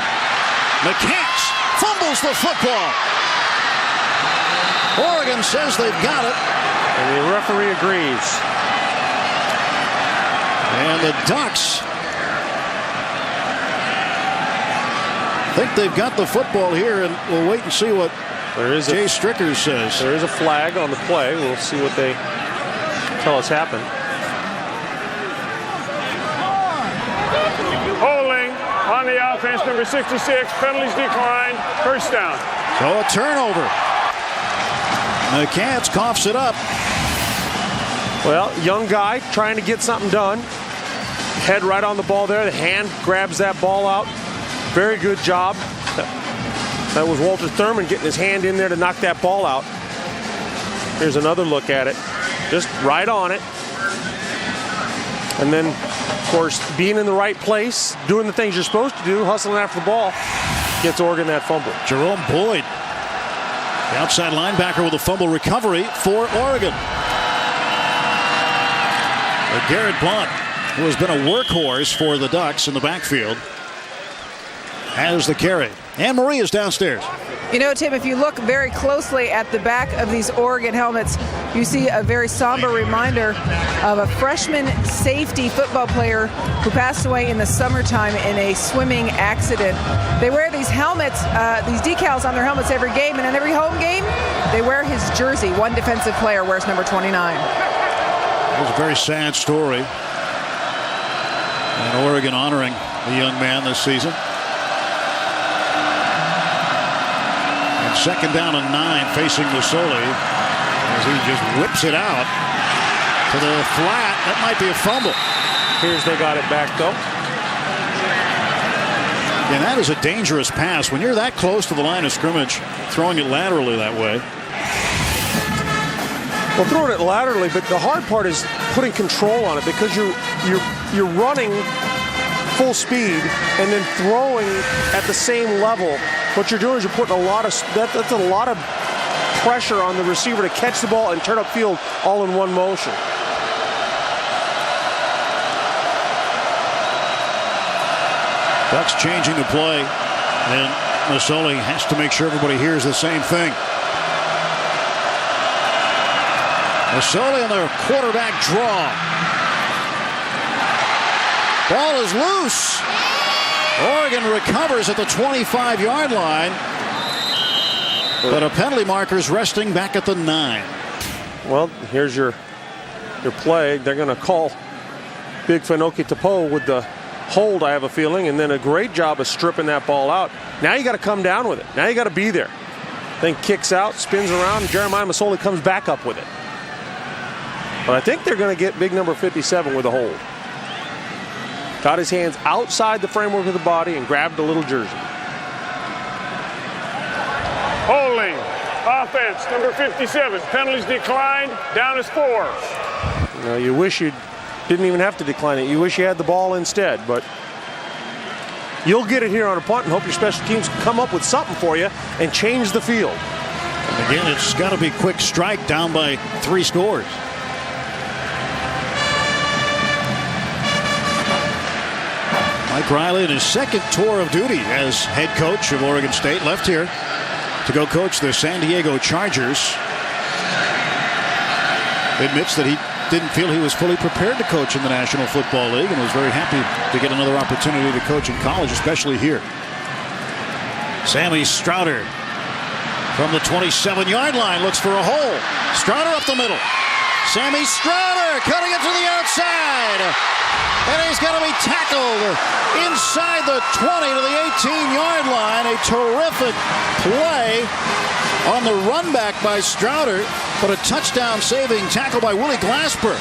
McCants fumbles the football. Oregon says they've got it. And the referee agrees. And the Ducks think they've got the football here, and we'll wait and see what Jay Stricker says. There is a flag on the play. We'll see what they tell us happened. Holding on the offense, number 66. Penalties declined. First down. So a turnover. McCants coughs it up. Well, young guy trying to get something done. Head right on the ball there. The hand grabs that ball out. Very good job. That was Walter Thurman getting his hand in there to knock that ball out. Here's another look at it. Just right on it. And then, of course, being in the right place, doing the things you're supposed to do, hustling after the ball, gets Oregon that fumble. Jerome Boyd, the outside linebacker, with a fumble recovery for Oregon. Garrett Blunt, who has been a workhorse for the Ducks in the backfield, has the carry. Anne Marie is downstairs. You know, Tim, if you look very closely at the back of these Oregon helmets, you see a very somber reminder of a freshman safety football player who passed away in the summertime in a swimming accident. They wear these helmets, these decals on their helmets every game, and in every home game, they wear his jersey. One defensive player wears number 29. It was a very sad story. And Oregon honoring the young man this season. And 2nd down and 9 facing Masoli as he just whips it out to the flat. That might be a fumble. Here's they got it back though. And that is a dangerous pass. When you're that close to the line of scrimmage, throwing it laterally that way. Well, throwing it laterally, but the hard part is putting control on it because you're running full speed and then throwing at the same level. What you're doing is you're putting a lot of that's a lot of pressure on the receiver to catch the ball and turn upfield all in one motion. Ducks changing the play, and Masoli has to make sure everybody hears the same thing. Masoli on the quarterback draw. Ball is loose. Oregon recovers at the 25-yard line, but a penalty marker's resting back at the 9. Well, here's your play. They're going to call Big Fenoki Tapo with the hold, I have a feeling, and then a great job of stripping that ball out. Now you got to come down with it. Now you got to be there. Then kicks out, spins around, and Jeremiah Masoli comes back up with it. But I think they're going to get big number 57 with a hold. Got his hands outside the framework of the body and grabbed the little jersey. Holding. Offense, number 57. Penalties declined. Down is 4. Now, you wish you didn't even have to decline it. You wish you had the ball instead, but you'll get it here on a punt and hope your special teams come up with something for you and change the field. And again, it's got to be quick strike, down by 3 scores. Mike Riley in his second tour of duty as head coach of Oregon State left here to go coach the San Diego Chargers. Admits that he didn't feel he was fully prepared to coach in the National Football League and was very happy to get another opportunity to coach in college, especially here. Sammy Strouder from the 27-yard line looks for a hole. Strouder up the middle. Sammy Strouder cutting it to the outside. And he's going to be tackled inside the 20 to the 18-yard line. A terrific play on the run back by Strouder, but a touchdown-saving tackle by Willie Glasper.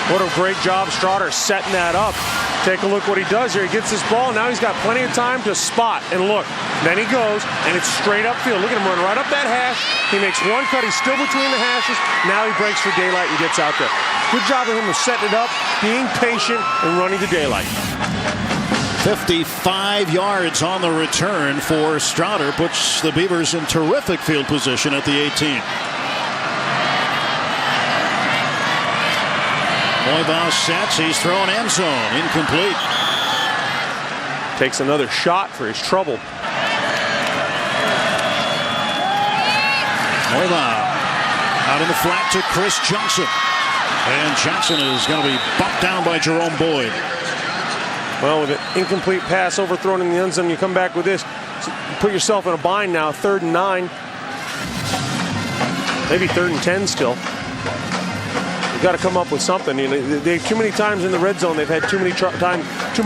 What a great job Strouder setting that up. Take a look what he does here. He gets this ball. Now he's got plenty of time to spot and look. Then he goes, and it's straight upfield. Look at him run right up that hash. He makes one cut. He's still between the hashes. Now he breaks for daylight and gets out there. Good job of him of setting it up, being patient, and running to daylight. 55 yards on the return for Strouder. Puts the Beavers in terrific field position at the 18. Moibaugh sets. He's thrown end zone. Incomplete. Takes another shot for his trouble. Moibaugh out in the flat to Chris Johnson. And Johnson is going to be bumped down by Jerome Boyd. Well, with an incomplete pass overthrown in the end zone, you come back with this. You put yourself in a bind now. 3rd and 9. Maybe 3rd and 10 still. You've got to come up with something. You know, they too many times in the red zone. They've had too many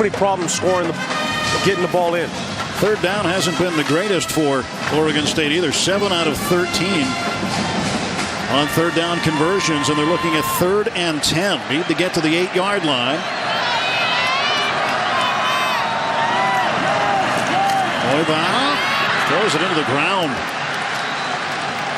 problems scoring, getting the ball in. 3rd down hasn't been the greatest for Oregon State either. 7 out of 13 on 3rd down conversions, and they're looking at 3rd and 10. Need to get to the 8-yard line. Moibaugh throws it into the ground.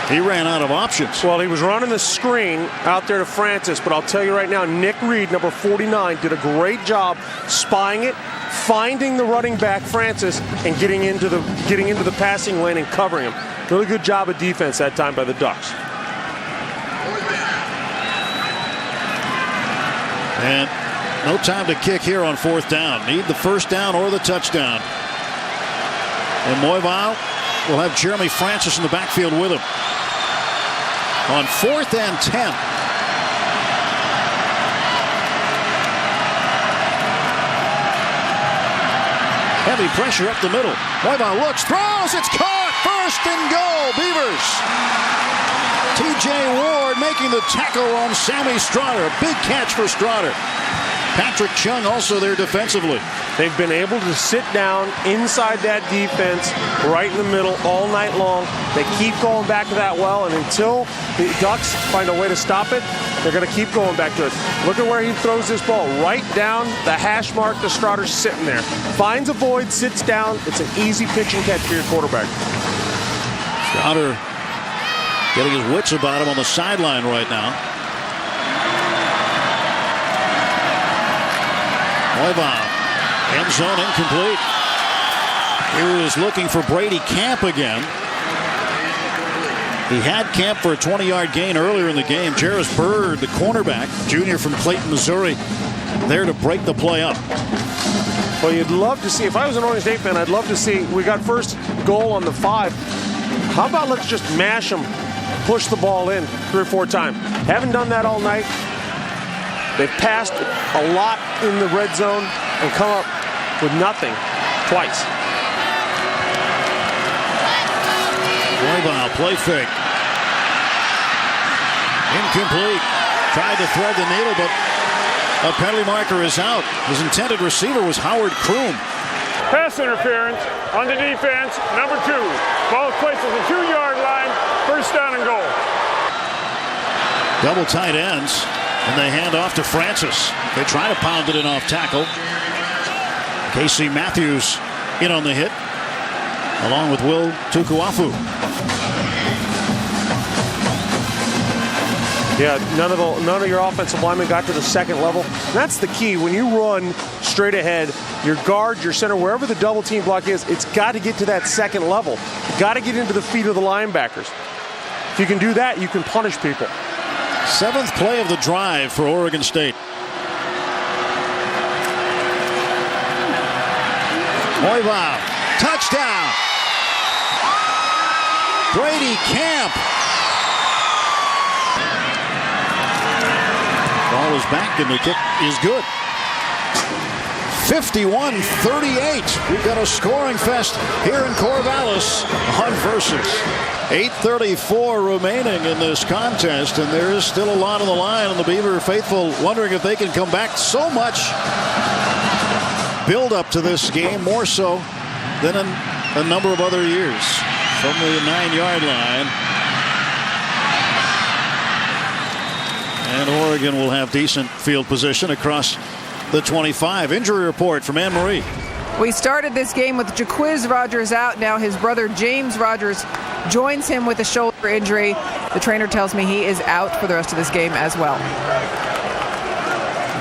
He ran out of options. Well, he was running the screen out there to Francis, but I'll tell you right now, Nick Reed, number 49, did a great job spying it, finding the running back Francis, and getting into the passing lane and covering him. Really good job of defense that time by the Ducks. And no time to kick here on 4th down. Need the 1st down or the touchdown. And Moibaugh will have Jeremy Francis in the backfield with him. On 4th and 10. Heavy pressure up the middle. Moibaugh looks, throws, it's caught. 1st and goal, Beavers. TJ Ward making the tackle on Sammy Strouder. A big catch for Strouder. Patrick Chung also there defensively. They've been able to sit down inside that defense right in the middle all night long. They keep going back to that well, and until the Ducks find a way to stop it, they're going to keep going back to it. Look at where he throws this ball. Right down the hash mark. The Strouder's sitting there. Finds a void, sits down. It's an easy pitch and catch for your quarterback. Strouder getting his wits about him on the sideline right now. Moibaugh, end zone incomplete. He was looking for Brady Camp again. He had Camp for a 20-yard gain earlier in the game. Jarris Bird, the cornerback, junior from Clayton, Missouri, there to break the play up. Well, you'd love to see, if I was an Oregon State fan, I'd love to see, we got first goal on the 5. How about let's just mash them, push the ball in 3 or 4 times. Haven't done that all night. They've passed a lot in the red zone and come up with nothing twice. Roybal, play fake. Incomplete. Tried to thread the needle, but a penalty marker is out. His intended receiver was Howard Kroom. Pass interference on the defense, number 2. Ball places the 2-yard line, first down and goal. Double tight ends, and they hand off to Francis. They try to pound it in off tackle. Casey Matthews in on the hit, along with Will Tukuafu. Yeah, none of your offensive linemen got to the second level. That's the key. When you run straight ahead, your guard, your center, wherever the double team block is, it's got to get to that second level. You got to get into the feet of the linebackers. If you can do that, you can punish people. 7th play of the drive for Oregon State. Roybal, touchdown. Brady Camp. Ball is back and the kick is good. 51-38. We've got a scoring fest here in Corvallis on Versus. 8:34 remaining in this contest, and there is still a lot on the line, and the Beaver faithful wondering if they can come back. So much build up to this game, more so than in a number of other years. From the 9-yard line. And Oregon will have decent field position across the 25. Injury report from Anne Marie. We started this game with Jaquiz Rogers out. Now his brother James Rogers joins him with a shoulder injury. The trainer tells me he is out for the rest of this game as well.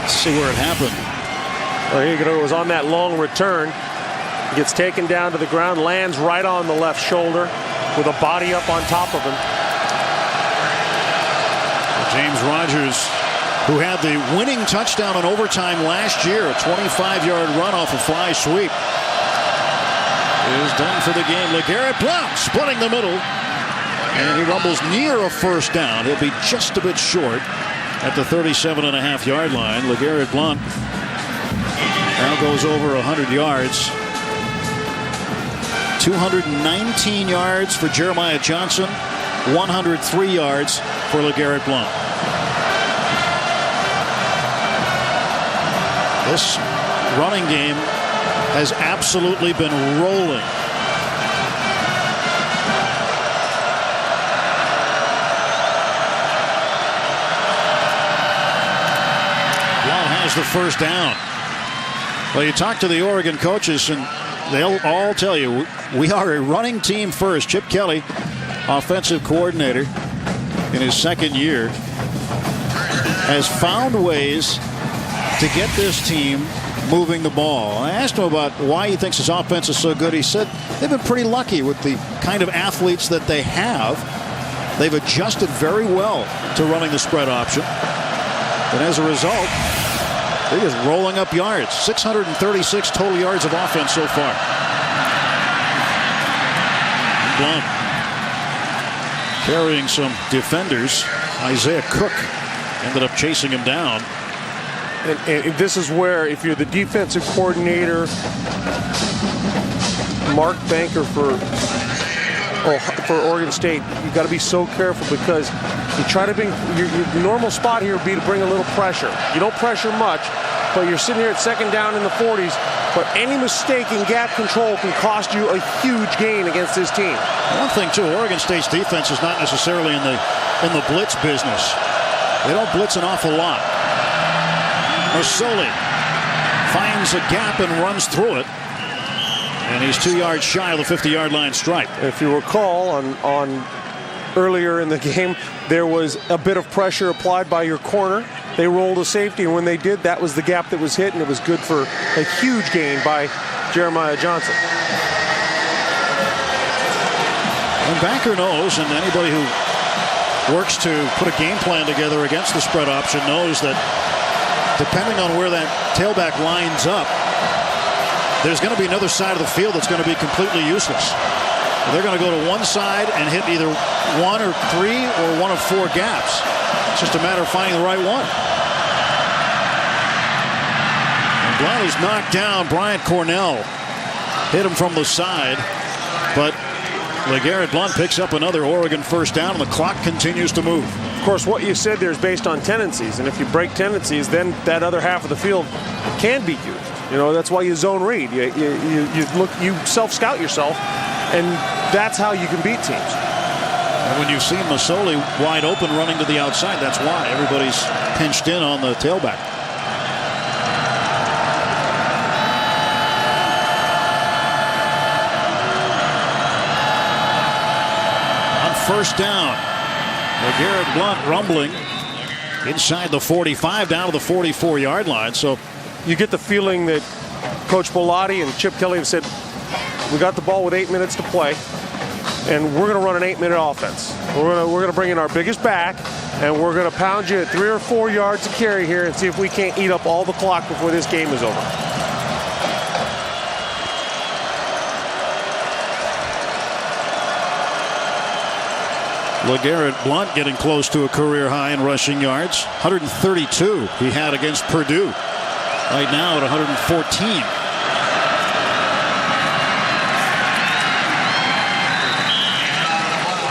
Let's see where it happened. Well, here you go. It was on that long return. Gets taken down to the ground, lands right on the left shoulder with a body up on top of him. James Rogers, who had the winning touchdown in overtime last year, a 25-yard run off a fly sweep, is done for the game. LeGarrette Blount splitting the middle, and he rumbles near a first down. He'll be just a bit short at the 37.5-yard line. LeGarrette Blount now goes over 100 yards. 219 yards for Jeremiah Johnson, 103 yards for LeGarrette Blount. This running game has absolutely been rolling. Blount has the first down. Well, you talk to the Oregon coaches, and they'll all tell you, we are a running team first. Chip Kelly, offensive coordinator in his second year, has found ways to get this team moving the ball. I asked him about why he thinks his offense is so good. He said they've been pretty lucky with the kind of athletes that they have. They've adjusted very well to running the spread option. And as a result, they're just rolling up yards. 636 total yards of offense so far. Blount carrying some defenders. Isaiah Cook ended up chasing him down. And this is where, if you're the defensive coordinator, Mark Banker for Oregon State, you got to be so careful, because you try to bring your normal spot here would be to bring a little pressure. You don't pressure much, but you're sitting here at second down in the 40s. But any mistake in gap control can cost you a huge gain against this team. One thing too, Oregon State's defense is not necessarily in the blitz business. They don't blitz an awful lot. Masoli finds a gap and runs through it. And he's 2 yards shy of the 50-yard line stripe. If you recall, on earlier in the game, there was a bit of pressure applied by your corner. They rolled a safety, and when they did, that was the gap that was hit, and it was good for a huge gain by Jeremiah Johnson. And Banker knows, and anybody who works to put a game plan together against the spread option knows that depending on where that tailback lines up, there's going to be another side of the field that's going to be completely useless. They're going to go to one side and hit either 1 or 3 or 1 of 4 gaps. It's just a matter of finding the right one. And Blount is knocked down. Bryant Cornell hit him from the side, but LeGarrette Blount picks up another Oregon first down, and the clock continues to move. Of course, what you said there is based on tendencies, and if you break tendencies, then that other half of the field can be used. You know, that's why you zone read. You self-scout yourself, and that's how you can beat teams. And when you've seen Masoli wide open running to the outside, that's why everybody's pinched in on the tailback. First down. LeGarrette Blount rumbling inside the 45 down to the 44-yard line. So you get the feeling that Coach Bellotti and Chip Kelly have said, we got the ball with 8 minutes to play, and we're going to run an 8-minute offense. We're going to bring in our biggest back, and we're going to pound you at 3 or 4 yards to carry here and see if we can't eat up all the clock before this game is over. LeGarrette Blount getting close to a career high in rushing yards. 132 he had against Purdue. Right now at 114.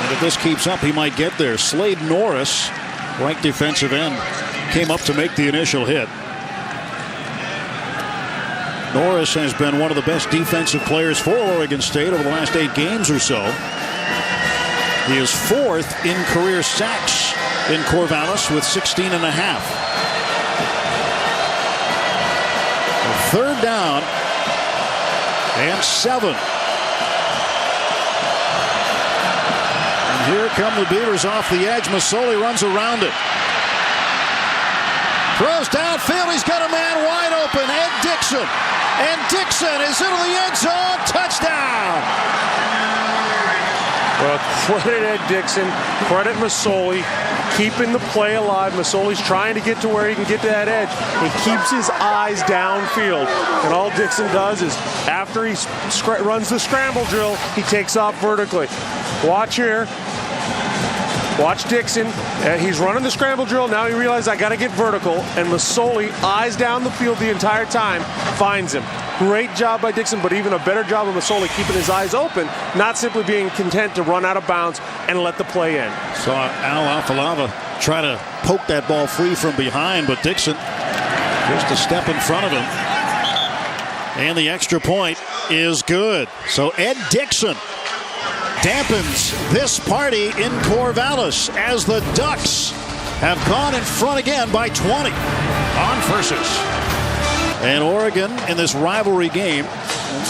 And if this keeps up, he might get there. Slade Norris, right defensive end, came up to make the initial hit. Norris has been one of the best defensive players for Oregon State over the last 8 games or so. He is 4th in career sacks in Corvallis with 16 and a half. Third down and 7. And here come the Beavers off the edge. Masoli runs around it. Throws downfield. He's got a man wide open. Ed Dixon. And Dixon is into the end zone. Touchdown. Well, credit Ed Dixon, credit Masoli, keeping the play alive. Masoli's trying to get to where he can get to that edge. He keeps his eyes downfield. And all Dixon does is, after he runs the scramble drill, he takes off vertically. Watch here. Watch Dixon. He's running the scramble drill. Now he realizes I got to get vertical. And Masoli, eyes down the field the entire time, finds him. Great job by Dixon, but even a better job of Masoli keeping his eyes open, not simply being content to run out of bounds and let the play end. Saw Al Alfalava try to poke that ball free from behind, but Dixon just a step in front of him. And the extra point is good. So Ed Dixon dampens this party in Corvallis as the Ducks have gone in front again by 20 on Versus. And Oregon in this rivalry game,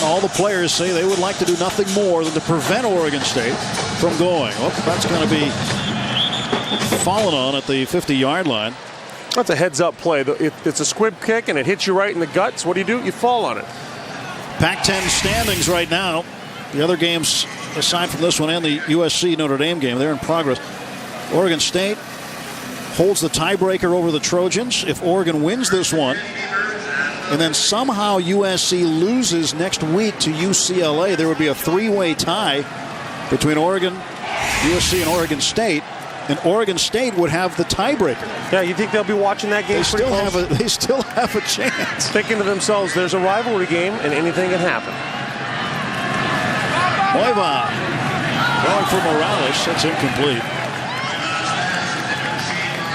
all the players say they would like to do nothing more than to prevent Oregon State from going. Well, that's going to be fallen on at the 50-yard line. That's a heads-up play. It's a squib kick, and it hits you right in the guts. What do? You fall on it. Pac-10 standings right now. The other games, aside from this one and the USC-Notre Dame game, they're in progress. Oregon State holds the tiebreaker over the Trojans. If Oregon wins this one, and then somehow USC loses next week to UCLA, there would be a 3-way tie between Oregon, USC, and Oregon State. And Oregon State would have the tiebreaker. Yeah, you think they'll be watching that game? They still have a chance. Thinking to themselves, there's a rivalry game and anything can happen. Oiva going for Morales. That's incomplete.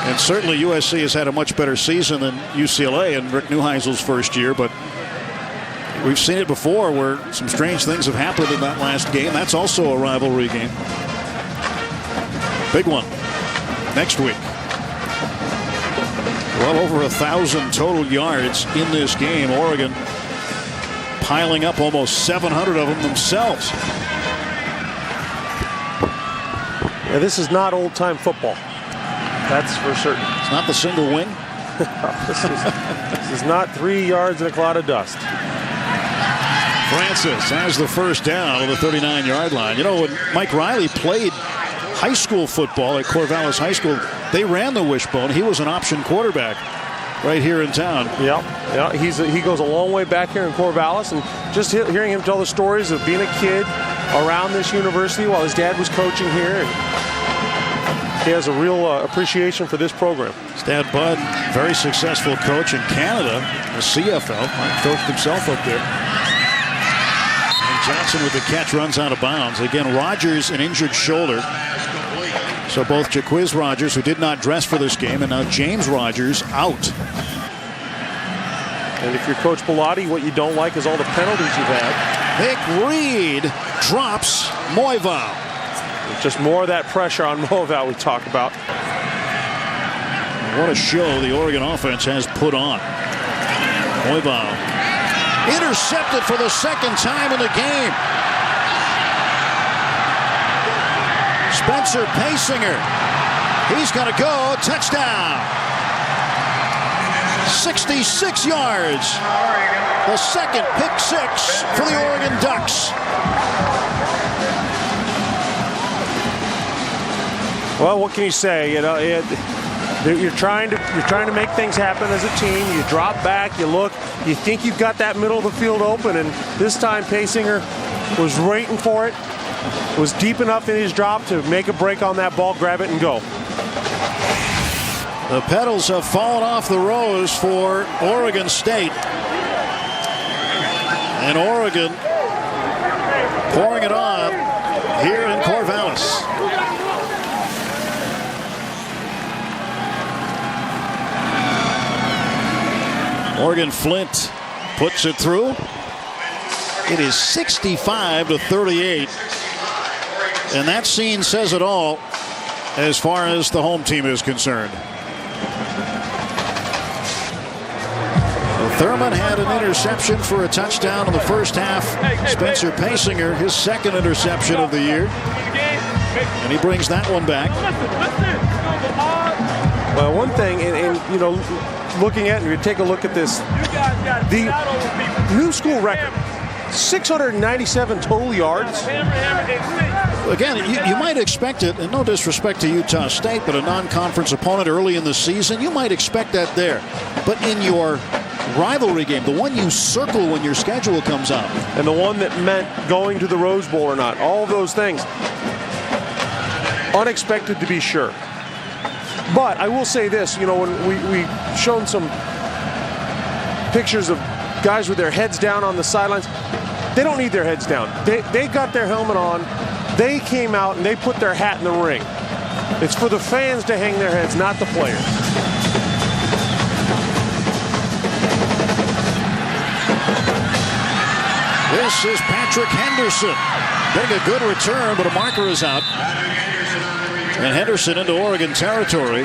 And certainly USC has had a much better season than UCLA in Rick Neuheisel's first year, but we've seen it before where some strange things have happened in that last game. That's also a rivalry game. Big one next week. Well over 1,000 total yards in this game. Oregon piling up almost 700 of them themselves. Yeah, this is not old-time football. That's for certain. It's not the single wing. This is not 3 yards in a cloud of dust. Francis has the first down on the 39-yard line. You know, when Mike Riley played high school football at Corvallis High School, they ran the wishbone. He was an option quarterback. right here in town. Yeah, he goes a long way back here in Corvallis, and just hearing him tell the stories of being a kid around this university while his dad was coaching here, and he has a real appreciation for this program. His dad, Bud, very successful coach in Canada, the CFL. Mike coached himself up there. And Johnson with the catch runs out of bounds. Again, Rogers an injured shoulder. So both Jaquiz Rogers, who did not dress for this game, and now James Rogers out. And if you're Coach Bellotti, what you don't like is all the penalties you've had. Nick Reed drops Moival. Just more of that pressure on Moival we talk about. What a show the Oregon offense has put on. Moival intercepted for the second time in the game. Spencer Paysinger. He's going to go. Touchdown. 66 yards. The second pick six for the Oregon Ducks. Well, what can you say? You know, you're trying to make things happen as a team. You drop back, you look, you think you've got that middle of the field open, and this time Paysinger was waiting for it. Was deep enough in his drop to make a break on that ball, grab it, and go. The petals have fallen off the rose for Oregon State. And Oregon pouring it on here in Corvallis. Morgan Flint puts it through. It is 65-38. And that scene says it all as far as the home team is concerned. Thurman had an interception for a touchdown in the first half. Spencer Paysinger, his second interception of the year. And he brings that one back. Well, one thing, and you know, looking at, and you take a look at this, the new school record, 697 total yards. Again, you might expect it, and no disrespect to Utah State, but a non-conference opponent early in the season, you might expect that there. But in your rivalry game, the one you circle when your schedule comes out, and the one that meant going to the Rose Bowl or not, all of those things, unexpected to be sure. But I will say this, you know, when we shown some pictures of guys with their heads down on the sidelines, they don't need their heads down. They got their helmet on, they came out and they put their hat in the ring. It's for the fans to hang their heads, not the players. This is Patrick Henderson. Getting a good return, but a marker is out. And Henderson into Oregon territory.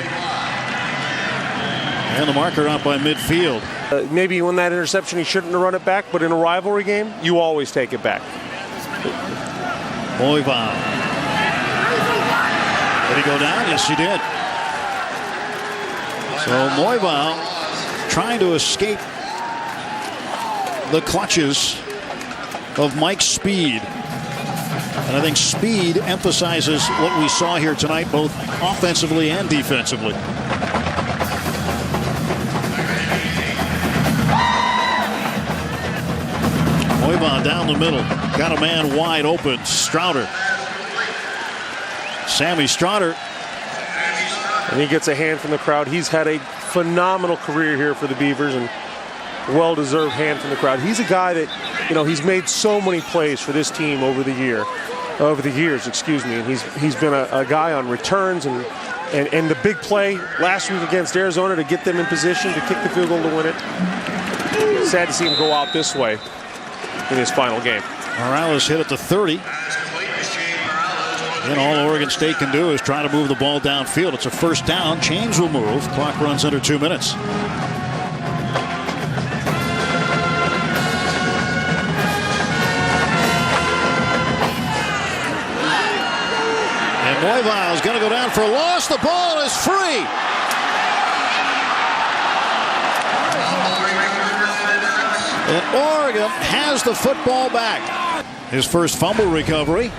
And the marker out by midfield. Maybe when that interception, he shouldn't have run it back, but in a rivalry game, you always take it back. Moival. Did he go down? Yes, he did. So Moival trying to escape the clutches of Mike Speed. And I think speed emphasizes what we saw here tonight, both offensively and defensively. Moival down the middle. Got a man wide open. Strouder. Sammy Strouder. And he gets a hand from the crowd. He's had a phenomenal career here for the Beavers, and well-deserved hand from the crowd. He's a guy that, you know, he's made so many plays for this team over the years, and he's been a guy on returns and the big play last week against Arizona to get them in position to kick the field goal to win it. Sad to see him go out this way in his final game. Morales hit at the 30. And all Oregon State can do is try to move the ball downfield. It's a first down. Chains will move. Clock runs under 2 minutes. And Moival is going to go down for a loss. The ball is free. And Oregon has the football back. His first fumble recovery.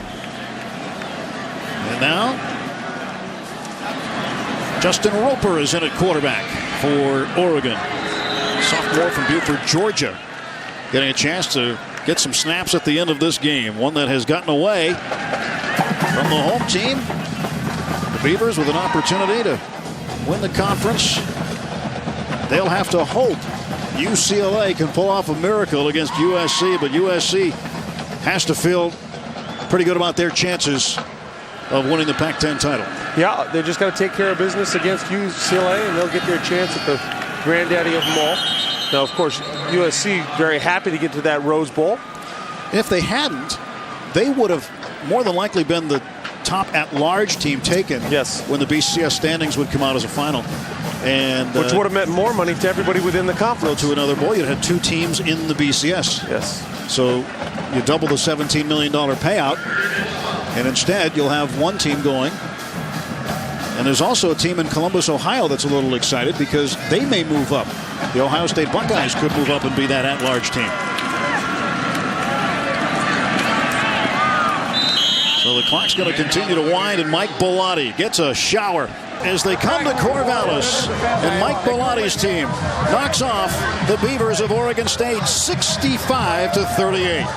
And now Justin Roper is in at quarterback. for Oregon. Sophomore from Buford, Georgia, getting a chance to get some snaps at the end of this game. One that has gotten away from the home team. The Beavers with an opportunity to win the conference. They'll have to hope UCLA can pull off a miracle against USC, but USC has to feel pretty good about their chances of winning the Pac-10 title. Yeah, they just got to take care of business against UCLA, and they'll get their chance at the granddaddy of them all. Now, of course, USC very happy to get to that Rose Bowl. If they hadn't, they would have more than likely been the top at-large team taken. Yes. When the BCS standings would come out as a final. And which would have meant more money to everybody within the conference. To another bowl, you'd had 2 teams in the BCS. Yes. So you double the $17 million payout, and instead you'll have 1 team going. And there's also a team in Columbus, Ohio that's a little excited because they may move up. The Ohio State Buckeyes could move up and be that at-large team. So the clock's going to continue to wind, and Mike Bellotti gets a shower as they come to Corvallis, and Mike Bellotti's team knocks off the Beavers of Oregon State 65-38.